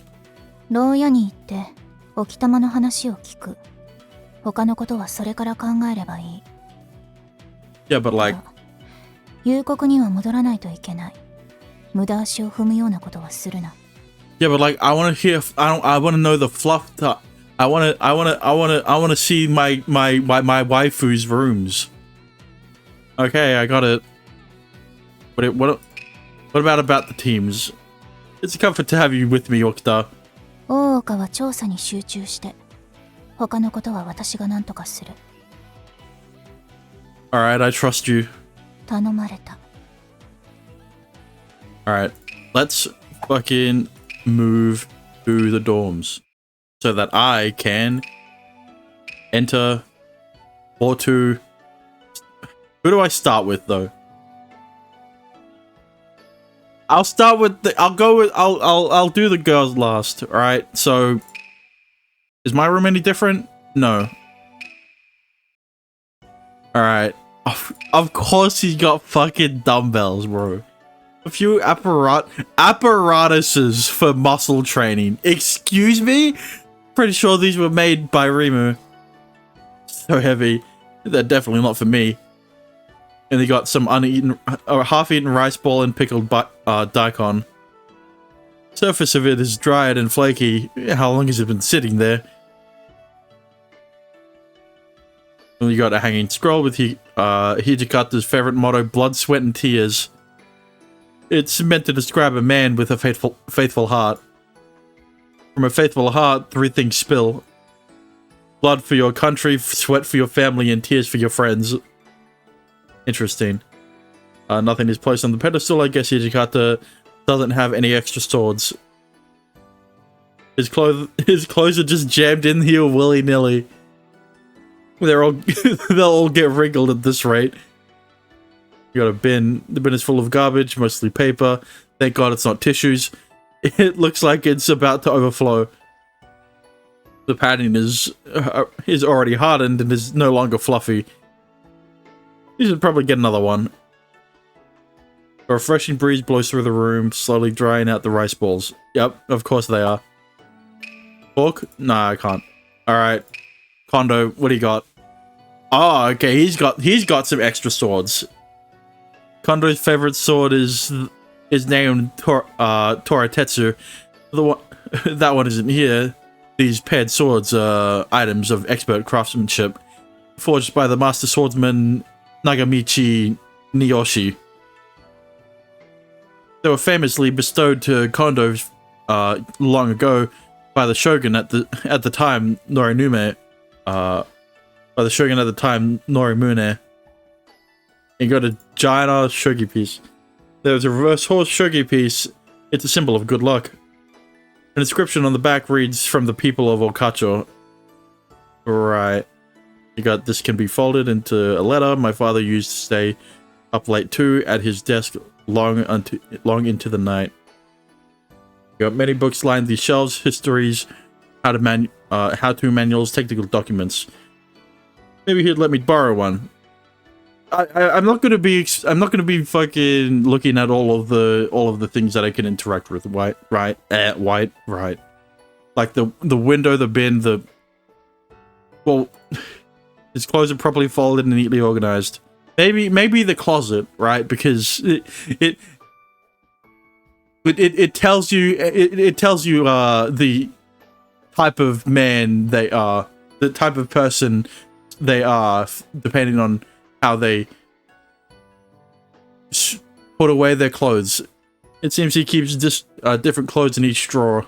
牢屋に行って沖玉の話を聞く。他のことはそれから考えればいい。Yeah, but like 夕刻には戻らないといけない。無駄足を踏むようなことはするな。Yeah, but like I want to hear. I want to know the fluff. I want to see my waifu's rooms. Okay, I got it. What about the teams? It's a comfort to have you with me, Okta. 大岡は調査に集中して、他のことは私が何とかする。Alright, I trust you. 頼まれた。Alright, let's fucking move to the dorms so that I can enter or to... Who do I start with though? I'll do the girls last, alright? So is my room any different? No. Alright. Of course he's got fucking dumbbells, bro. A few apparatuses for muscle training. Excuse me? Pretty sure these were made by Rimu. So heavy. They're definitely not for me. And they got some uneaten or half-eaten rice ball and pickled daikon. Surface of it is dried and flaky. How long has it been sitting there? And you got a hanging scroll with Hijikata's favorite motto, blood, sweat, and tears. It's meant to describe a man with a faithful heart. From a faithful heart, 3 things spill. Blood for your country, sweat for your family, and tears for your friends. Interesting. Nothing is placed on the pedestal. I guess Hijikata doesn't have any extra swords. His clothes are just jammed in here willy-nilly. They'll all get wrinkled at this rate. You got a bin. The bin is full of garbage, mostly paper. Thank God it's not tissues. It looks like it's about to overflow. The padding is already hardened and is no longer fluffy. You should probably get another one. A refreshing breeze blows through the room, slowly drying out the rice balls. Yep, of course they are. Fork? Nah, I can't. Alright. Kondo, what do you got? Oh, okay, he's got some extra swords. Kondo's favorite sword is named Toratetsu. That one isn't here. These paired swords are items of expert craftsmanship, forged by the master swordsman Nagamichi Niyoshi. They were famously bestowed to Kondo long ago by the shogun at the time Norimune. And got a giant ass shogi piece. There's a reverse horse shogi piece. It's a symbol of good luck. An inscription on the back reads, "From the people of Okacho." Right. You got, "This can be folded into a letter my father used to stay up late too at his desk long into the night." You got many books lined these shelves, histories, how-to manuals, technical documents. Maybe he'd let me borrow one. I'm not gonna be fucking looking at all of the things that I can interact with. Right. Like the window, the bin, well, his clothes are properly folded and neatly organized. Maybe the closet, right? Because it tells you the type of man they are, the type of person they are, depending on how they put away their clothes. It seems he keeps different clothes in each drawer.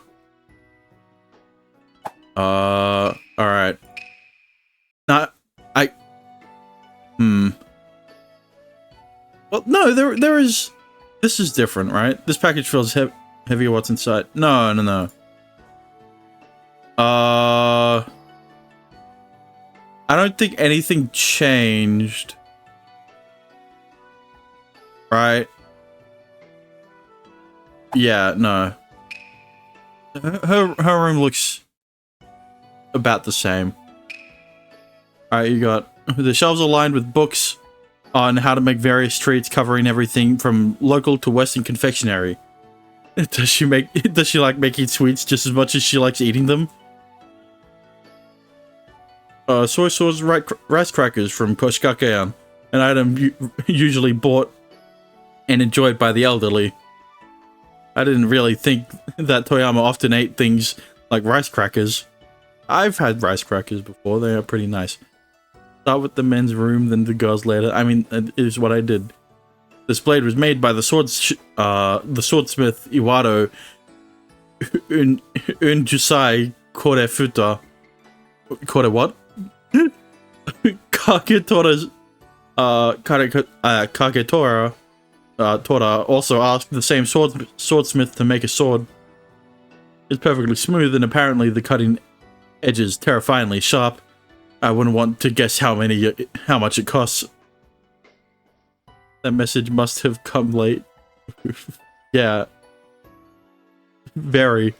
Alright. Well, no, there is... This is different, right? This package feels heavier. What's inside? No. I don't think anything changed. Right? Yeah, no. Her room looks about the same. Alright, you got... The shelves are lined with books on how to make various treats, covering everything from local to Western confectionery. Does she like making sweets just as much as she likes eating them? Soy sauce rice crackers from Koshikakean, an item usually bought and enjoyed by the elderly. I didn't really think that Toyama often ate things like rice crackers. I've had rice crackers before, they are pretty nice. Start with the men's room, then the girls later. I mean, it is what I did. This blade was made by the swordsmith Iwado Unjusai Korefuta. Kore what? Kaketora's Kagetora Tora also asked the same swordsmith to make a sword. It's perfectly smooth, and apparently the cutting edges terrifyingly sharp. I wouldn't want to guess how much it costs. That message must have come late. Yeah. Very.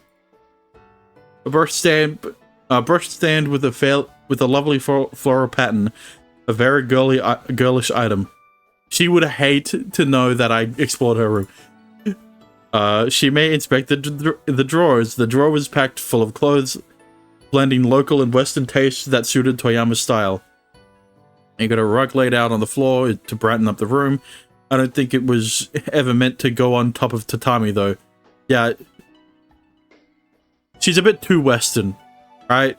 A brush stand with a lovely floral pattern. A very girlish item. She would hate to know that I explored her room. She may inspect the drawers. The drawer was packed full of clothes, blending local and Western tastes that suited Toyama's style. You got a rug laid out on the floor to brighten up the room. I don't think it was ever meant to go on top of tatami, though. Yeah. She's a bit too Western, right?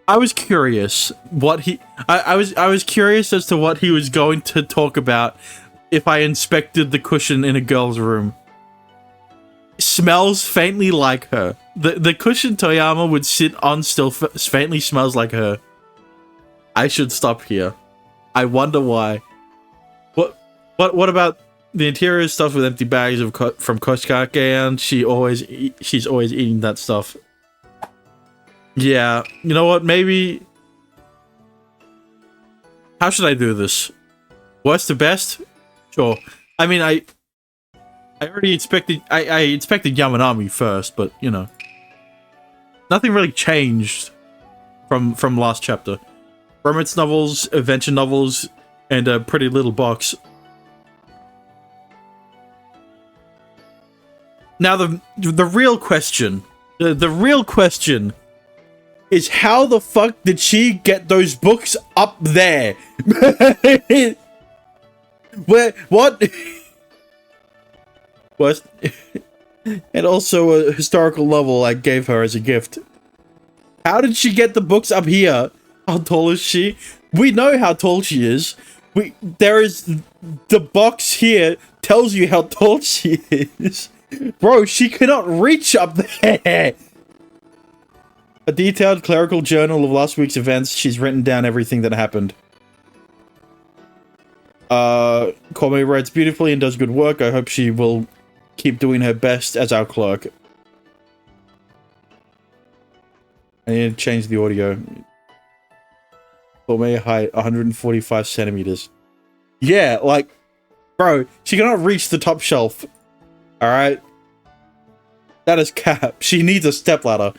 I was curious I was curious as to what he was going to talk about if I inspected the cushion in a girl's room. smells faintly like her. The cushion Toyama would sit on still faintly smells like her. I should stop here. I wonder why. What about the interior stuff with empty bags from Koshikake, and she's always eating that stuff. Yeah, you know what? Maybe. How should I do this? Worst to best? Sure. I mean, I already expected. I expected Yamanami first, but you know, nothing really changed from last chapter. Romance novels, adventure novels, and a pretty little box. Now the real question, the real question is how the fuck did she get those books up there? Where, what? What? And also a historical novel I gave her as a gift. How did she get the books up here? How tall is she? We know how tall she is. There is the box here tells you how tall she is. Bro, she cannot reach up there. A detailed clerical journal of last week's events. She's written down everything that happened. Kwame writes beautifully and does good work. I hope she will keep doing her best as our clerk. I need to change the audio. Kwame height 145 centimeters. Yeah, like, bro, she cannot reach the top shelf. Alright? That is cap. She needs a stepladder.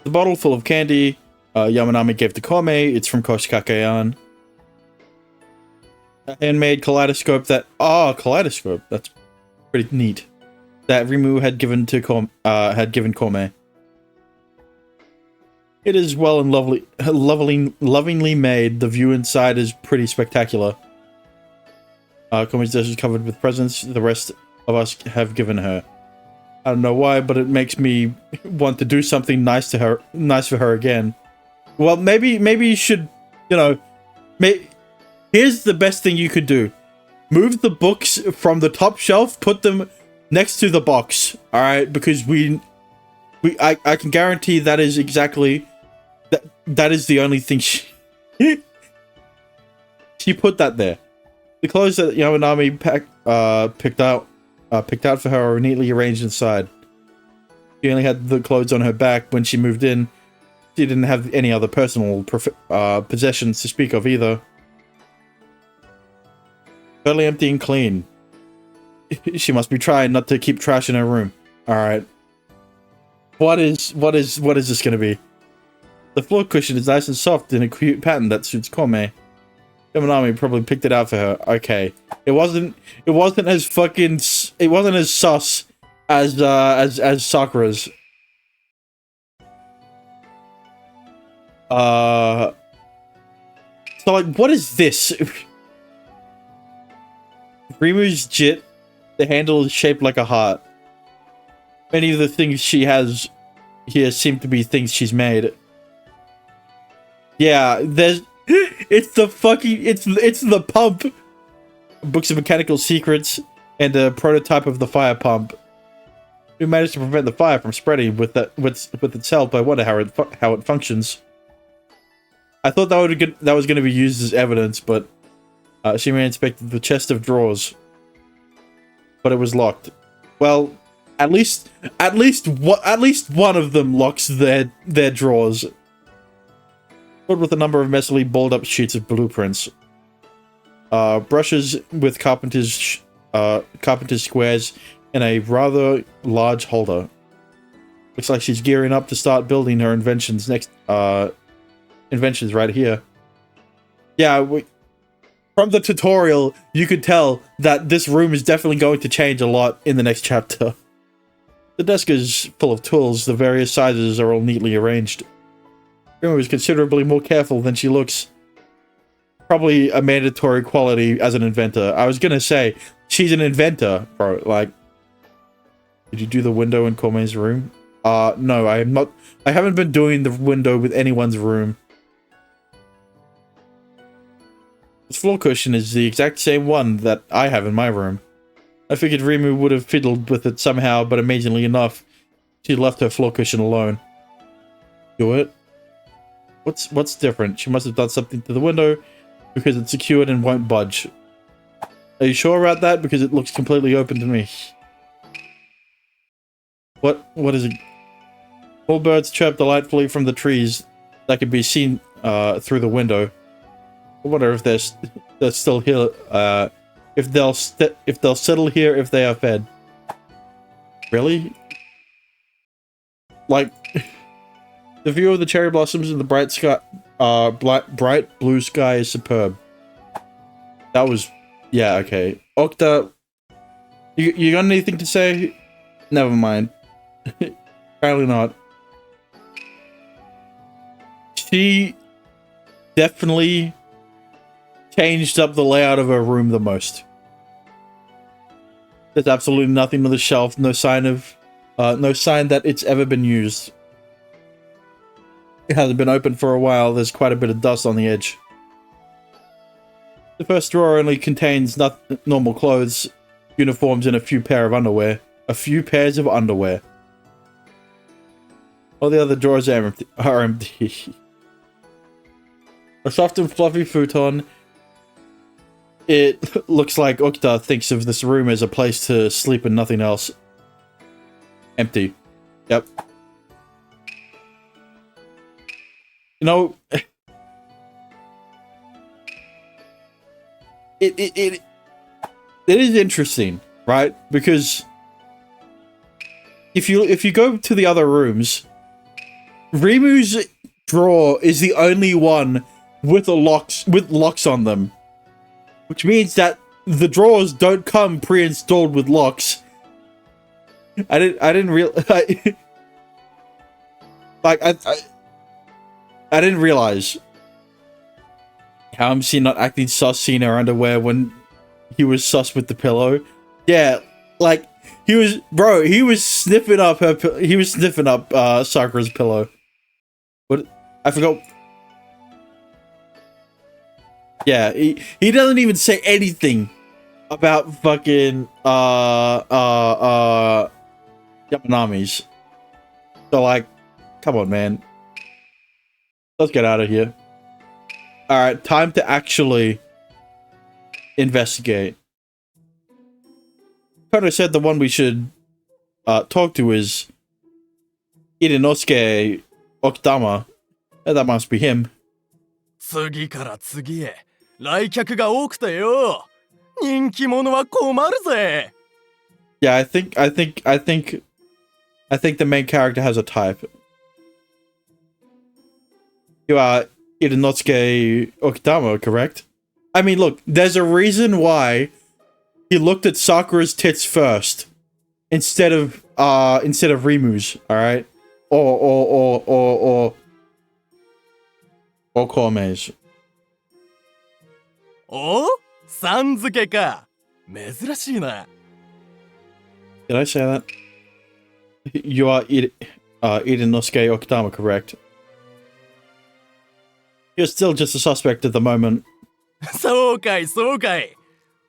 The bottle full of candy Yamanami gave to Kwame. It's from Koshikake-an. A handmade kaleidoscope that... Oh, kaleidoscope. That's pretty neat. That Rimu had given to Kwame. It is well and lovingly made. The view inside is pretty spectacular. Kwame's desk is covered with presents the rest of us have given her. I don't know why, but it makes me want to do something nice for her again. Well, maybe you should, you know, here's the best thing you could do. Move the books from the top shelf, put them next to the box. All right, because I can guarantee that is exactly that is the only thing she put that there. The clothes that Yamanami picked out for her are neatly arranged inside. She only had the clothes on her back when she moved in. She didn't have any other personal possessions to speak of either. Totally empty and clean. She must be trying not to keep trash in her room. Alright. What is this gonna be? The floor cushion is nice and soft in a cute pattern that suits Kwame. Yamanami probably picked it out for her. Okay. It wasn't as fucking... It wasn't as sus as Sakura's. So, like, what is this? Rimu's JIT. The handle is shaped like a heart. Many of the things she has here seem to be things she's made. Yeah, there's... It's the fucking... It's the pump! Books of mechanical secrets and a prototype of the fire pump. We managed to prevent the fire from spreading with its help. I wonder how it functions. I thought that was going to be used as evidence, but she may have inspected the chest of drawers, but it was locked. Well, at least one of them locks their drawers. Filled with a number of messily balled up sheets of blueprints. Brushes with carpenter's squares in a rather large holder. Looks like she's gearing up to start building her inventions inventions right here. Yeah, from the tutorial, you could tell that this room is definitely going to change a lot in the next chapter. The desk is full of tools. The various sizes are all neatly arranged. Rima is considerably more careful than she looks. Probably a mandatory quality as an inventor. I was gonna say, she's an inventor, bro. Like, did you do the window in Kome's room? No, I am not. I haven't been doing the window with anyone's room. This floor cushion is the exact same one that I have in my room. I figured Rimu would have fiddled with it somehow, but amazingly enough, she left her floor cushion alone. Do it? What's different? She must have done something to the window because it's secured and won't budge. Are you sure about that? Because it looks completely open to me. What is it? All birds chirp delightfully from the trees that can be seen through the window. I wonder if they're still here. If they'll settle here if they are fed. Really? Like, the view of the cherry blossoms and the bright sky, bright blue sky is superb. That was, yeah, okay. Okta, you got anything to say? Never mind. Apparently not. She definitely changed up the layout of her room the most. There's absolutely nothing on the shelf, no sign that it's ever been used. It hasn't been opened for a while, there's quite a bit of dust on the edge. The first drawer only contains normal clothes, uniforms, and a few pairs of underwear. All the other drawers are empty. A soft and fluffy futon. It looks like Okta thinks of this room as a place to sleep and nothing else. Empty. Yep. You know, it is interesting, right? Because if you go to the other rooms, Rimu's drawer is the only one with locks on them, which means that the drawers don't come pre-installed with locks. I didn't realize how MC not acting sus seeing her underwear when he was sus with the pillow. Yeah, like he was sniffing up Sakura's pillow. What? I forgot. Yeah, he doesn't even say anything about fucking Yamanami's. So like, come on, man. Let's get out of here. Alright, time to actually investigate. Kono said the one we should talk to is Irinosuke Okitama. That must be him. 次から次へ来客が多くてよ。人気者は困るぜ。Yeah, I think the main character has a type. You are Irinosuke Okitama, correct? I mean, look, there's a reason why he looked at Sakura's tits first instead of Rimu's, all right? Or Kome's. お？さん付けか。珍しいな。Did I say that? You are Irinosuke Okitama, correct? You're still just a suspect at the moment. そうかいそうかい。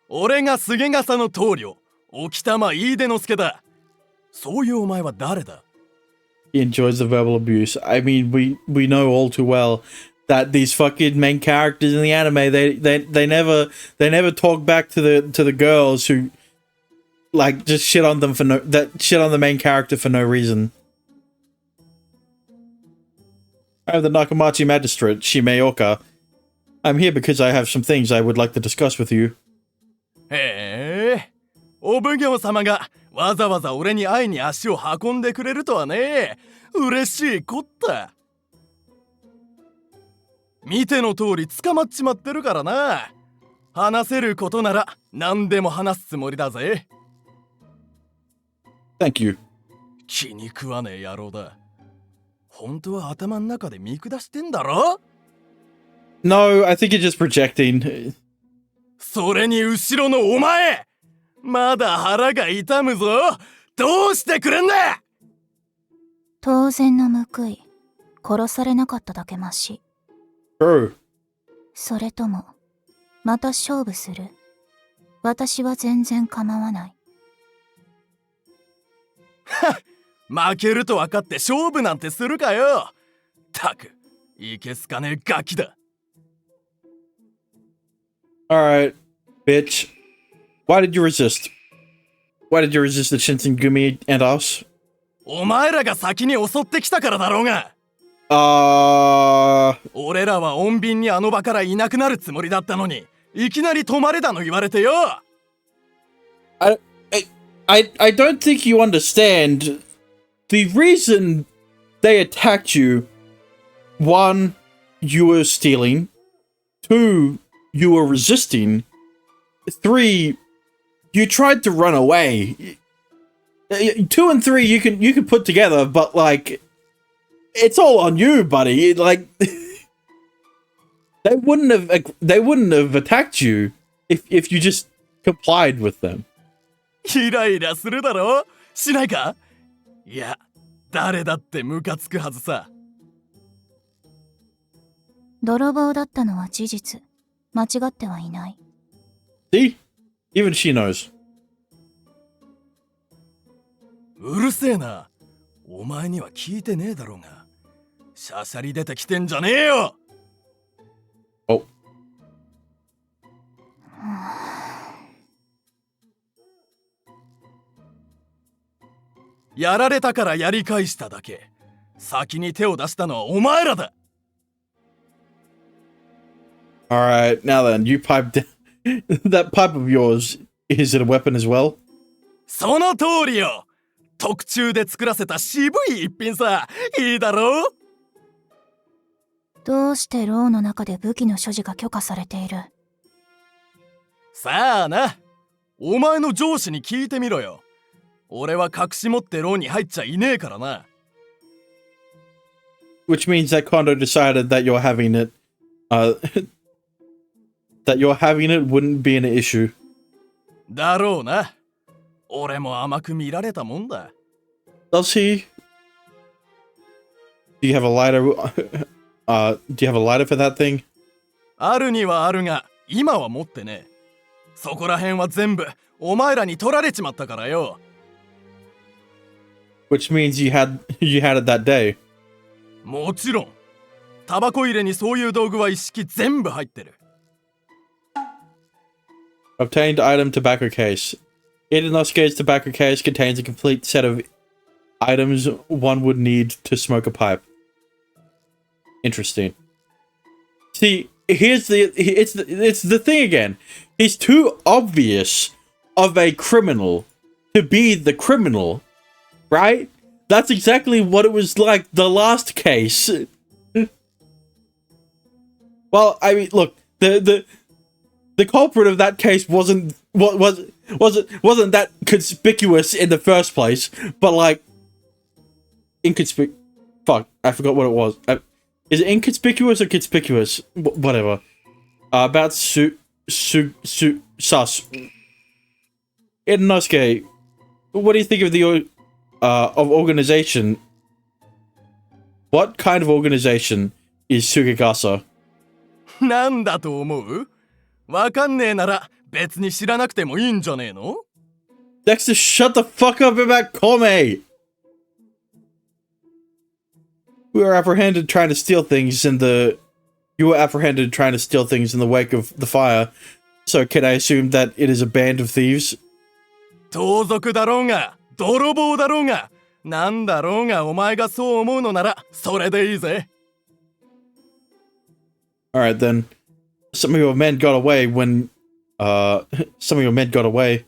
俺が菅笠の棟梁、沖玉飯出之助だ。そういうお前は誰だ？ He enjoys the verbal abuse. I mean, we know all too well that these fucking main characters in the anime, they never talk back to the girls who like just shit on them shit on the main character for no reason. I'm the Nakamachi Magistrate, Shimeoka. I'm here because I have some things I would like to discuss with you. へえ、お奉行様がわざわざ俺に会いに足を運んでくれるとはね。嬉しいこった。見ての通り捕まっちまってるからな。話せることなら何でも話すつもりだぜ。Thank you. 気に食わねえ野郎だ。本当は頭の中で見下してんだろ？ No, I think you're just projecting. それに後ろのお前！まだ腹が痛むぞ！どうしてくれんだ！当然の報い。殺されなかっただけマシ。True. それとも、また勝負する。私は全然構わない。負けると分かって勝負なんてするかよ。たく、いけすかねえガキだ。Alright, bitch. Why did you resist? Why did you resist the Shinsengumi and us? お前らが先に襲ってきたからだろうが。俺らは穏便にあの場からいなくなるつもりだったのに、いきなり止まれだの言われてよ。I don't think you understand. The reason they attacked you, one, you were stealing. Two, you were resisting. Three, you tried to run away. 2 and 3 you can put together, but like, it's all on you, buddy. Like, they wouldn't have attacked you if you just complied with them. イライラするだろ？しないか？いや、誰だってムカつくはずさ。泥棒だったのは事実。間違ってはいない。See? Even she knows. うるせえな。お前には聞いてねえだろうが。シャシャリ出てきてんじゃねえよ。お。やられたからやり返しただけ。先に手を出したのはお前らだ。Alright, now then, you pipe down. That pipe of yours, is it a weapon as well? その通りよ。特注で作らせた渋い一品さ。いいだろう？どうして牢の中で武器の所持が許可されている？さあな。お前の上司に聞いてみろよ。俺は隠し持って牢に入っちゃいねえからな。Which means that Kondo decided that you're having it, that you're having it wouldn't be an issue. だろうな。俺も甘く見られたもんだ。Does he? Do you have a lighter? Do you have a lighter for that thing? あるにはあるが、今は持ってねえ。そこら辺は全部お前らに取られちまったからよ。Which means you had it that day. もちろん。タバコ入れにそういう道具は一式全部入ってる。Obtained item tobacco case. Inosuke's tobacco case contains a complete set of items one would need to smoke a pipe. Interesting. See, it's the thing again. He's too obvious of a criminal to be the criminal, right? That's exactly what it was like the last case. Well, I mean, look, the culprit of that case wasn't that conspicuous in the first place, but like fuck, I forgot what it was. Is it inconspicuous or conspicuous? Whatever. About sus. Inosuke, what do you think of the of organization? What kind of organization is Sugigasa? なんだと思う？わかんねえなら別に知らなくてもいいんじゃねえの？ Dexter, shut the fuck up about Kome! You were apprehended trying to steal things in the wake of the fire. So can I assume that it is a band of thieves? 盗賊だろうが、泥棒だろうが、なんだろうがお前がそう思うのならそれでいいぜ。Alright then. Some of your men got away when, some of your men got away.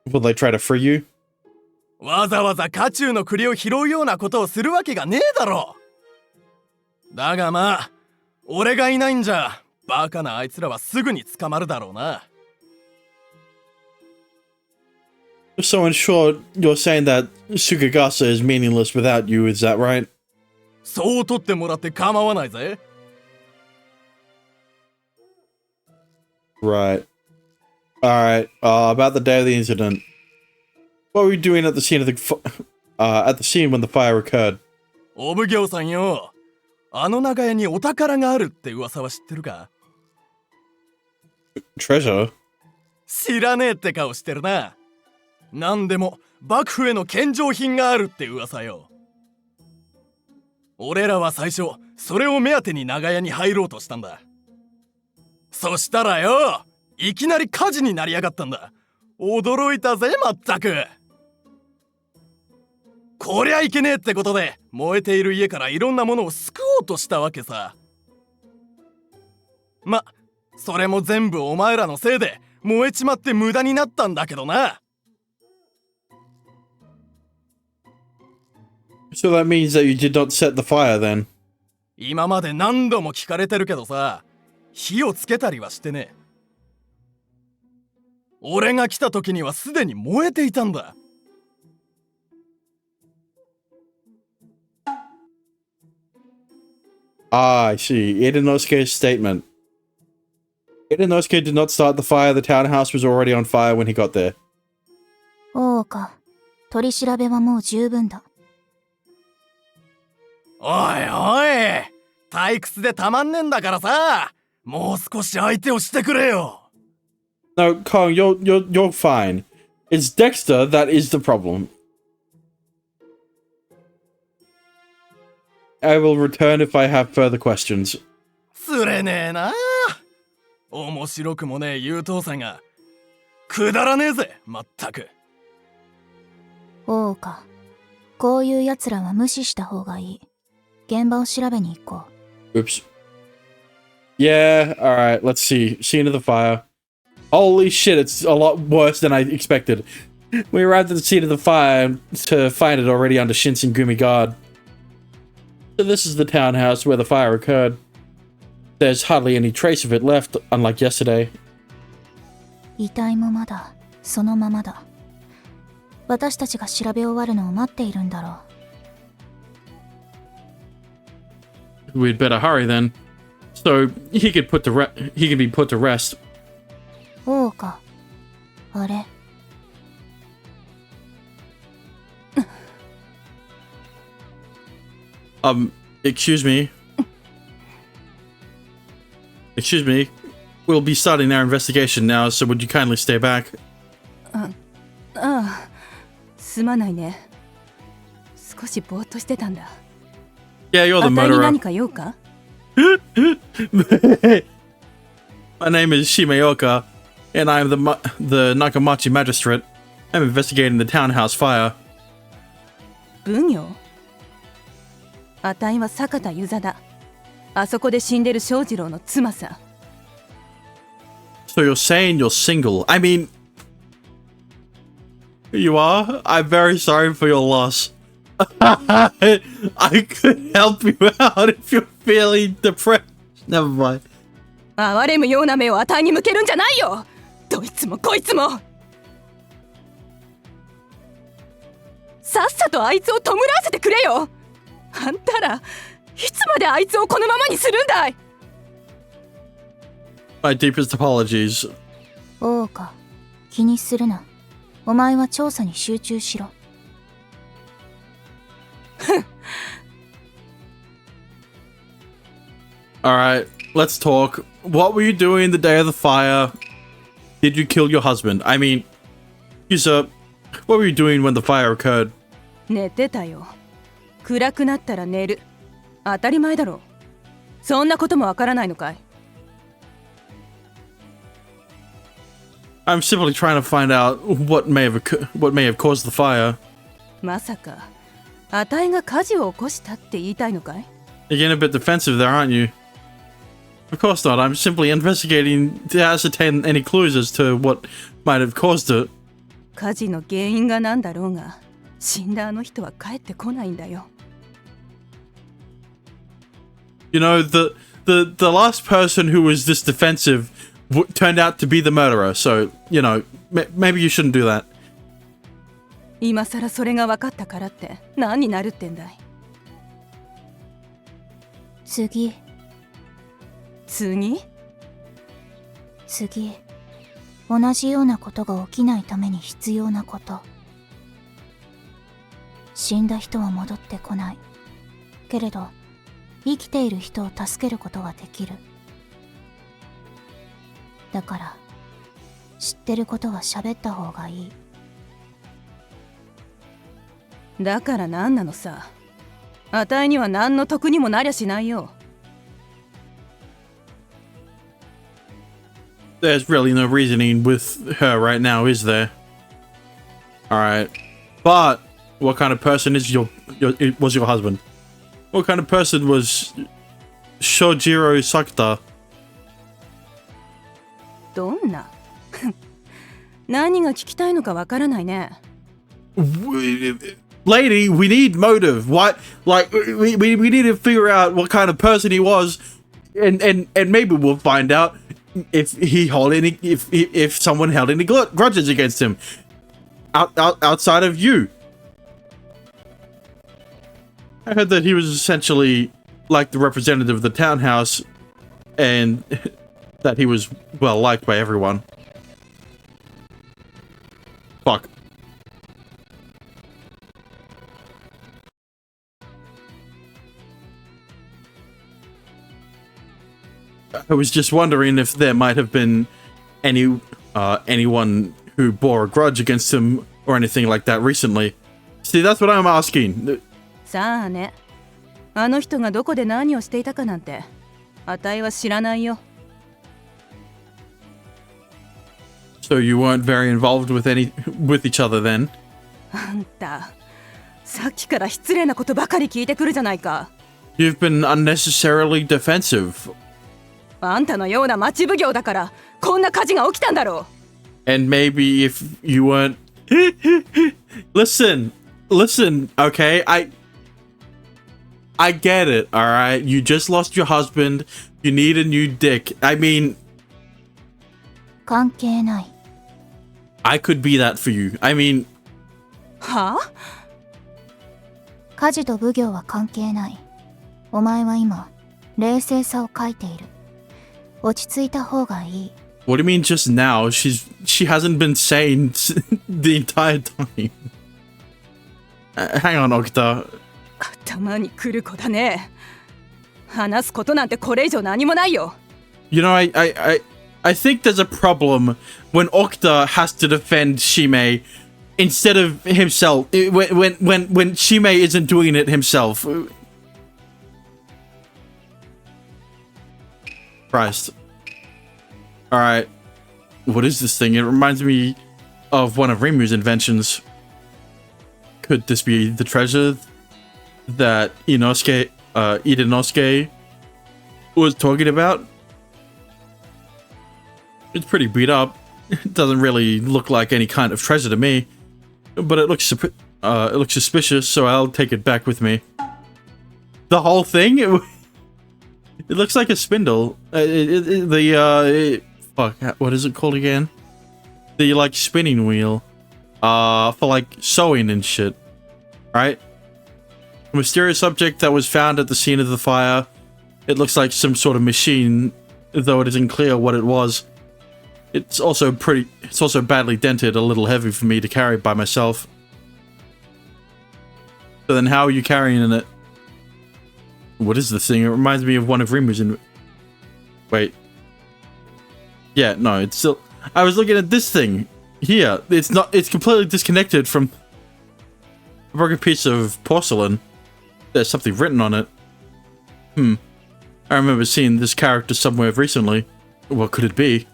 Will they try to free you? わざわざ家中の栗を拾うようなことをするわけがねえだろ。だがまあ、俺がいないんじゃ、バカなあいつらはすぐに捕まるだろうな。So in short, you're saying that Sugigasa is meaningless without you, is that right? そう取ってもらって構わないぜ。Right. Alright, about the day of the incident. What were you doing at the scene of at the scene when the fire occurred? お奉行さんよ。あの長屋にお宝があるって噂は知ってるか？ treasure? 知らねえって顔してるな。なんでも幕府への献上品があるって噂よ。俺らは最初それを目当てに長屋に入ろうとしたんだ。そしたらよ、いきなり火事になりやがったんだ。驚いたぜまったく。こりゃいけねえってことで燃えている家からいろんなものを救おうとしたわけさ。ま、それも全部お前らのせいで燃えちまって無駄になったんだけどな。So that means that you did not set the fire then? 今まで何度も聞かれてるけどさ、火をつけたりはしてねえ。俺が来た時にはすでに燃えていたんだ。Ah, I see. Itanosuke's statement. Itanosuke did not start the fire. The townhouse was already on fire when he got there. 大岡、取り調べはもう十分だ。おいおい、退屈でたまんねんだからさ、もう少し相手をしてくれよ。No, Kong, you're fine. It's Dexter that is the problem. I will return if I have further questions. つれねえな。面白くもねえ優等生が。くだらねえぜ、まったく。大岡、こういう奴らは無視した方がいい。現場を調べに行こう。Oops. Yeah, alright, let's see. Scene of the fire. Holy shit, it's a lot worse than I expected. We arrived at the scene of the fire to find it already under Shinsengumi guard. So this is the townhouse where the fire occurred. There's hardly any trace of it left, unlike yesterday. 遺体もまだそのままだ。私たちが調べ終わるのを待っているんだろう。We'd better hurry then, so he could be put to rest. 大岡、あれ。Excuse me. Excuse me. We'll be starting our investigation now, so would you kindly stay back? すまないね。少しぼーっとしてたんだ。Yeah, you're the あたいに murderer. 何か用か？ My name is Shimeoka, and I'm the Nakamachi Magistrate. I'm investigating the townhouse fire. 奉行？あたいは坂田遊佐だ。あそこで死んでる正次郎の妻さ。So you're saying you're single? I mean, you are? I'm very sorry for your loss. I could help you out if you're feeling depressed. Never mind. 哀れむような目をあたいに向けるんじゃないよ。どいつもこいつも。さっさとあいつを弔わせてくれよ。あんたらいつまであいつをこのままにするんだい。My deepest apologies. 大岡、気にするな。お前は調査に集中しろ。Alright, let's talk. What were you doing the day of the fire? Did you kill your husband? I mean, what were you doing when the fire occurred? 寝てたよ。暗くなったら寝る。当たり前だろ。そんなこともわからないのかい。I'm simply trying to find out what may have caused the fire. まさか、あたいが火事を起こしたって言いたいのかい？ You're getting a bit defensive there, aren't you? Of course not. I'm simply investigating to ascertain any clues as to what might have caused it. 火事の原因が何だろうが、死んだあの人は帰ってこないんだよ。You know, the last person who was this defensive turned out to be the murderer, so, you know, maybe you shouldn't do that. 今さらそれが分かったからって何になるってんだい。次、同じようなことが起きないために必要なこと。死んだ人は戻ってこない。けれど、生きている人を助けることができる。だから知ってることは喋った方がいい。だから何なのさ。あたいには何の得にもなりゃしないよ。There's really no reasoning with her right now, is there? Alright. But what kind of person is was your husband? What kind of person was Shojiro Sakata? どんな何が聞きたいのかわからないね。Lady, we need motive. What? Like, we need to figure out what kind of person he was, and maybe we'll find out if if someone held any grudges against him outside of you. I heard that he was essentially like the representative of the townhouse, and that he was well liked by everyone. Fuck. I was just wondering if there might have been anyone who bore a grudge against him or anything like that recently. See, that's what I'm asking. さあね。あの人がどこで何をしていたかなんて、あたいは知らないよ。So you weren't very involved with each other then? あんた、さっきから失礼なことばかり聞いてくるじゃないか。You've been unnecessarily defensive. あんたのような町奉行だから、こんな火事が起きたんだろう。And maybe if you weren't... Listen, okay? I get it, alright? You just lost your husband. You need a new dick. I mean... 関係ない。I could be that for you. I mean... はあ？家事と奉行は関係ない。お前は今、冷静さを欠いている。落ち着いた方がいい。What do you mean just now? She hasn't been sane the entire time. Hang on, Okita. 頭にくる子だね。話すことなんてこれ以上何もないよ。You know, I think there's a problem when Okita has to defend Shime instead of himself. When Shime isn't doing it himself. Christ. Alright. What is this thing? It reminds me of one of Rimu's inventions. Could this be the treasure that Inosuke was talking about? It's pretty beat up. It doesn't really look like any kind of treasure to me. But it looks suspicious, so I'll take it back with me. The whole thing? It looks like a spindle. Fuck, what is it called again? The, like, spinning wheel. For, like, sewing and shit. Right? A mysterious object that was found at the scene of the fire. It looks like some sort of machine, though it isn't clear what it was. It's also badly dented, a little heavy for me to carry by myself. So then how are you carrying it? What is this thing? It reminds me of one of Rimu's Wait. Yeah, no, it's still... I was looking at this thing. Here. It's completely disconnected from a broken piece of porcelain. There's something written on it. I remember seeing this character somewhere recently. What could it be?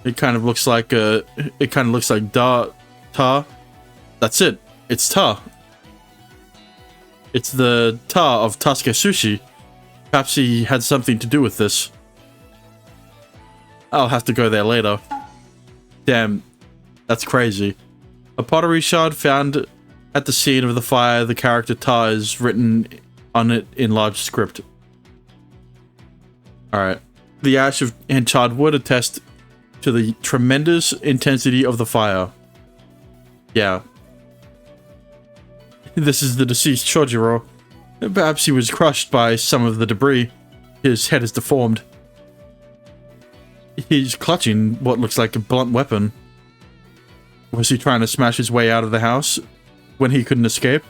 It kind of looks like Ta. That's it. It's Ta. It's the Ta of Tasuke Sushi. Perhaps he had something to do with this. I'll have to go there later. Damn, that's crazy. A pottery shard found at the scene of the fire. The character Ta is written on it in large script. Alright. The ash and charred wood attest to the tremendous intensity of the fire. Yeah. This is the deceased Shojiro. Perhaps he was crushed by some of the debris. His head is deformed. He's clutching what looks like a blunt weapon. Was he trying to smash his way out of the house when he couldn't escape?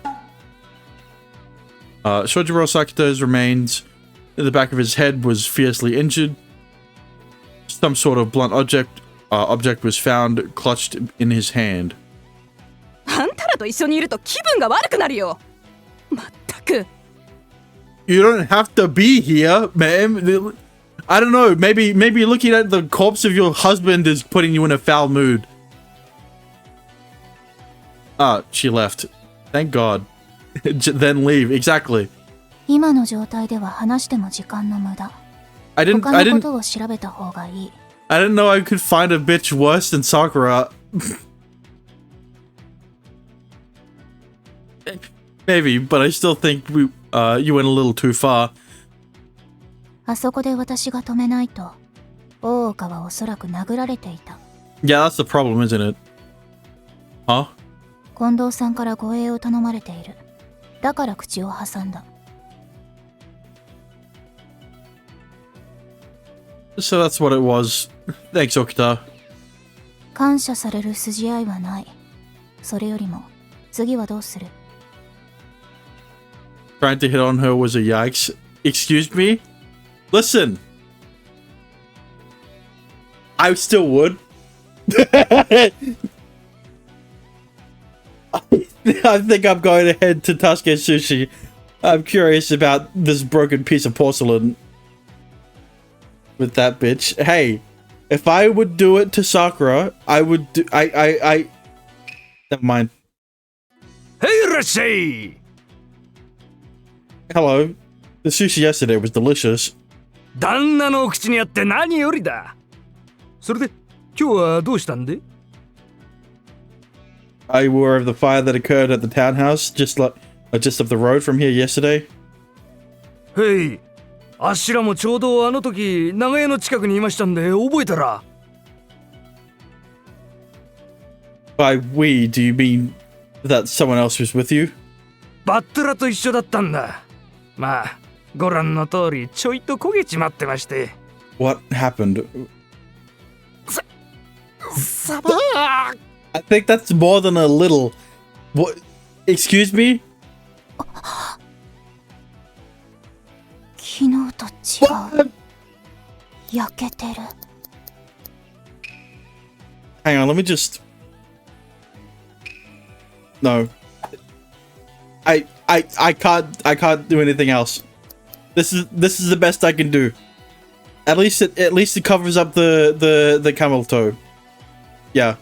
Shojiro Sakata's remains in the back of his head was fiercely injured. some sort of blunt object was found clutched in his hand. あんたらと一緒にいると気分が悪くなるよ。まったく。You don't have to be here, man. I don't know. Maybe looking at the corpse of your husband is putting you in a foul mood. Ah, she left. Thank God. Then leave. Exactly. 今の状態では話しても時間の無駄。 I 他 didn't のことを調べた方がいい。I didn't know I could find a bitch worse than Sakura. Maybe, but I still think you went a little too far. あそこで私が止めないと、大岡はおそらく殴られていた。Yeah, that's the problem, isn't it? Huh? 近藤さんから護衛を頼まれている。だから口を挟んだ。So that's what it was. Thanks, Okita. 感謝される筋合いはない。それよりも、次はどうする？ Trying to hit on her was a yikes. Excuse me? Listen. I still would. I think I'm going to head to Tasuke Sushi. I'm curious about this broken piece of porcelain. With that bitch. Hey, if I would do it to Sakura, I would do... I... Never mind. Hey, Rashi! Hello. The sushi yesterday was delicious. 旦那のお口にあって何よりだ。それで今日はどうしたんで？ Are you aware of the fire that occurred at the townhouse just up the road from here yesterday? へい、あっしらもちょうどあの時長屋の近くにいましたんで覚えたら。By we, do you mean that someone else was with you? バットラと一緒だったんだ。まあご覧の通りちょいと焦げちまってまして。What happened? I think that's more than a little. What? Excuse me? 昨日と違う。焼けてる。Hang on, let me just... No. I can't do anything else. This is the best I can do. At least it covers up the camel toe. Yeah.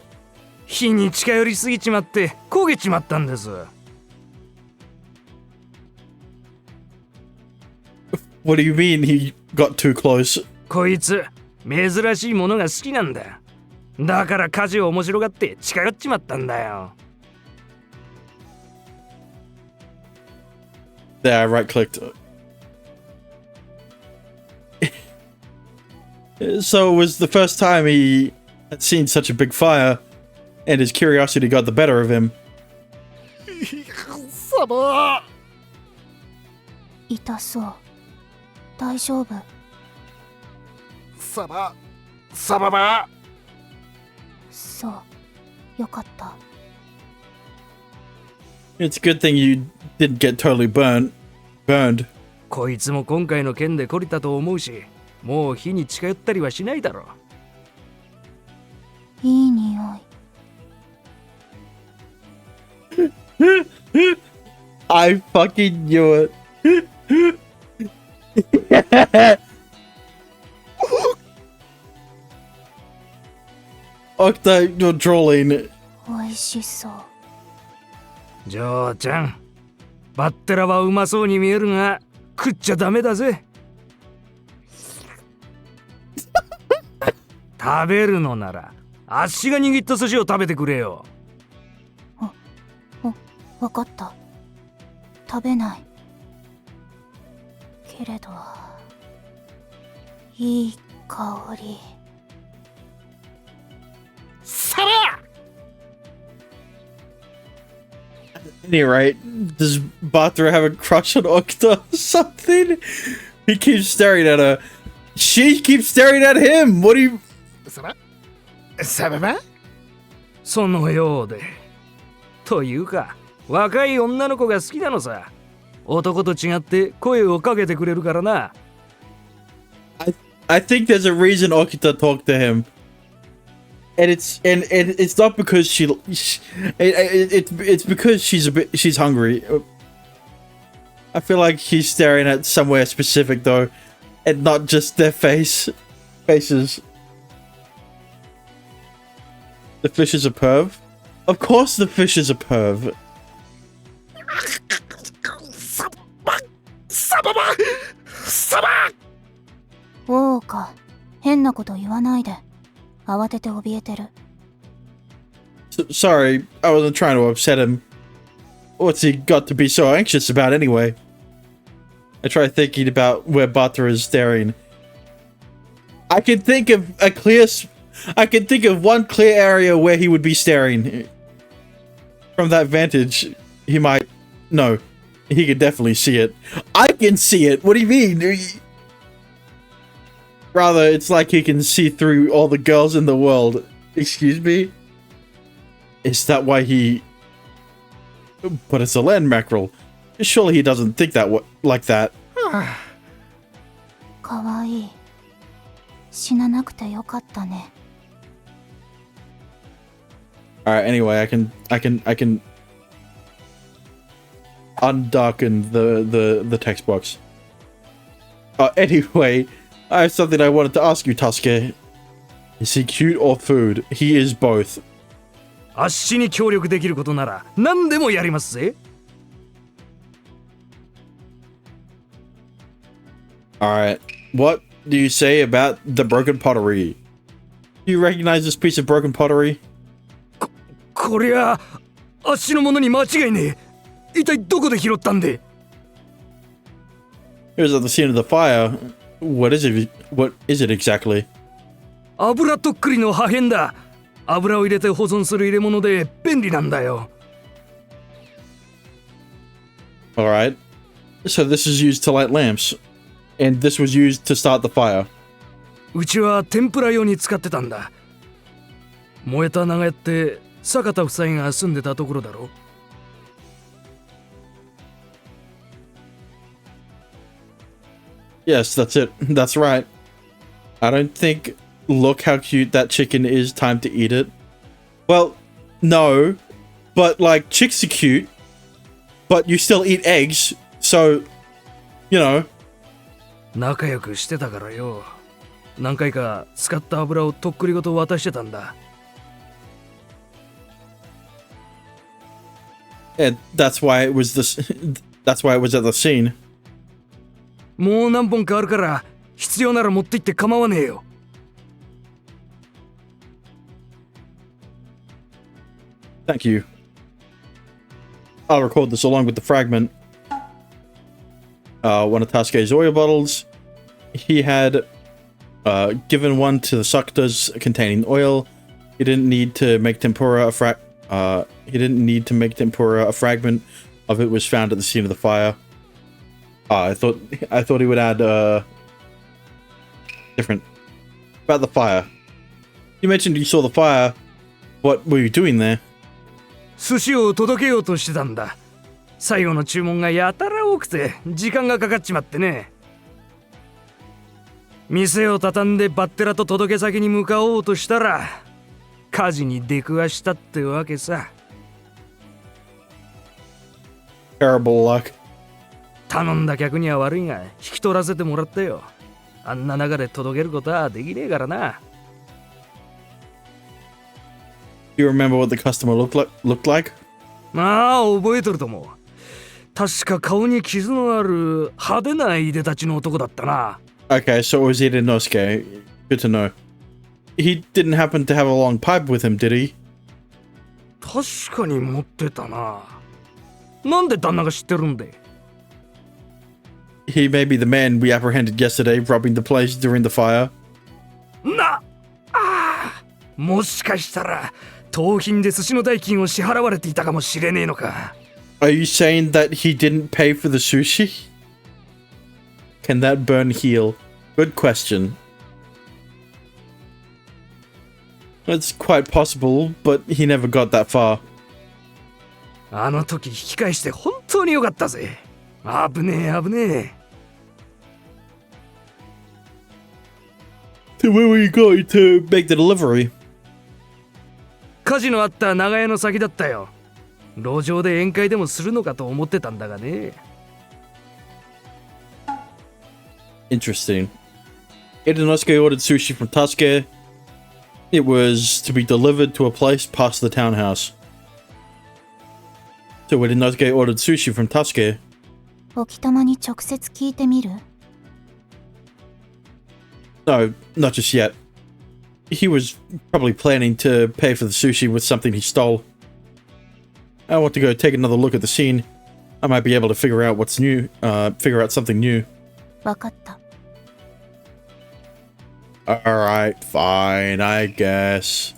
火に近寄りすぎちまって焦げちまったんです。What do you mean he got too close? こいつ珍しいものが好きなんだ。だから火事を面白がって近寄っちまったんだよ。There, I right-clicked. So it was the first time he had seen such a big fire, and his curiosity got the better of him. 痛そう。大丈夫。サババ。そう。よかった。It's a good thing you didn't get totally burned. こいつも今回の件で懲りたと思うし、もう火に近寄ったりはしないだろう。いい匂い。I fucking knew it. Octa, you're drooling. おいしそう。嬢ちゃん、バッテラはうまそうに見えるが食っちゃダメだぜ。食べるのならあっしが握った寿司を食べてくれよ。わかった。食べない。けれどいい香り。サバ。At any rate, does Batra have a crush on Octa or something? He keeps staring at her. She keeps staring at him. What do you... サババ。そのようで。というか、若い女の子が好きなのさ。男と違って声をかけてくれるからな。I think there's a reason Okita talked to him. And it's not because it's because she's hungry. I feel like he's staring at somewhere specific though, and not just their faces. The fish is a perv? Of course the fish is a perv. おうか、変なこと言わないで。慌てて怯えてる。Sorry, I wasn't trying to upset him. What's he got to be so anxious about anyway? I try thinking about where Batra is staring. I can think of one clear area where he would be staring. From that vantage, he might... No, he can definitely see it. I can see it! What do you mean? Rather, it's like he can see through all the girls in the world. Excuse me? Is that why he... But it's a land mackerel. Surely he doesn't think that like that. かわいい。死ななくてよかったね。Alright, anyway, I can undarken the text box. Anyway, I have something I wanted to ask you, Tasuke. Is he cute or food? He is both. あっしに協力できることなら何でもやりますぜ。Alright, what do you say about the broken pottery? Do you recognize this piece of broken pottery? こりゃあっしのものに間違いねえ。一体どこで拾ったんで？ It was at the scene of the fire. What is it exactly? 油とっくりの破片だ。油を入れて保存する入れ物で便利なんだよ。Alright. So this is used to light lamps. And this was used to start the fire. うちは天ぷら用に使ってたんだ。燃えた長屋って坂田夫妻が住んでたところだろ。Yes, that's it. That's right. I don't think... Look how cute that chicken is. Time to eat it. Well, no. But, like, chicks are cute. But you still eat eggs. So, you know. 仲良くしてたからよ。何回か使った油をとっくりごと渡してたんだ。And that's why it was that's why it was at the scene. もう何本かあるから必要なら持って行って構わねえよ。Thank you. I'll record this along with the fragment. One of Tasuke's oil bottles. He had given one to the Sakutas containing oil. He didn't need to make tempura a fragment of it was found at the scene of the fire. I thought he would add different about the fire. You mentioned you saw the fire. What were you doing there? 寿司を届けようとしてたんだ。最後の注文がやたら多くて時間がかかっちまってね。店を畳んでバッテラと届け先に向かおうとしたら火事に出くわしたってわけさ。Terrible luck. 頼んだ客には悪いが引き取らせてもらったよ。あんな中で届けることはできねえからな。Do you remember what the customer looked like? ああ、覚えとると思う。確か顔に傷のある派手ないでたちの男だったな。Okay, so it was Inosuke. Good to know. He didn't happen to have a long pipe with him, did he? 確かに持ってたな。なんで旦那が知ってるんで？ He may be the man we apprehended yesterday, robbing the place during the fire. もしかしたら盗品で寿司の代金を支払われていたかもしれねえのか。Are you saying that he didn't pay for the sushi? Can that burn heal? Good question. It's quite possible, but he never got that far. あの時引き返して本当によかったぜ。危ねえ危ねえ。To where were you going to make the delivery? 火事のあった長屋の先だったよ。路上で宴会でもするのかと思ってたんだがね。Interesting. Inosuke ordered sushi from Tasuke. It was to be delivered to a place past the townhouse. So when Inosuke ordered sushi from Tasuke, 沖玉に直接聞いてみる？ no, not just yet. He was probably planning to pay for the sushi with something he stole. I want to go take another look at the scene. I might be able to figure out what's new, figure out something new. わかった。Alright, fine, I guess.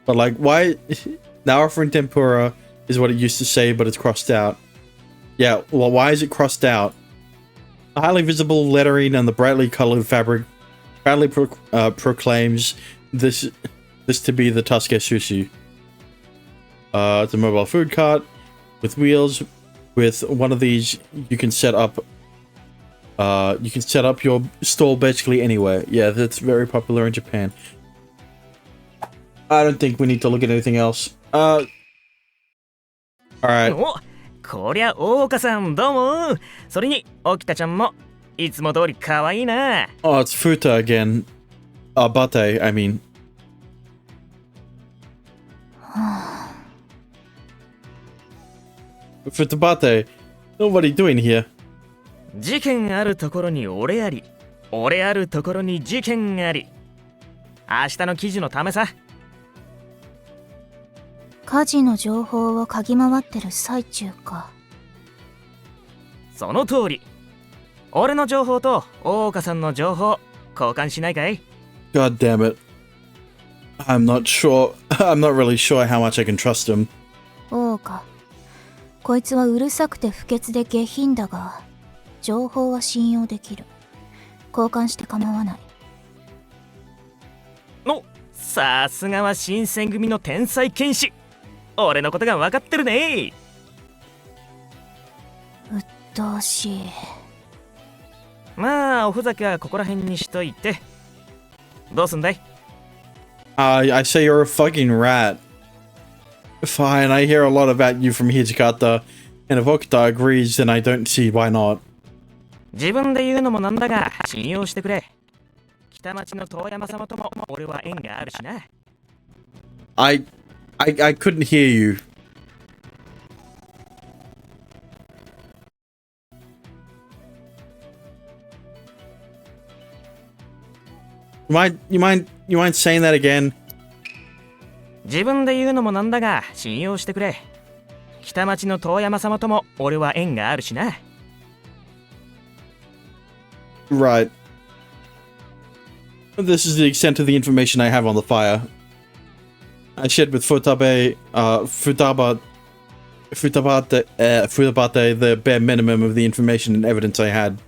But like, why? Now offering tempura is what it used to say, but it's crossed out. Yeah, well, why is it crossed out? The highly visible lettering and the brightly colored fabric proudly proclaims this to be the Tasuke sushi. It's a mobile food cart with wheels. With one of these, you can set up your stall basically anywhere. Yeah, that's very popular in Japan. I don't think we need to look at anything else. Alright. お、こりゃ大岡さんどうも。それに沖田ちゃんもいつも通り可愛いな。Oh, it's Futa again. Bate, I mean. Futa Bate, what are you doing here? 事件あるところに俺あり、俺あるところに事件あり。明日の記事のためさ。火事の情報を嗅ぎ回ってる最中か。その通り。俺の情報と大岡さんの情報交換しないかい？ God damn it. I'm not really sure how much I can trust him. 大岡、こいつはうるさくて不潔で下品だが、情報は信用できる。交換して構わない。お、さすがは新選組の天才剣士。俺のことが分かってるね。うっとうしい。まあおふざけはここら辺にしといて。どうすんだい？ I say you're a fucking rat. Fine, I hear a lot about you from Hijikata, and if Okuta agrees, then I don't see why not. 自分で言うのもなんだが信用してくれ。北町の遠山様とも俺は縁があるしな。I couldn't hear you. You mind saying that again? 自分で言うのもなんだが信用してくれ。北町の遠山様とも俺は縁があるしな。Right. This is the extent of the information I have on the fire. I shared with Futabate the bare minimum of the information and evidence I had.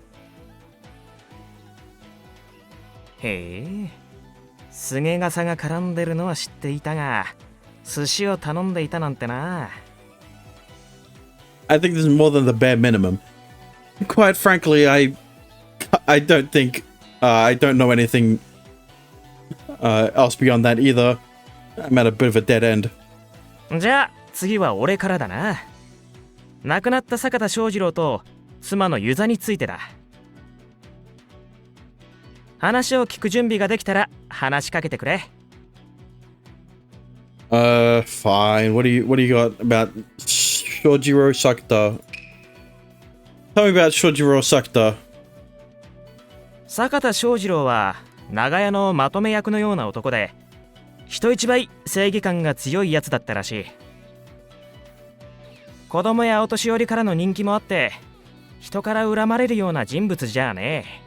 へえ、菅笠が絡んでるのは知っていたが、寿司を頼んでいたなんてな。I think this is more than the bare minimum. Quite frankly, I don't think I don't know anything else beyond that either. I'm at a bit of a dead end. じゃあ次は俺からだな。亡くなった坂田翔二郎と妻の遊佐についてだ。話を聞く準備ができたら話しかけてくれ。Fine. What do you got about Shojiro Sakata? Tell me about Shojiro Sakata. 坂田翔二郎は長屋のまとめ役のような男で、人一倍正義感が強いやつだったらしい。子供やお年寄りからの人気もあって、人から恨まれるような人物じゃあね。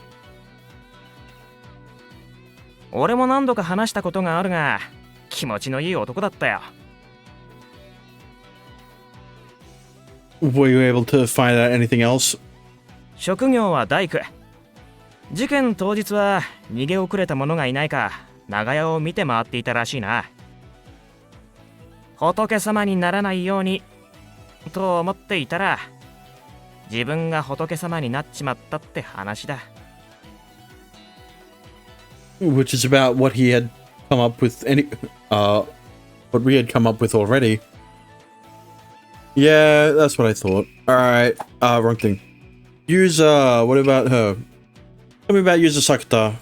俺も何度か話したことがあるが、気持ちのいい男だったよ。Were you able to find out anything else? 職業は大工。事件当日は逃げ遅れた者がいないか長屋を見て回っていたらしいな。仏様にならないようにと思っていたら、自分が仏様になっちまったって話だ。which is about what he had come up with what we had come up with already. Yeah, that's what I thought. Alright, wrong thing. What about her? Tell me about user Sakata.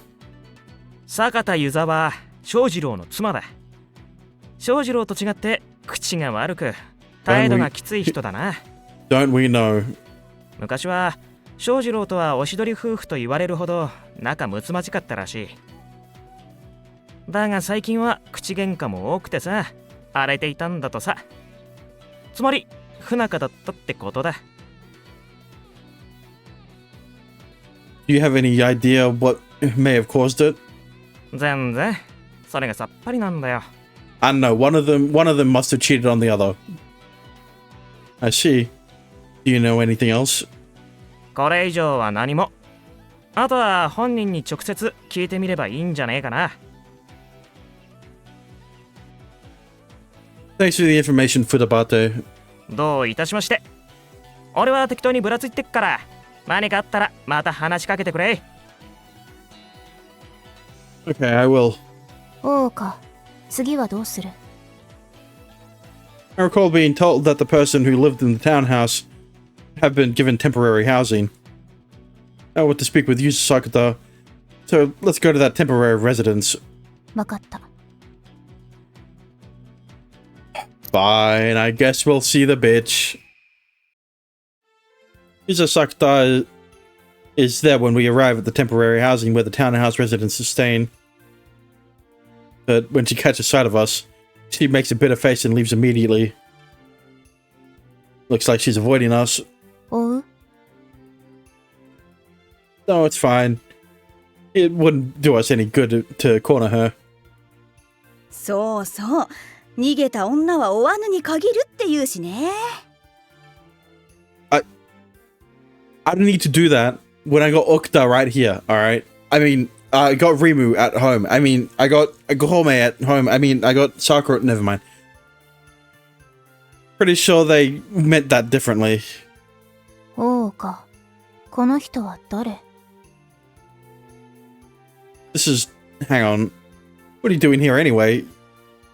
坂田遊佐は正次郎の妻だ。正次郎と違って口が悪く態度がきつい人だな。Don't we know? 昔は正次郎とはおしどり夫婦と言われるほど仲睦まじかったらしい。だが最近は口喧嘩も多くてさ、荒れていたんだとさ。つまり不仲だったってことだ。Do you have any idea what may have caused it? 全然それがさっぱりなんだよ。I don't know. One of them must have cheated on the other. I see. Do you know anything else? これ以上は何も。あとは本人に直接聞いてみればいいんじゃねえかな。Thanks for the information, Futabate. どういたしまして。俺は適当にぶらついてっから、何かあったらまた話しかけてくれ。Okay, I will. おうか、次はどうする？ I recall being told that the person who lived in the townhouse had been given temporary housing. I want to speak with you, Sakata. So let's go to that temporary residence. わかった。Fine, I guess we'll see the bitch. Yusa Sakata is there when we arrive at the temporary housing where the townhouse residents are staying. But when she catches sight of us, she makes a bitter face and leaves immediately. Looks like she's avoiding us. おう？ No, it's fine. It wouldn't do us any good to corner her. そうそう。逃げた女は追わぬに限るって言うしね。I don't need to do that when I got Okta right here, alright? I mean, I got Rimu at home. I mean, I got Gome at home. I mean, I got Sakura. Never mind. Pretty sure they meant that differently. おうか、この人は誰？ This is... Hang on. What are you doing here anyway?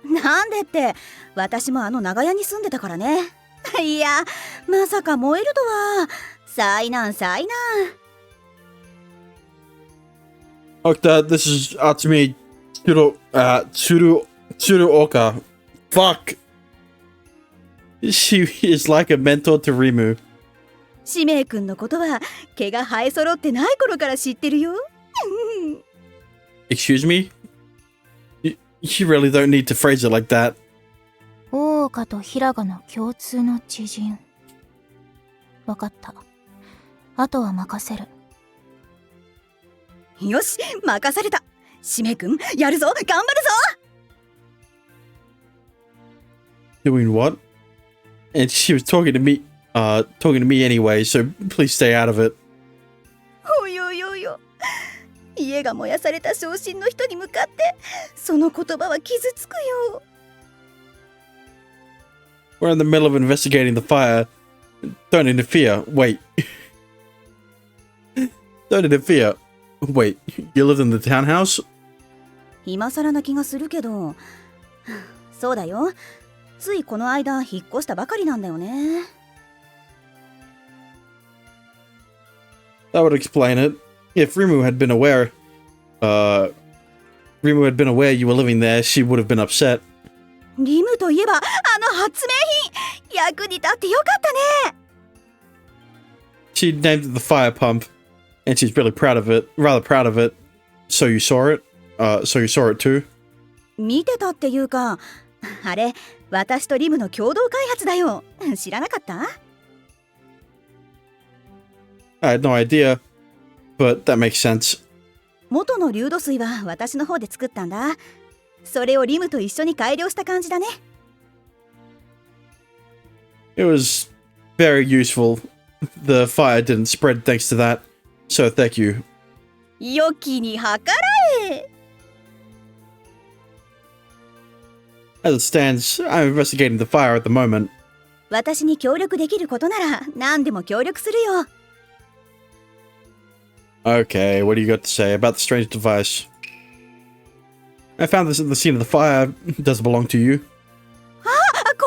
なんでって、私もあの長屋に住んでたからね。いや、まさか燃えるとは。災難災難。Okta, this is Atsumi Tsuruoka. Fuck. She is like a mentor to Rimu. 使命君のことは毛が生え揃ってない頃から知ってるよ。Excuse me? You really don't need to phrase it like that. 大岡と平賀の共通の知人。わかった。あとは任せる。よし、任された。使命君、やるぞ、頑張るぞ。 Doing what? And she was talking to me anyway, so please stay out of it. およよよ。家が燃やされた昇進の人に向かってその言葉は傷つくよ。 We're in the middle of investigating the fire. Don't interfere. Wait. Don't interfere. Wait, you lived in the townhouse? 今更な気がするけど、そうだよ。ついこの間引っ越したばかりなんだよね。 That would explain it. If Rimu had been aware you were living there, she would have been upset. リムといえばあの発明品、役に立ってよかったね。 She named it the fire pump, and she's really proud of it. Rather proud of it. So you saw it? So you saw it too? 見てたっていうか、あれ、私とリムの共同開発だよ。知らなかった？ I had no idea, but that makes sense. 元の流土水は私の方で作ったんだ。それをリムと一緒に改良した感じだね。 It was very useful. The fire didn't spread thanks to that, so thank you. 良きに計らえ。 As it stands, I'm investigating the fire at the moment. 私に協力できることなら何でも協力するよ。 Okay, what do you got to say about the strange device? I found this at the scene of the fire. It doesn't belong to you. こ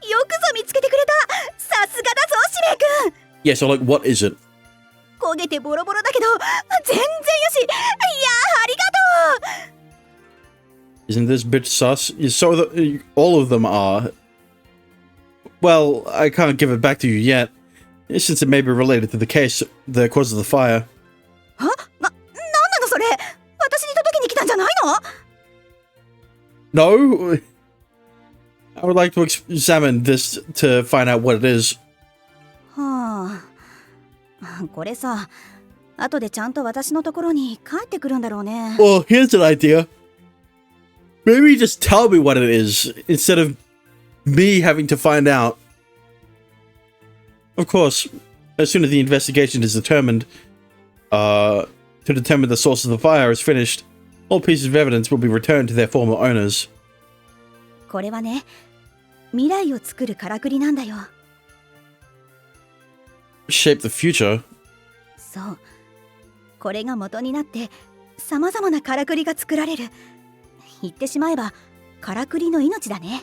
れよくぞ見つけてくれた。さすがだぞ司令君。 Yeah, so like, what is it? 焦げてボロボロだけど全然よし。いやありがとう。 Isn't this bitch sus? So all of them are. Well, I can't give it back to you yet, since it may be related to the case, the cause of the fire. なんなのそれ。私に届けに来たんじゃないの？ No? I would like to examine this to find out what it is. はあ、これさ、後でちゃんと私のところに帰ってくるんだろうね。 Well, here's an idea. Maybe just tell me what it is, instead of me having to find out. Of course, as soon as the investigation is determined, to determine the source of the fire is finished, all pieces of evidence will be returned to their former owners. これはね、未来を作るからくりなんだよ。 Shape the future? そう。これが元になって、様々なからくりが作られる。言ってしまえば、からくりの命だね。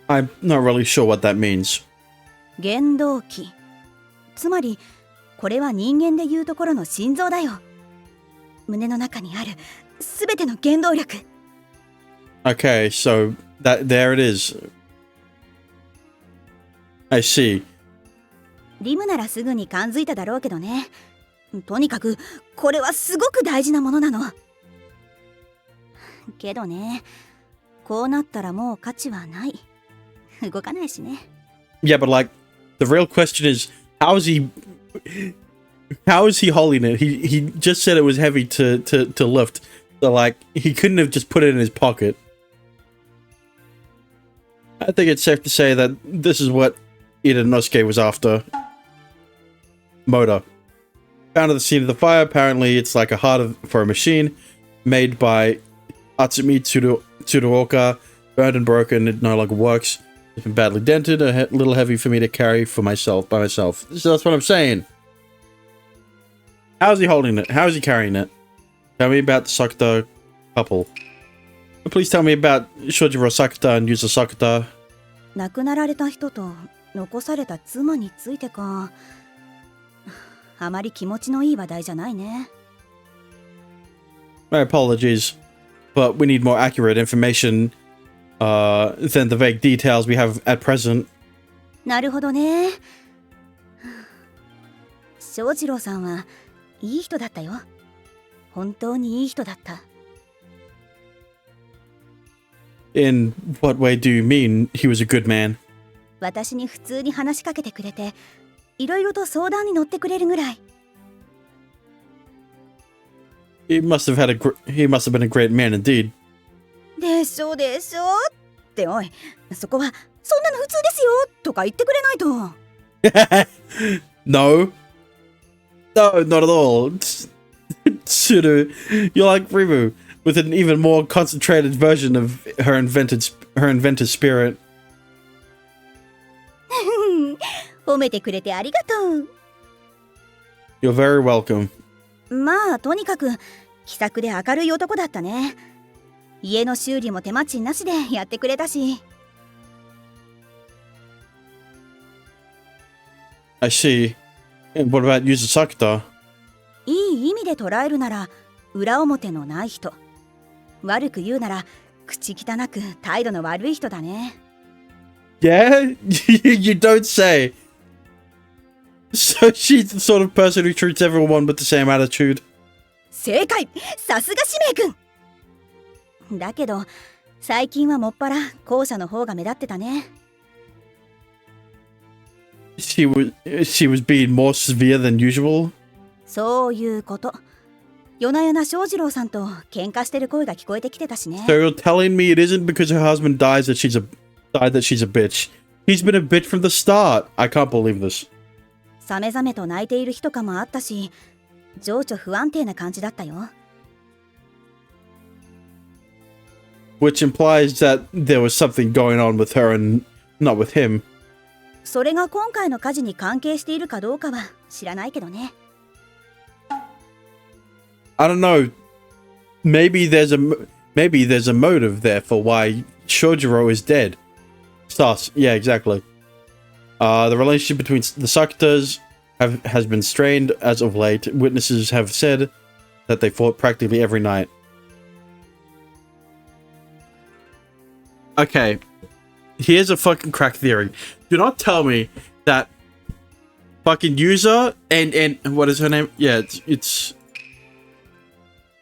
I'm not really sure what that means. 原動機。つまり、これは人間でいうところの心臓だよ。胸の中にあるすべての原動力。 Okay, so there it is. I see. リムならすぐに感づいただろうけどね。とにかくこれはすごく大事なものなの。けどね、こうなったらもう価値はない。動かないしね。 Yeah, but like, the real question is, how is he holding it? He just said it was heavy to lift. So like, he couldn't have just put it in his pocket. I think it's safe to say that this is what Itanosuke was after. Motor. Found at the scene of the fire, apparently it's like a heart for a machine made by Atsumi Tsuruoka. Burned and broken, it no longer works. It's been badly dented, a little heavy for me to carry by myself. So that's what I'm saying. How's he holding it? How is he carrying it? Tell me about the Sakuta couple. Please tell me about Shojiro Sakuta and Yuzo Sakuta. 亡くなられた人と残された妻についてか。あまり気持ちのいい話題じゃないね。 My apologies, but we need more accurate information than the vague details we have at present. なるほどね。翔次郎さんはいい人だったよ。本当にいい人だった。In what way do you mean he was a good man? 私に普通に話しかけてくれて、いろいろと相談に乗ってくれるぐらい。He must have been a great man indeed. でしょでしょっておい、そこはそんなの普通ですよとか言ってくれないと。No, not at all. Tsuru, you're like Rimu with an even more concentrated version of her inventor spirit. 褒めてくれてありがとう。 You're very welcome. まあとにかく気さくで明るい男だったね。家の修理も手間賃なしでやってくれたし。 I see. And what about Yuzo Sakuta? いい意味で捉えるなら裏表のない人。悪く言うなら口汚く態度の悪い人だね。 Yeah? You don't say. So she's the sort of person who treats everyone with the same attitude. 正解、さすが使命君。だけど最近はもっぱら後者の方が目立ってたね。 She was being more severe than usual. そういうこと。夜な夜な翔次郎さんと喧嘩してる声が聞こえてきてたしね。 So you're telling me it isn't because her husband died that she's a bitch. He's been a bitch from the start. I can't believe this. さめざめと泣いている日とかもあったし、情緒不安定な感じだったよ。 Which implies that there was something going on with her and not with him. それが今回の火事に関係しているかどうかは知らないけどね。 I don't know. maybe there's a motive there for why Shojiro is dead. Sus. Yeah, exactly. The relationship between the Sakutas has been strained as of late. Witnesses have said that they fought practically every night. Okay, here's a fucking crack theory. Do not tell me that fucking Yuza and what is her name? Yeah, it's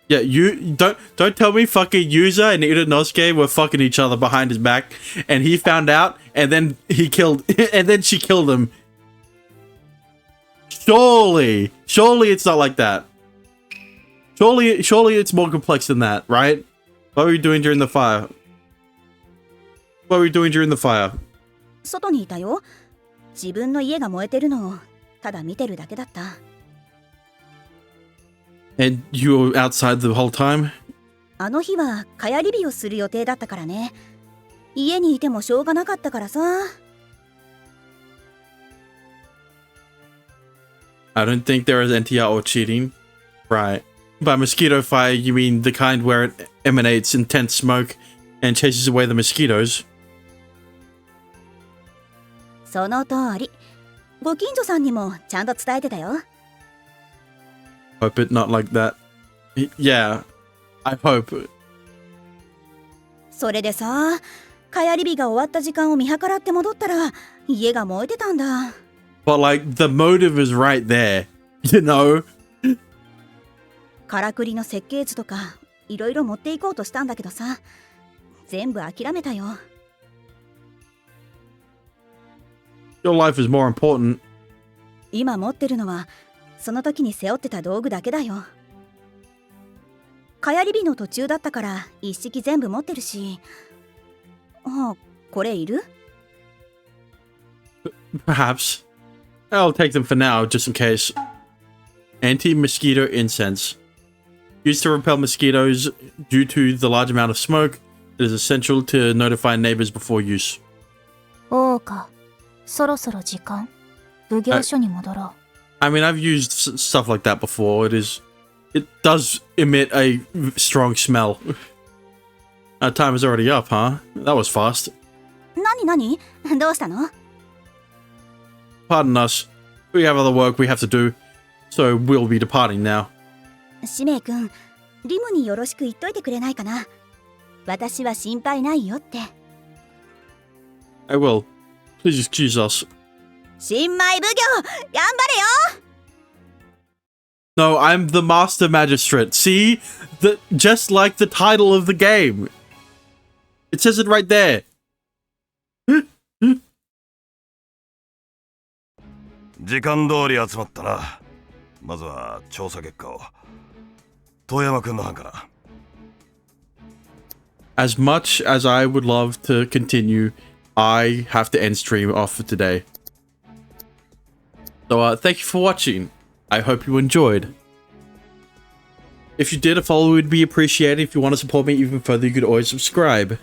yeah. You don't tell me fucking Yuza and Inosuke were fucking each other behind his back, and he found out, and then he killed, and then she killed him. Surely it's not like that. Surely it's more complex than that, right? What were you doing during the fire? What were you doing during the fire? 外にいたよ。自分の家が燃えてるのをただ見てるだけだった。And you were outside the whole time? あの日は蚊帳り火をする予定だったからね。家にいてもしょうがなかったからさ。I don't think there is NTR or cheating. Right. By mosquito fire, you mean the kind where it emanates intense smoke and chases away the mosquitoes? その通り。ご近所さんにもちゃんと伝えてたよ。Hope it not like that. Yeah, I hope. それでさ、蚊帳り火が終わった時間を見計らって戻ったら、家が燃えてたんだ。But like, the motive is right there, you know? からくりの設計図とか、いろいろ持っていこうとしたんだけどさ、全部諦めたよ。Your life is more important. 今持ってるのは、その時に背負ってた道具だけだよ。蚊帳り火の途中だったから、一式全部持ってるし。あ、これいる？ Perhaps. I'll take them for now, just in case. Anti-mosquito incense. Used to repel mosquitoes due to the large amount of smoke, it is essential to notify neighbors before use. 王か、そろそろ時間。奉行所に戻ろう。I mean, I've used stuff like that before. It does emit a strong smell. Our time is already up, huh? That was fast. 何？どうしたの？ Pardon us. We have other work we have to do, so we'll be departing now. 使命くん、リムによろしく言っといてくれないかな。私は心配ないよって。I will. Please excuse us. 新米奉行、頑張れよ！ No, I'm the Master Magistrate. See? Just like the title of the game. It says it right there. 時間通り集まったな。まずは調査結果を。遠山くんの班から。As much as I would love to continue, I have to end stream off for today. So thank you for watching. I hope you enjoyed. If you did, a follow would be appreciated. If you want to support me even further, you could always subscribe.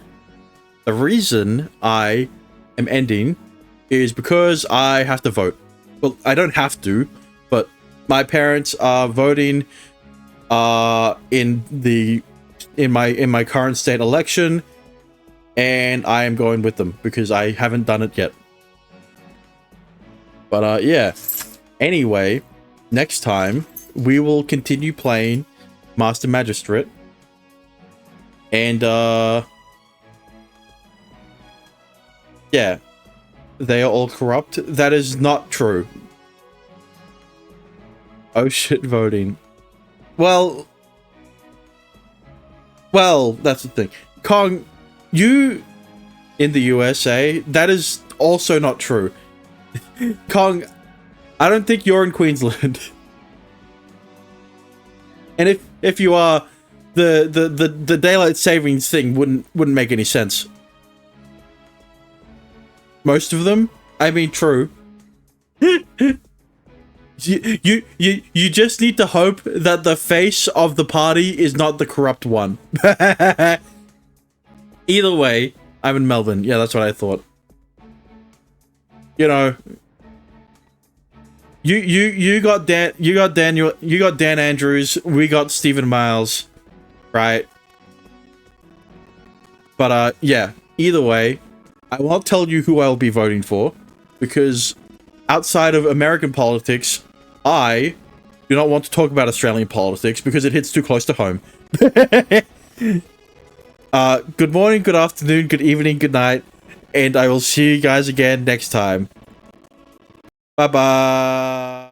The reason I am ending is because I have to vote. Well, I don't have to, but my parents are voting in my current state election, and I am going with them because I haven't done it yet. But yeah. Anyway, next time we will continue playing Master Magistrate. And yeah. They are all corrupt. That is not true. Oh shit, voting. Well, that's the thing. Kong, you in the USA, that is also not true. Kong, I don't think you're in Queensland. And if you are, the daylight savings thing wouldn't make any sense. Most of them? I mean, true. You just need to hope that the face of the party is not the corrupt one. Either way, I'm in Melbourne. Yeah, that's what I thought. You know, you got Dan Andrews. We got Stephen Miles. right? But yeah, either way, I won't tell you who I'll be voting for, because outside of American politics, I do not want to talk about Australian politics because it hits too close to home. Good morning, good afternoon, good evening, good night, and I will see you guys again next time. Bye-bye.